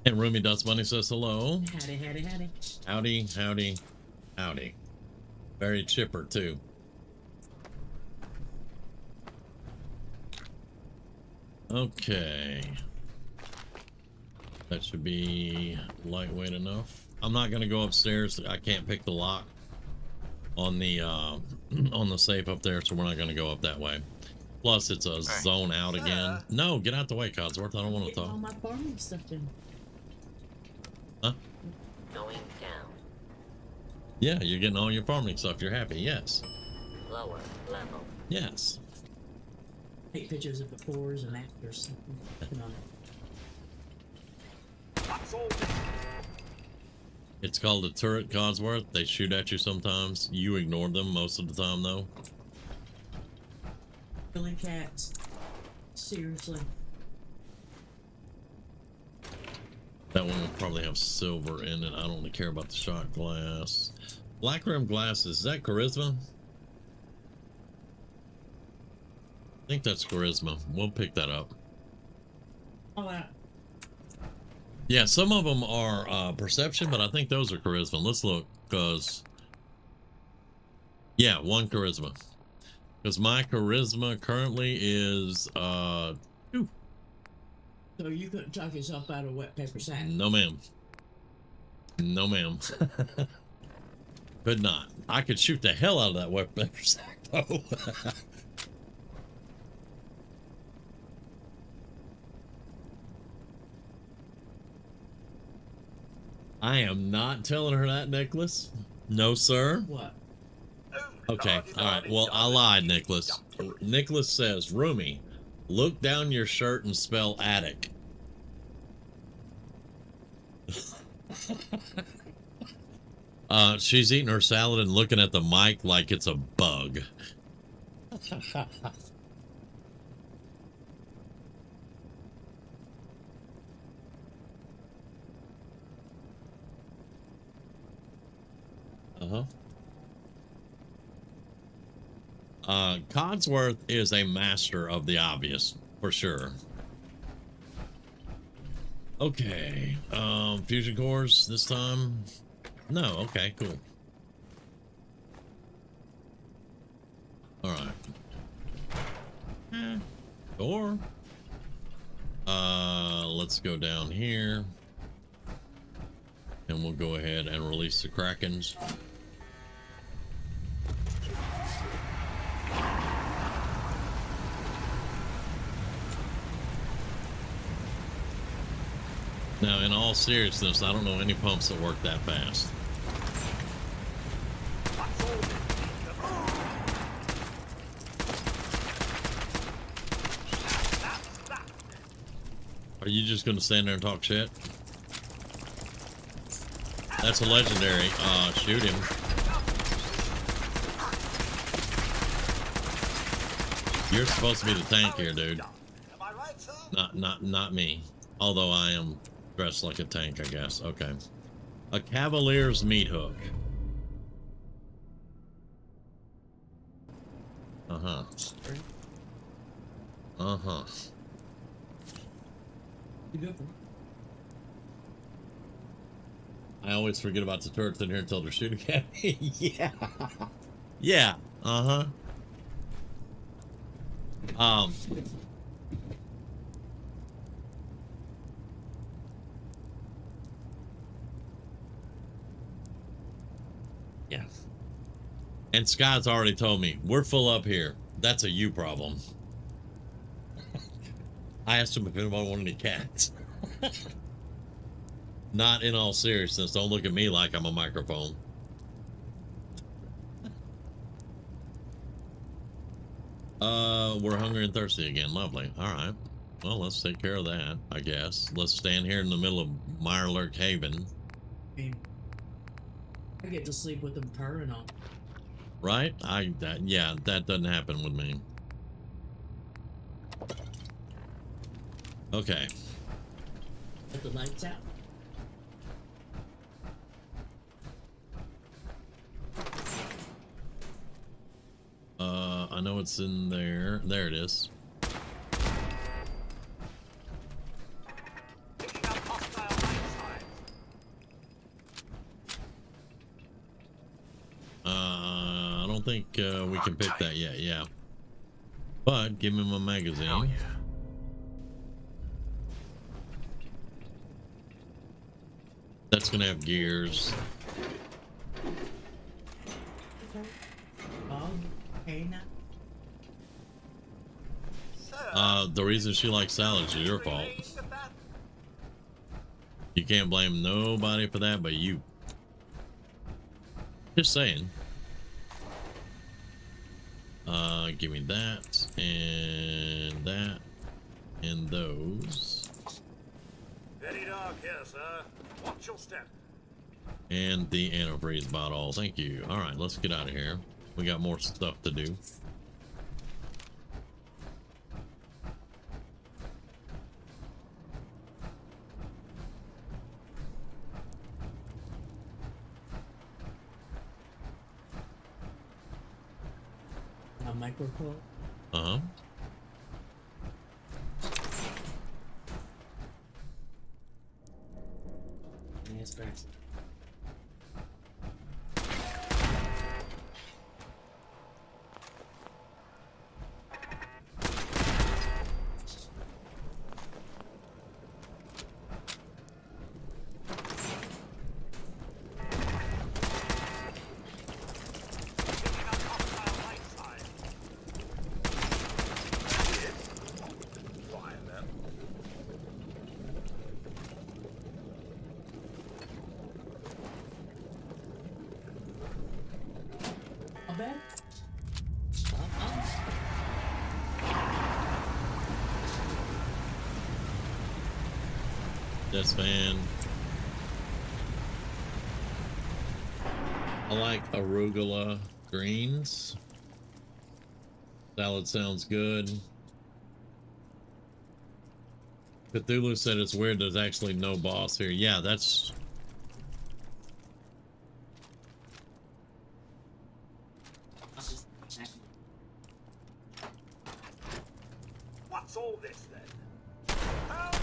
And Roomy Dust Bunny says hello. Howdy, howdy, howdy. Howdy, howdy, howdy. Very chipper, too. Okay. That should be lightweight enough. I'm not going to go upstairs. I can't pick the lock on the safe up there, so we're not going to go up that way. Plus, it's a zone out again. No, get out the way, Codsworth. I don't want to talk. All my farming stuff in. Huh? Going down. Yeah, you're getting all your farming stuff. You're happy. Yes. Lower level. Yes. Take pictures of befores and afters. Put on it. It's called a turret, Codsworth. They shoot at you sometimes. You ignore them most of the time, though. Killing cats. Seriously. That one will probably have silver in it. I don't really care about the shot glass. Black rim glasses. Is that charisma? I think that's charisma. We'll pick that up. All that. Yeah, some of them are perception, but I think those are charisma. Let's look, because... Yeah, one charisma. Because my charisma currently is 2. So you couldn't talk yourself out of a wet paper sack? No, ma'am. No, ma'am. Could not. I could shoot the hell out of that wet paper sack, though. I am not telling her that, Nicholas. No, sir. What? Okay, alright. Well, I lied, Nicholas. Nicholas says, Roomy, look down your shirt and spell attic. She's eating her salad and looking at the mic like it's a bug. Codsworth is a master of the obvious, for sure. Okay, fusion cores this time? No, okay, cool. Alright. Or, let's go down here. And we'll go ahead and release the Krakens. Now, in all seriousness, I don't know any pumps that work that fast. Are you just going to stand there and talk shit? That's a legendary. Shoot him. You're supposed to be the tank here, dude. Not me. Although I am dressed like a tank, I guess. Okay. A Cavalier's meat hook. Uh-huh. Uh-huh. I always forget about the turrets in here until they're shooting at me. Yeah. Yeah. Uh-huh. Yeah. And Scott's already told me, we're full up here. That's a you problem. I asked him if anyone wanted any cats. Not in all seriousness. Don't look at me like I'm a microphone. We're hungry and thirsty again. Lovely. All right. Well, let's take care of that, I guess. Let's stand here in the middle of Mirelurk Haven. I get to sleep with them purring on. Right? Yeah, that doesn't happen with me. Okay. Put the lights out. I know it's in there. There it is. I don't think we can pick that yet. Yeah. But give me my magazine. Hell yeah. That's gonna have gears. The reason she likes salads is your fault. You can't blame nobody for that but you. Just saying. Give me that and those. Very dark here, sir. Watch your step. And the antifreeze bottle. Thank you. All right, let's get out of here. We got more stuff to do. A microphone. Uh-huh. Yes, thanks. Yes, man. I like arugula greens. Salad sounds good. Cthulhu said it's weird there's actually no boss here. Yeah, that's... What's all this then? How do you?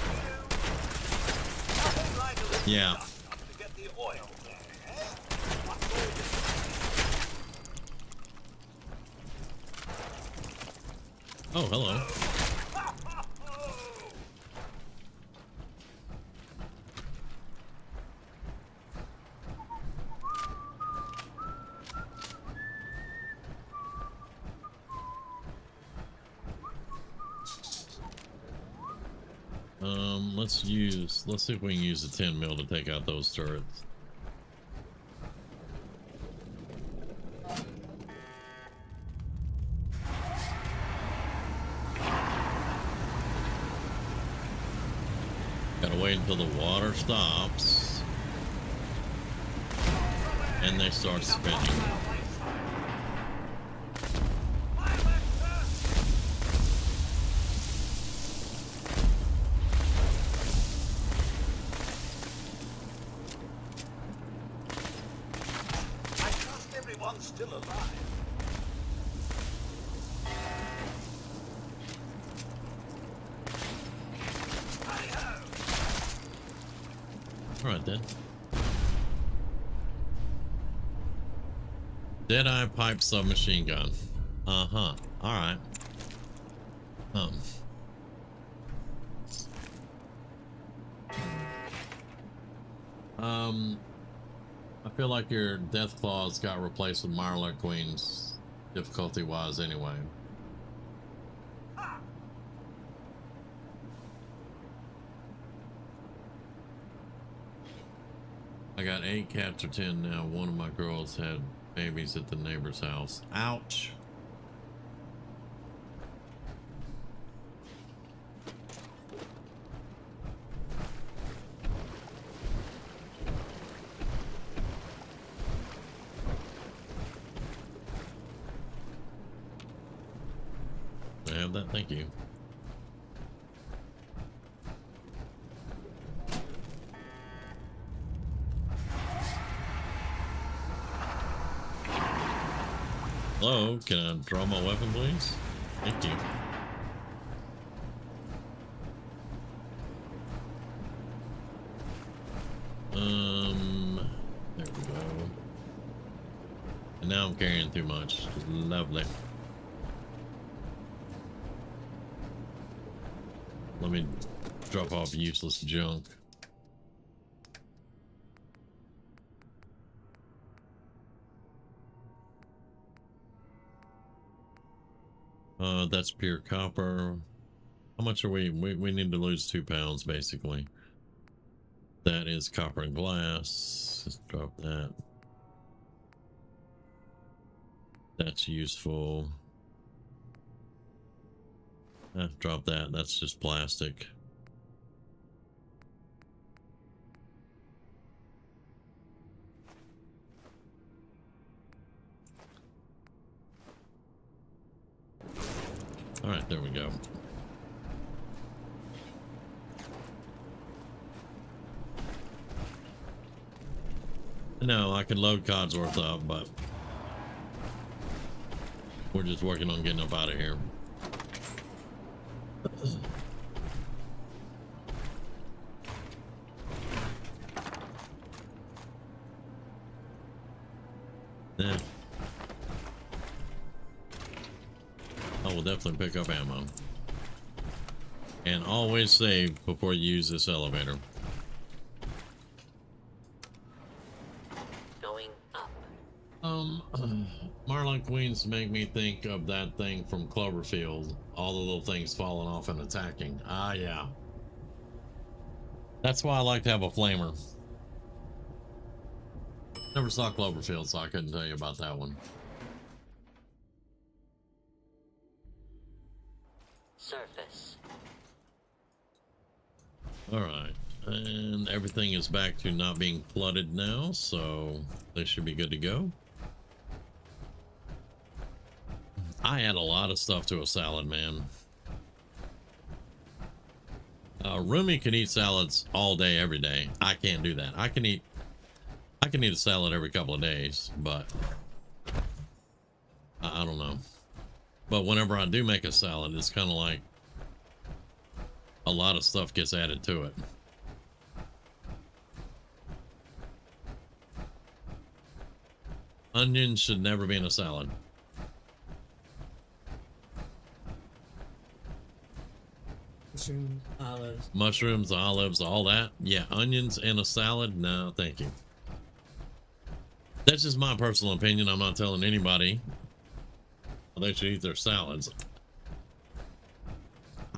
Nothing like a little Yeah. dust up to get the oil there, eh? What's all this? Oh, hello. Let's see if we can use the 10 mil to take out those turrets. Gotta wait until the water stops and they start spinning. Still alive. All right then. Deadeye pipe submachine gun. Uh-huh. All right. I feel like your death claws got replaced with Mirelurk Queens difficulty wise anyway. I got 8 cats or 10 now. One of my girls had babies at the neighbor's house. Ouch. have that? Thank you. Hello, can I draw my weapon, please? Thank you. There we go. And now I'm carrying too much. Lovely. Let me drop off useless junk. That's pure copper. How much are we need to lose 2 pounds basically. That is copper and glass. Let's drop that. That's useful. Drop that. That's just plastic. All right, there we go. No, I can load Codsworth up, but we're just working on getting up out of here. Yeah. I will definitely pick up ammo. And always save before you use this elevator. Going up. Marlon Queens make me think of that thing from Cloverfield. All the little things falling off and attacking. Ah, yeah. That's why I like to have a flamer. Never saw Cloverfield, so I couldn't tell you about that one. Surface. All right, and everything is back to not being flooded now, so they should be good to go. I add a lot of stuff to a salad, man. Rumi can eat salads all day, every day. I can't do that. I can eat a salad every couple of days, but I don't know. But whenever I do make a salad, it's kind of like a lot of stuff gets added to it. Onions should never be in a salad. Mushrooms, olives, all that. Yeah, onions in a salad? No, thank you. That's just my personal opinion. I'm not telling anybody they should eat their salads.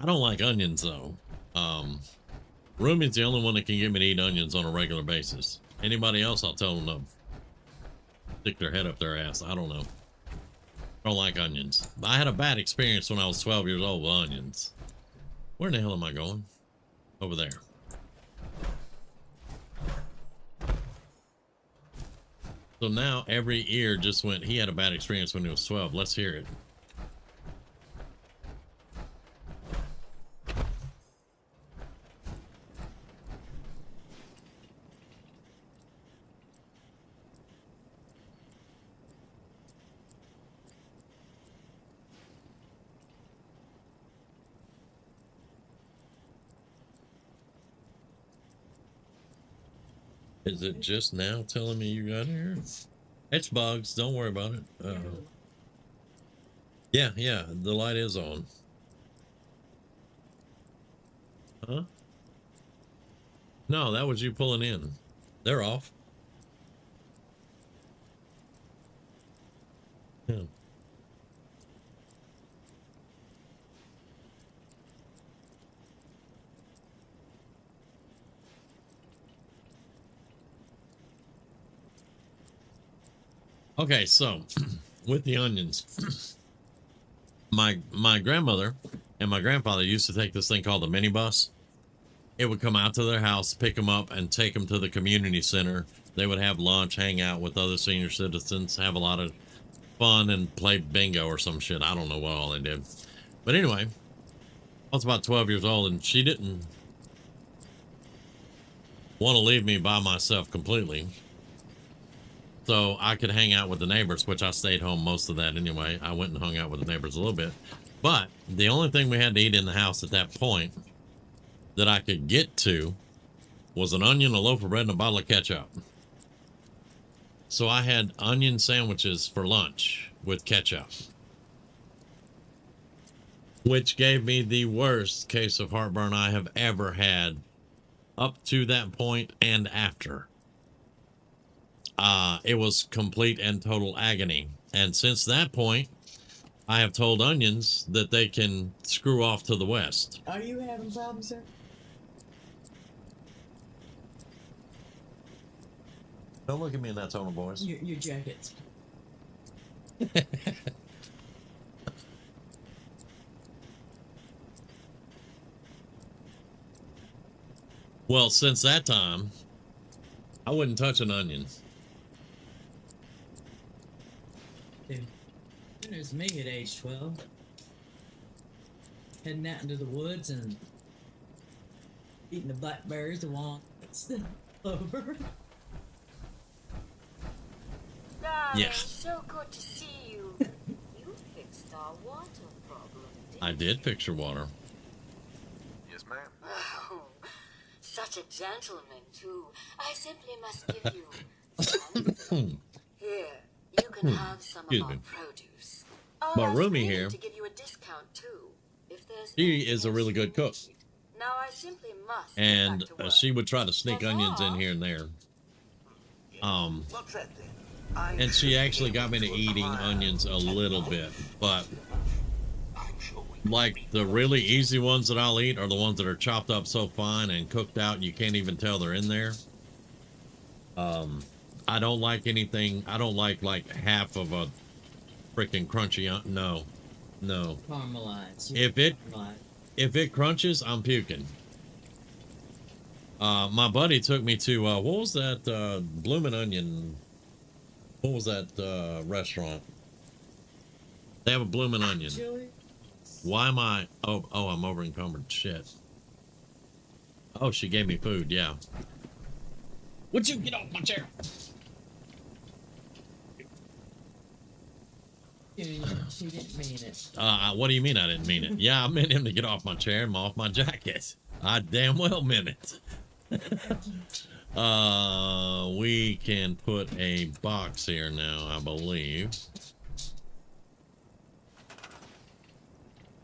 I don't like onions though. Rumi's the only one that can get me to eat onions on a regular basis. Anybody else, I'll tell them to stick their head up their ass. I don't know. I don't like onions. I had a bad experience when I was 12 years old with onions. Where in the hell am I going? Over there. So now every ear just went, he had a bad experience when he was 12. Let's hear it. Is it just now telling me you got here? It's bugs. Don't worry about it. Yeah, the light is on. Huh? No, that was you pulling in. They're off. Yeah. Okay, so with the onions, my grandmother and my grandfather used to take this thing called the minibus. It would come out to their house, pick them up, and take them to the community center. They would have lunch, hang out with other senior citizens, have a lot of fun, and play bingo or some shit. I don't know what all they did. But anyway, I was about 12 years old, and she didn't want to leave me by myself completely, so I could hang out with the neighbors, which I stayed home most of that anyway. I went and hung out with the neighbors a little bit, but the only thing we had to eat in the house at that point that I could get to was an onion, a loaf of bread, and a bottle of ketchup. So I had onion sandwiches for lunch with ketchup, which gave me the worst case of heartburn I have ever had up to that point and after. It was complete and total agony. And since that point, I have told onions that they can screw off to the west. Are you having problems, sir? Don't look at me in that tone of voice. Your jacket. Well, since that time, I wouldn't touch an onion. Dude, there's me at age 12. Heading out into the woods and eating the blackberries, the walnuts, the clover. Yeah. So good to see you. You fixed our water problem, didn't I did fix your water. Yes, ma'am. Oh, such a gentleman, too. I simply must give you something. Here, you can have some of our produce. But Rumi here, To give you a discount, too, if there's she is a really good cook. Now I simply must. And she would try to sneak onions in here and there. And she actually got me to eating onions a little bit, but like the really easy ones that I'll eat are the ones that are chopped up so fine and cooked out you can't even tell they're in there. I don't like anything. I don't like half of a freaking crunchy. No. Caramelized. If it crunches, I'm puking. My buddy took me to what was that Bloomin' Onion? What was that restaurant? They have a Bloomin' Onion. Why am I? Oh, I'm over encumbered. Shit. Oh, she gave me food. Yeah. Would you get off my chair? She didn't mean it. What do you mean I didn't mean it? Yeah, I meant him to get off my chair and off my jacket. I damn well meant it. We can put a box here now, I believe.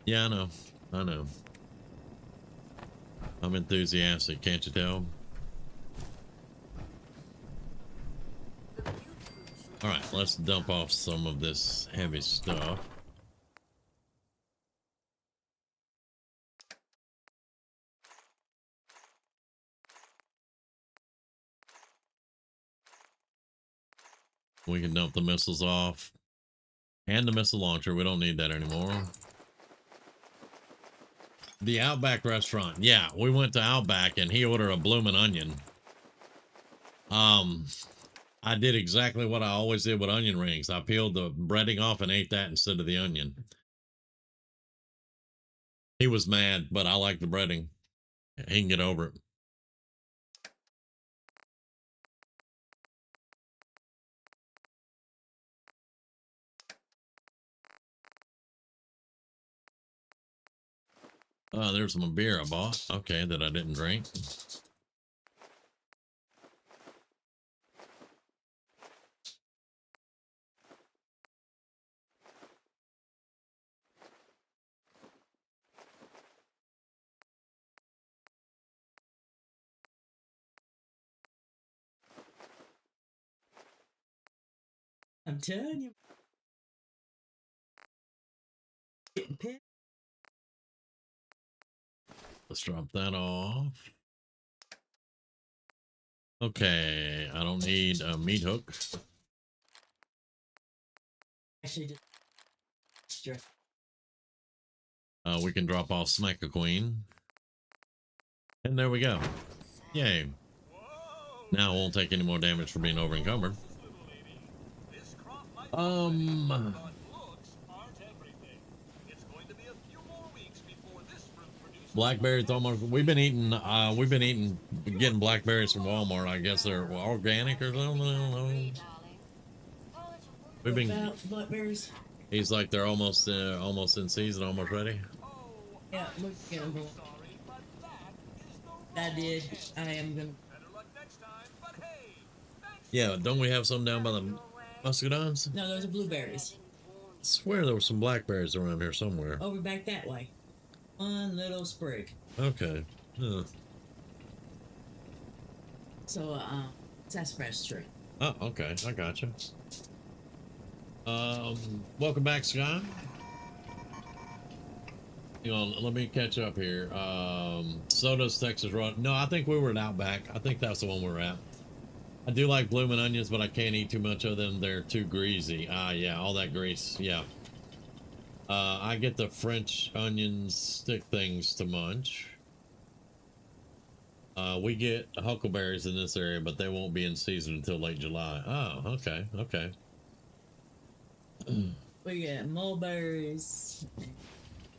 Yeah, I know. I'm enthusiastic, can't you tell? All right, let's dump off some of this heavy stuff. We can dump the missiles off. And the missile launcher. We don't need that anymore. The Outback restaurant. Yeah, we went to Outback and he ordered a bloomin' onion. I did exactly what I always did with onion rings. I peeled the breading off and ate that instead of the onion. He was mad, but I like the breading. He can get over it. There's some beer I bought. Okay, that I didn't drink. I'm telling you. Getting pissed. Let's drop that off. Okay, I don't need a meat hook. Actually, just We can drop off Smack a Queen. And there we go. Yay. Now I won't take any more damage for being over encumbered. Blackberries almost. We've been eating, getting blackberries from Walmart. I guess they're organic or something. I don't know. We've been. About blackberries. He's like they're almost in season, almost ready. Yeah, look at them. I did. I am gonna. Yeah, don't we have some down by the muscadines? No, those are blueberries. I swear there were some blackberries around here somewhere. Over back that way. One little sprig. Okay. So, sassafras tree. Oh, okay. I got you. Welcome back, Sky. Hang on, let me catch up here. So does Texas Road. No, I think we were at Outback. I think that's the one we're at. I do like blooming onions, but I can't eat too much of them. They're too greasy. Ah, yeah, all that grease. Yeah. I get the French onion stick things to munch. We get huckleberries in this area, but they won't be in season until late July. Oh, okay, okay. We get mulberries,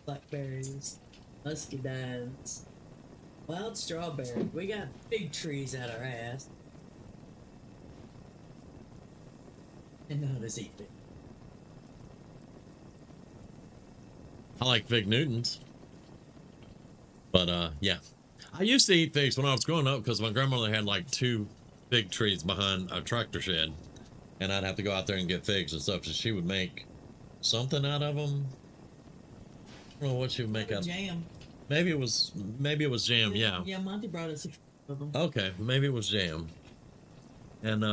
blackberries, muscadines, wild strawberry. We got big trees out our ass. And know how to eat it. I like fig Newtons. But, yeah. I used to eat figs when I was growing up because my grandmother had like 2 fig trees behind a tractor shed. And I'd have to go out there and get figs and stuff. So she would make something out of them. I don't know what she would make out of jam. Maybe it was jam, yeah. Yeah, Monty brought us a few of them. Okay, maybe it was jam. And,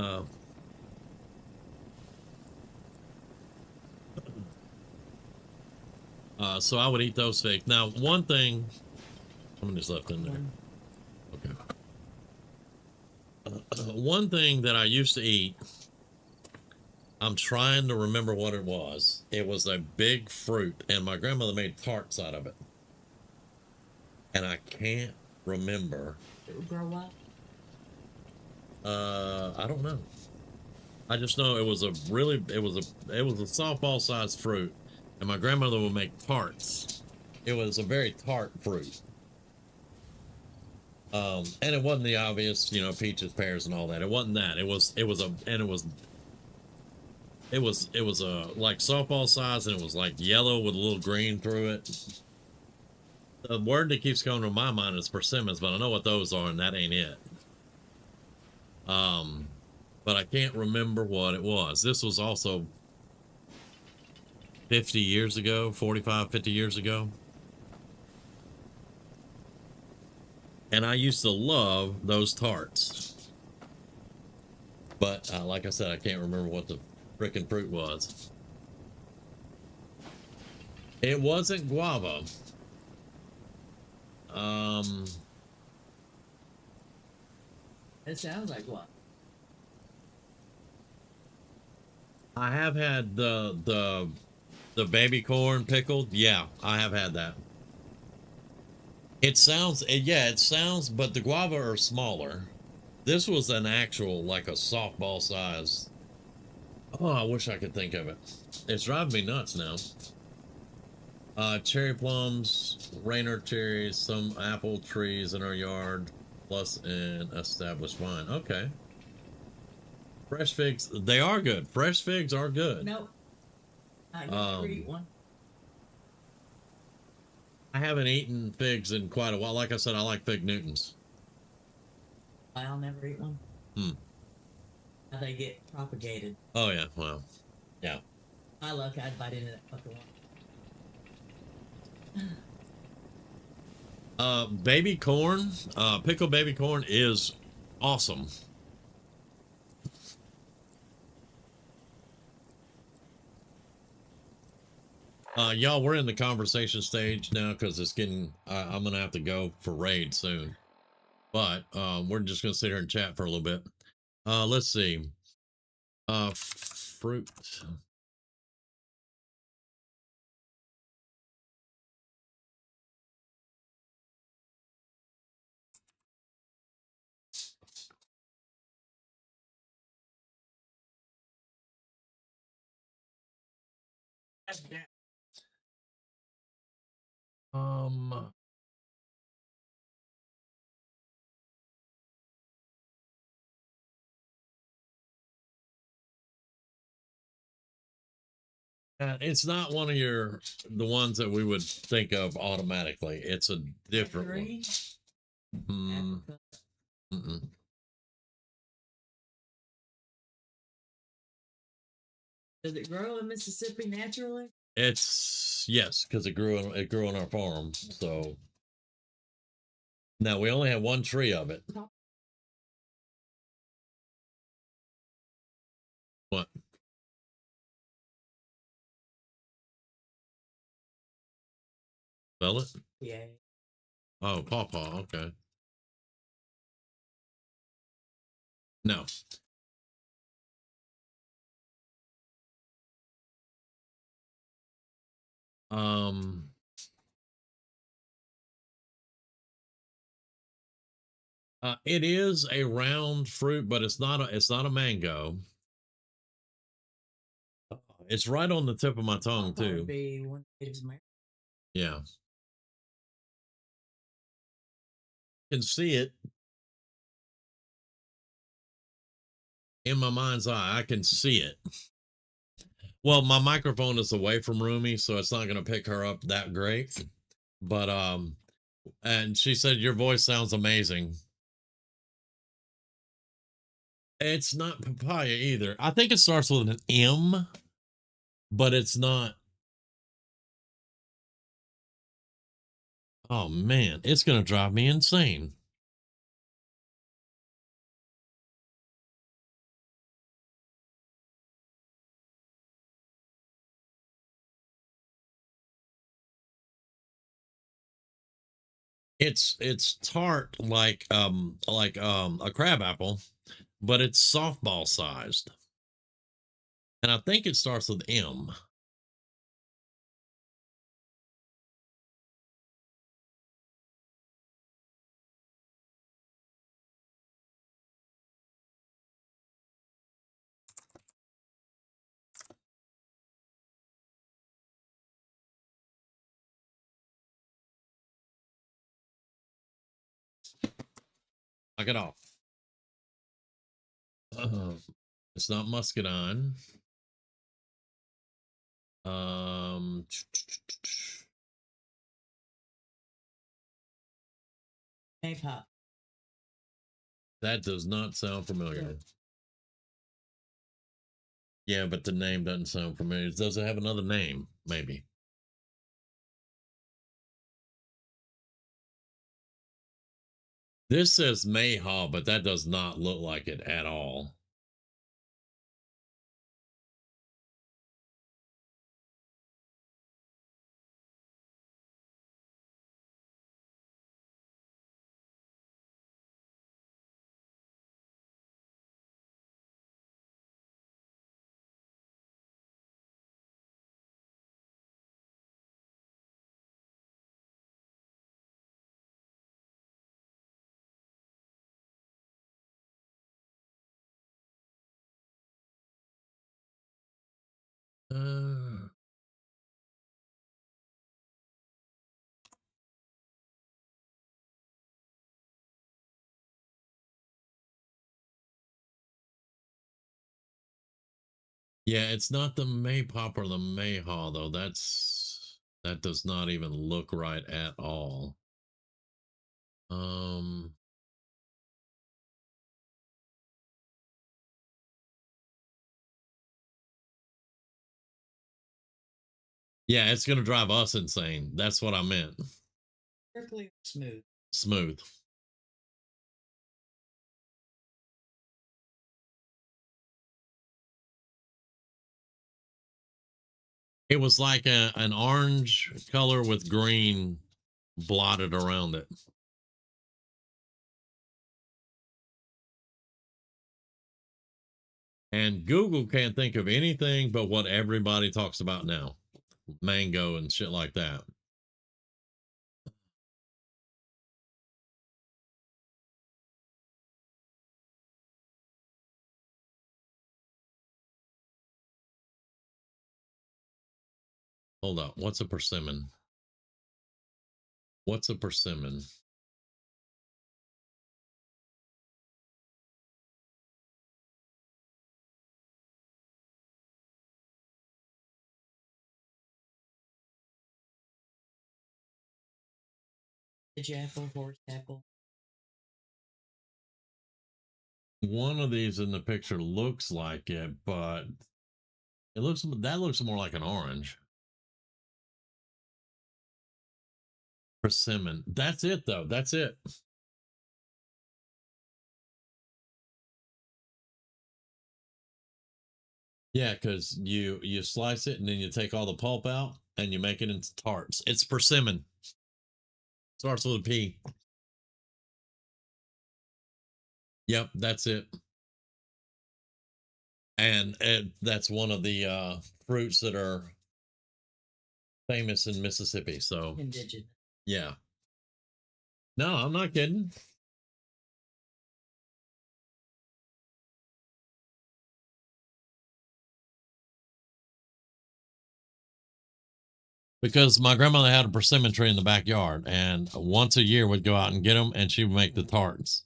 so I would eat those figs. Now, one thing, how many's left in there? Okay. One thing that I used to eat, I'm trying to remember what it was. It was a big fruit, and my grandmother made tarts out of it. And I can't remember. It would grow up. I don't know. I just know it was a softball sized fruit, and my grandmother would make tarts. It was a very tart fruit. And it wasn't the obvious, peaches, pears, and all that. It wasn't that. It was like softball size, and it was like yellow with a little green through it. The word that keeps coming to my mind is persimmons, but I know what those are, and that ain't it. But I can't remember what it was. This was also 50 years ago, 45, 50 years ago. And I used to love those tarts. But like I said, I can't remember what the frickin' fruit was. It wasn't guava. It sounds like what? I have had the baby corn pickled. Yeah, I have had that. It sounds, but the guava are smaller. This was an actual, like a softball size. Oh, I wish I could think of it. It's driving me nuts now. Cherry plums, Rainer cherries, some apple trees in our yard, plus an established vine. Okay. Fresh figs, they are good. Fresh figs are good. Nope. I never eat one. I haven't eaten figs in quite a while. Like I said, I like fig Newtons. I'll never eat one. How they get propagated. Oh, yeah. Well, yeah. I look, I'd bite into that fucking one. Baby corn, pickled baby corn is awesome. Y'all, we're in the conversation stage now because it's getting, I'm going to have to go for raid soon. But we're just going to sit here and chat for a little bit. Let's see. Fruit. It's not one of the ones that we would think of automatically. It's a different Agree. one. Mm-mm. Does it grow in Mississippi naturally? It's yes, because it grew on our farm. So now we only have one tree of it. What? Spell it? Yeah. Oh, pawpaw. Okay. No. Um. It is a round fruit, but it's not a mango. It's right on the tip of my tongue Pawpaw too. would be one of Dave's American. Yeah. Can see it in my mind's eye. I can see it. Well, my microphone is away from Rumi, so it's not going to pick her up that great. But and she said your voice sounds amazing. It's not papaya either. I think it starts with an M, but it's not. Oh man, it's going to drive me insane. It's tart like a crab apple, but it's softball sized. And I think it starts with M. Knock it off. It's not muscadine. Um, Maypop. that does not sound familiar. Yeah, but the name doesn't sound familiar. Does it have another name? Maybe. This says Mayhaw, but that does not look like it at all. Yeah, it's not the Maypop or the Mayhaw though. That does not even look right at all. Um, yeah, it's gonna drive us insane. That's what I meant. Prickly smooth. Smooth. It was like an orange color with green blotted around it. And Google can't think of anything but what everybody talks about now. Mango and shit like that. Hold up. What's a persimmon? What's a persimmon? Sausage apple, horse apple. One of these in the picture looks like it, but that looks more like an orange. Persimmon. That's it though. That's it. Yeah, because you slice it and then you take all the pulp out and you make it into tarts. It's persimmon. Starts with a P. Yep, that's it. And that's one of the fruits that are famous in Mississippi. So Indigenous. yeah. No, I'm not kidding. Because my grandmother had a persimmon tree in the backyard, and once a year would go out and get them, and she would make the tarts.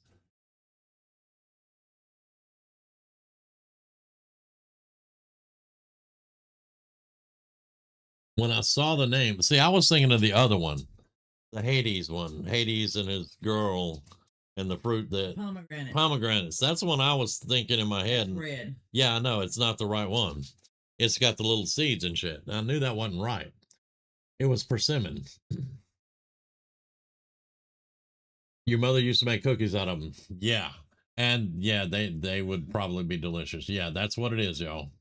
When I saw the name, see, I was thinking of the other one, the Hades one, Hades and his girl, and the fruit that Pomegranate. pomegranates. That's the one I was thinking in my head. It's red. Yeah, I know it's not the right one. It's got the little seeds and shit. I knew that wasn't right. It was persimmon. Your mother used to make cookies out of them. Yeah. And yeah, they would probably be delicious. Yeah, that's what it is, y'all.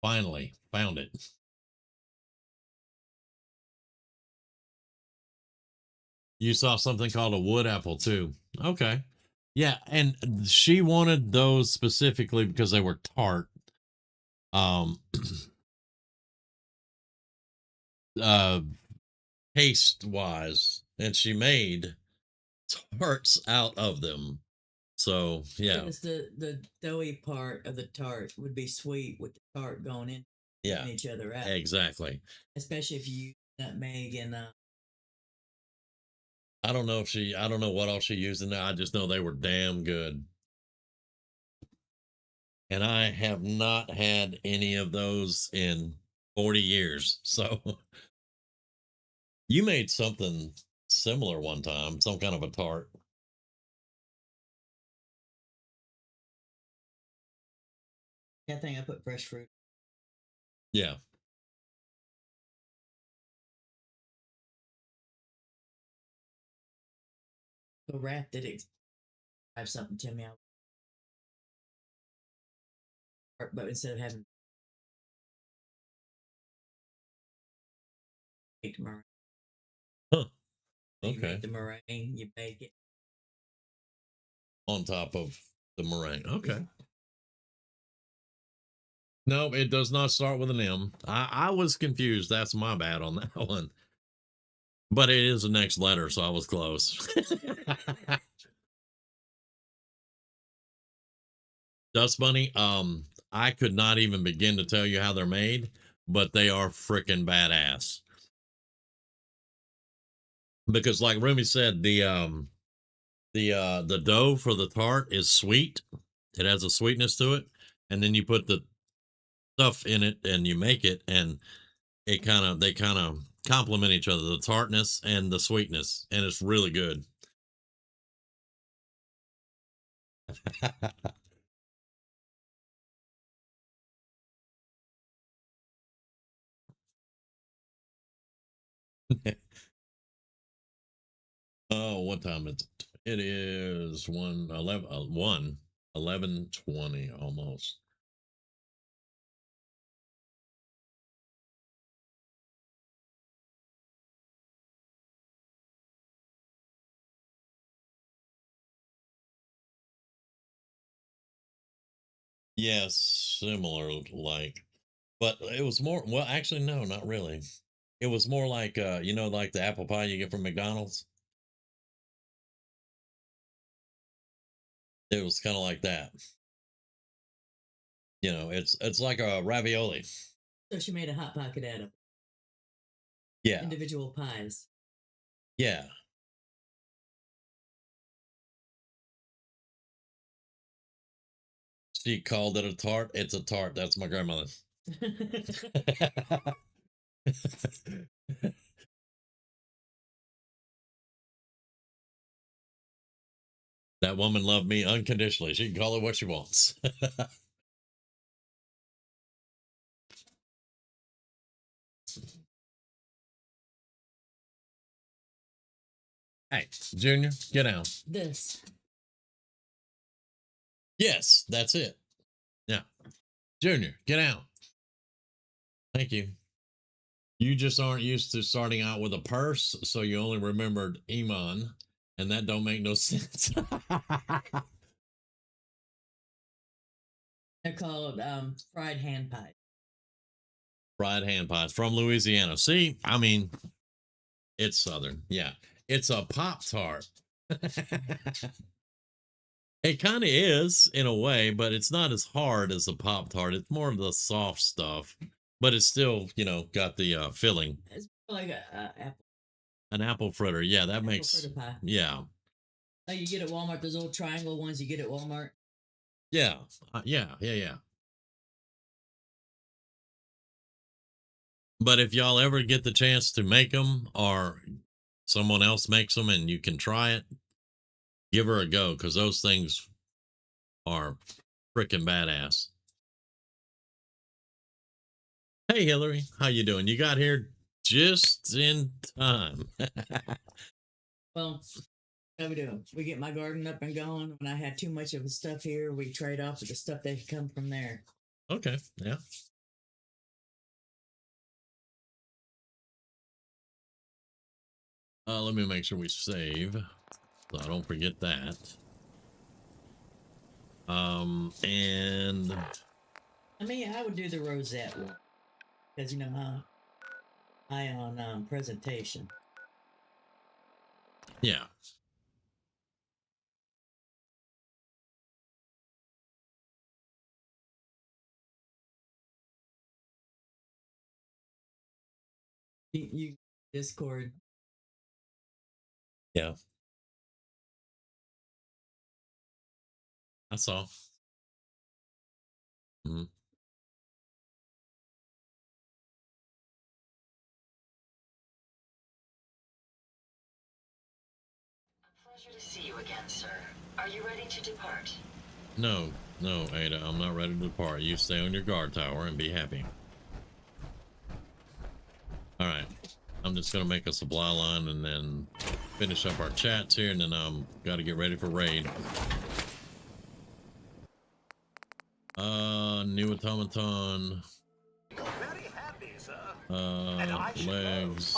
Finally found it. You saw something called a wood apple too. Okay. Yeah, and she wanted those specifically because they were tart. Um uh taste wise, and she made tarts out of them. So yeah. Because the doughy part of the tart would be sweet with the tart going in, Yeah, each other out. exactly. Especially if you use nutmeg and I don't know what else she used in there. I just know they were damn good. And I have not had any of those in 40 years. So you made something similar one time, some kind of a tart. I think I put fresh fruit. Yeah. So Raph did have something to me. But instead of having baked meringue, Huh. you Okay. make the meringue, you bake it On top of the meringue. Okay. No, it does not start with an M. I was confused. That's my bad on that one. But it is the next letter, so I was close. Dust Bunny, I could not even begin to tell you how they're made, but they are freaking badass. Because like Rumi said, the dough for the tart is sweet. It has a sweetness to it, and then you put the stuff in it and you make it, and they kind of complement each other, the tartness and the sweetness, and it's really good. Oh, what time is it? It is 11:20 almost. Yes, similar like, but it was more, well, actually, no, not really. It was more like, like the apple pie you get from McDonald's. It was kind of like that. It's like a ravioli. So she made a hot pocket out of Yeah. individual pies. Yeah. She called it a tart. It's a tart. That's my grandmother. That woman loved me unconditionally. She can call it what she wants. Hey, Junior, get down. This. Yes, that's it. Yeah. Junior, get out. Thank you. You just aren't used to starting out with a purse, so you only remembered Iman, and that don't make no sense. They're called fried hand pie. Fried hand pies from Louisiana. See, I mean, it's Southern. Yeah. It's a Pop Tart. It kind of is in a way, but it's not as hard as a Pop Tart. It's more of the soft stuff, but it's still, got the filling. It's like a apple. An apple fritter. Yeah, that Apple makes. fritter pie. Yeah. Oh, you get at Walmart, those little triangle ones you get at Walmart. Yeah. Yeah. But if y'all ever get the chance to make them or someone else makes them and you can try it, give her a go because those things are freaking badass. Hey, Hillary, how you doing? You got here just in time. Well, how we doing? We get my garden up and going. When I had too much of the stuff here, we trade off with the stuff that come from there. Okay, yeah. Let me make sure we save so I don't forget that. And I mean, I would do the rosette one because you know how high on presentation. Yeah. You Discord. Yeah. I saw. Mm-hmm. Pleasure to see you again, sir. Are you ready to depart? No, Ada, I'm not ready to depart. You stay on your guard tower and be happy. All right. I'm just going to make a supply line and then finish up our chats here, and then I'm got to get ready for raid. New automaton. Very happy, sir. And I should Legs.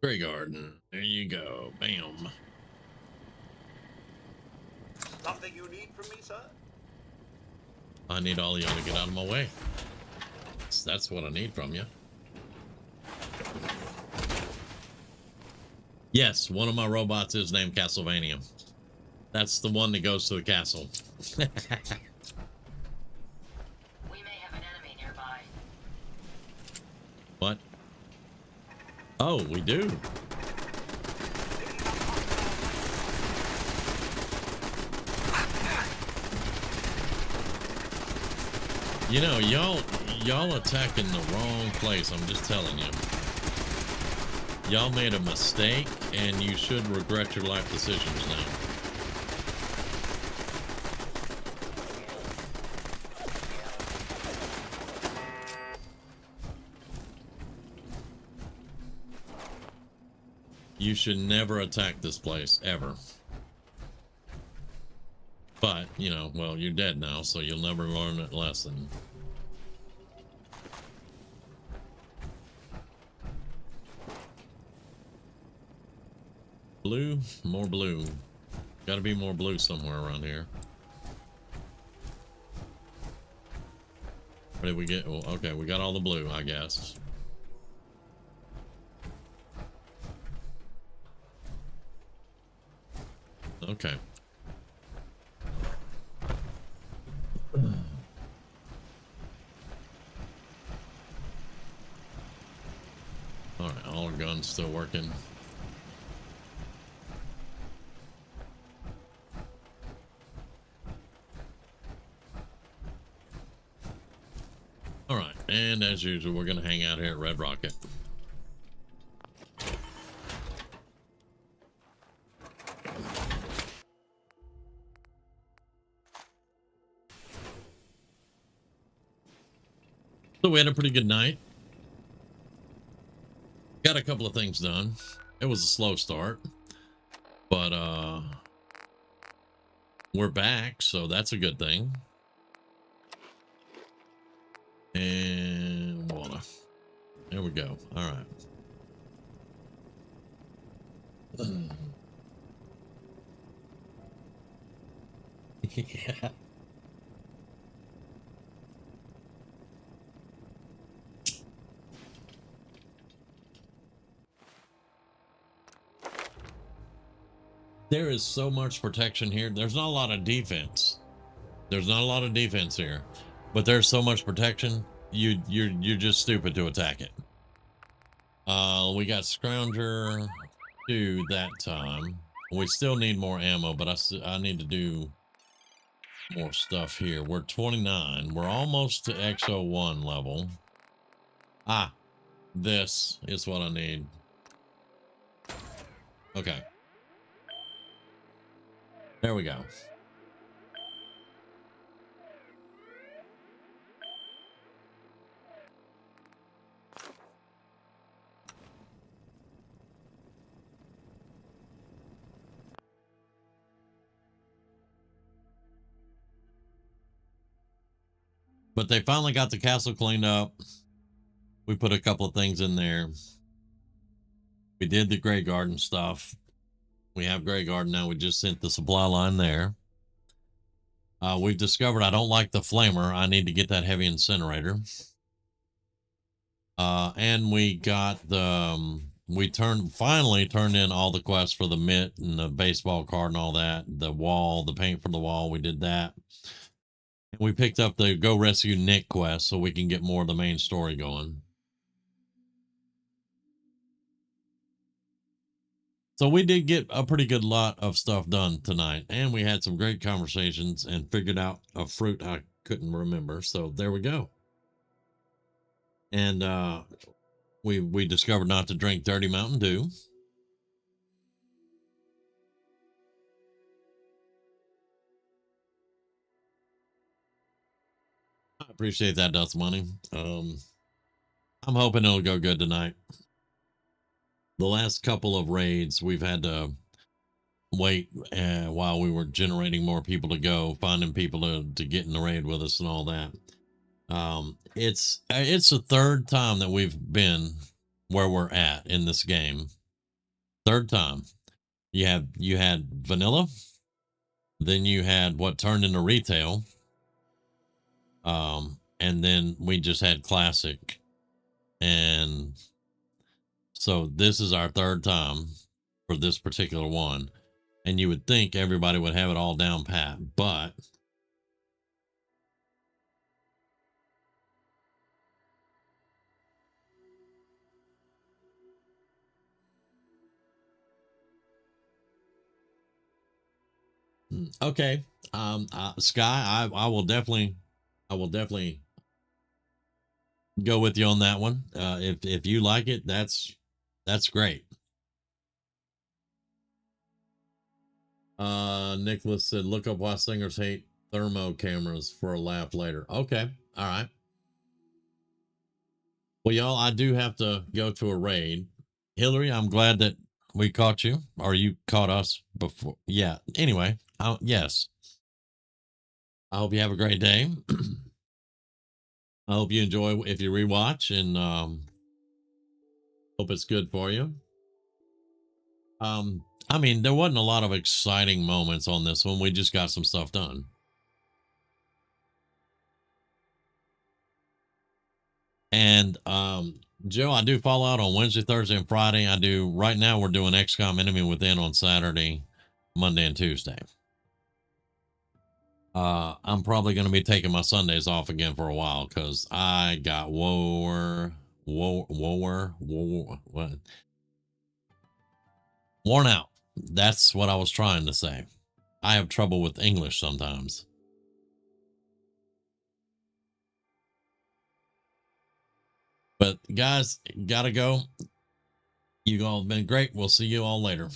Grey Garden. There you go. Bam. Something you need from me, sir? I need all y'all to get out of my way. That's what I need from you. Yes, one of my robots is named Castlevania. That's the one that goes to the castle. We may have an enemy nearby. What? Oh, we do. You know, y'all attacking the wrong place. I'm just telling you. Y'all made a mistake, and you should regret your life decisions now. You should never attack this place, ever. But, you know, well, you're dead now, so you'll never learn that lesson. Blue? More blue. Gotta be more blue somewhere around here. What did we get? Well, okay, we got all the blue, I guess. Okay. All right, all our guns still working. All right, and as usual, we're gonna hang out here at Red Rocket. So we had a pretty good night. Got a couple of things done. It was a slow start, but we're back, so that's a good thing. And water. There we go. All right. Yeah. There is so much protection here. There's not a lot of defense. There's not a lot of defense here, but there's so much protection. You're just stupid to attack it. We got Scrounger 2 that time. We still need more ammo, but I need to do more stuff here. We're 29. We're almost to XO1 level. Ah, this is what I need. Okay. There we go. But they finally got the castle cleaned up. We put a couple of things in there. We did the Grey Garden stuff. We have Grey Garden now. We just sent the supply line there. We've discovered I don't like the flamer. I need to get that heavy incinerator. And we got the we finally turned in all the quests for the mitt and the baseball card and all that. The wall, the paint for the wall. We did that. And we picked up the Go Rescue Nick quest so we can get more of the main story going. So we did get a pretty good lot of stuff done tonight, and we had some great conversations and figured out a fruit I couldn't remember. So there we go. And we discovered not to drink dirty Mountain Dew. I appreciate that, Dust Money. I'm hoping it'll go good tonight. The last couple of raids, we've had to wait while we were generating more people to go, finding people to get in the raid with us and all that. It's the third time that we've been where we're at in this game. Third time. You had vanilla, then you had what turned into retail, and then we just had classic, and so this is our third time for this particular one. And you would think everybody would have it all down pat, but okay. Sky, I will definitely go with you on that one. If you like it, that's great. Nicholas said, look up why singers hate thermo cameras for a laugh later. Okay. All right. Well, y'all, I do have to go to a raid. Hillary, I'm glad that we caught you, or you caught us before. Yeah. Anyway, yes. I hope you have a great day. I hope you enjoy if you rewatch, and hope it's good for you. I mean, there wasn't a lot of exciting moments on this one. We just got some stuff done. And Joe, I do fall out on Wednesday, Thursday, and Friday. I do right now. We're doing XCOM Enemy Within on Saturday, Monday, and Tuesday. I'm probably going to be taking my Sundays off again for a while because I got worn out. That's what I was trying to say. I have trouble with English sometimes. But guys, gotta go. You all have been great. We'll see you all later.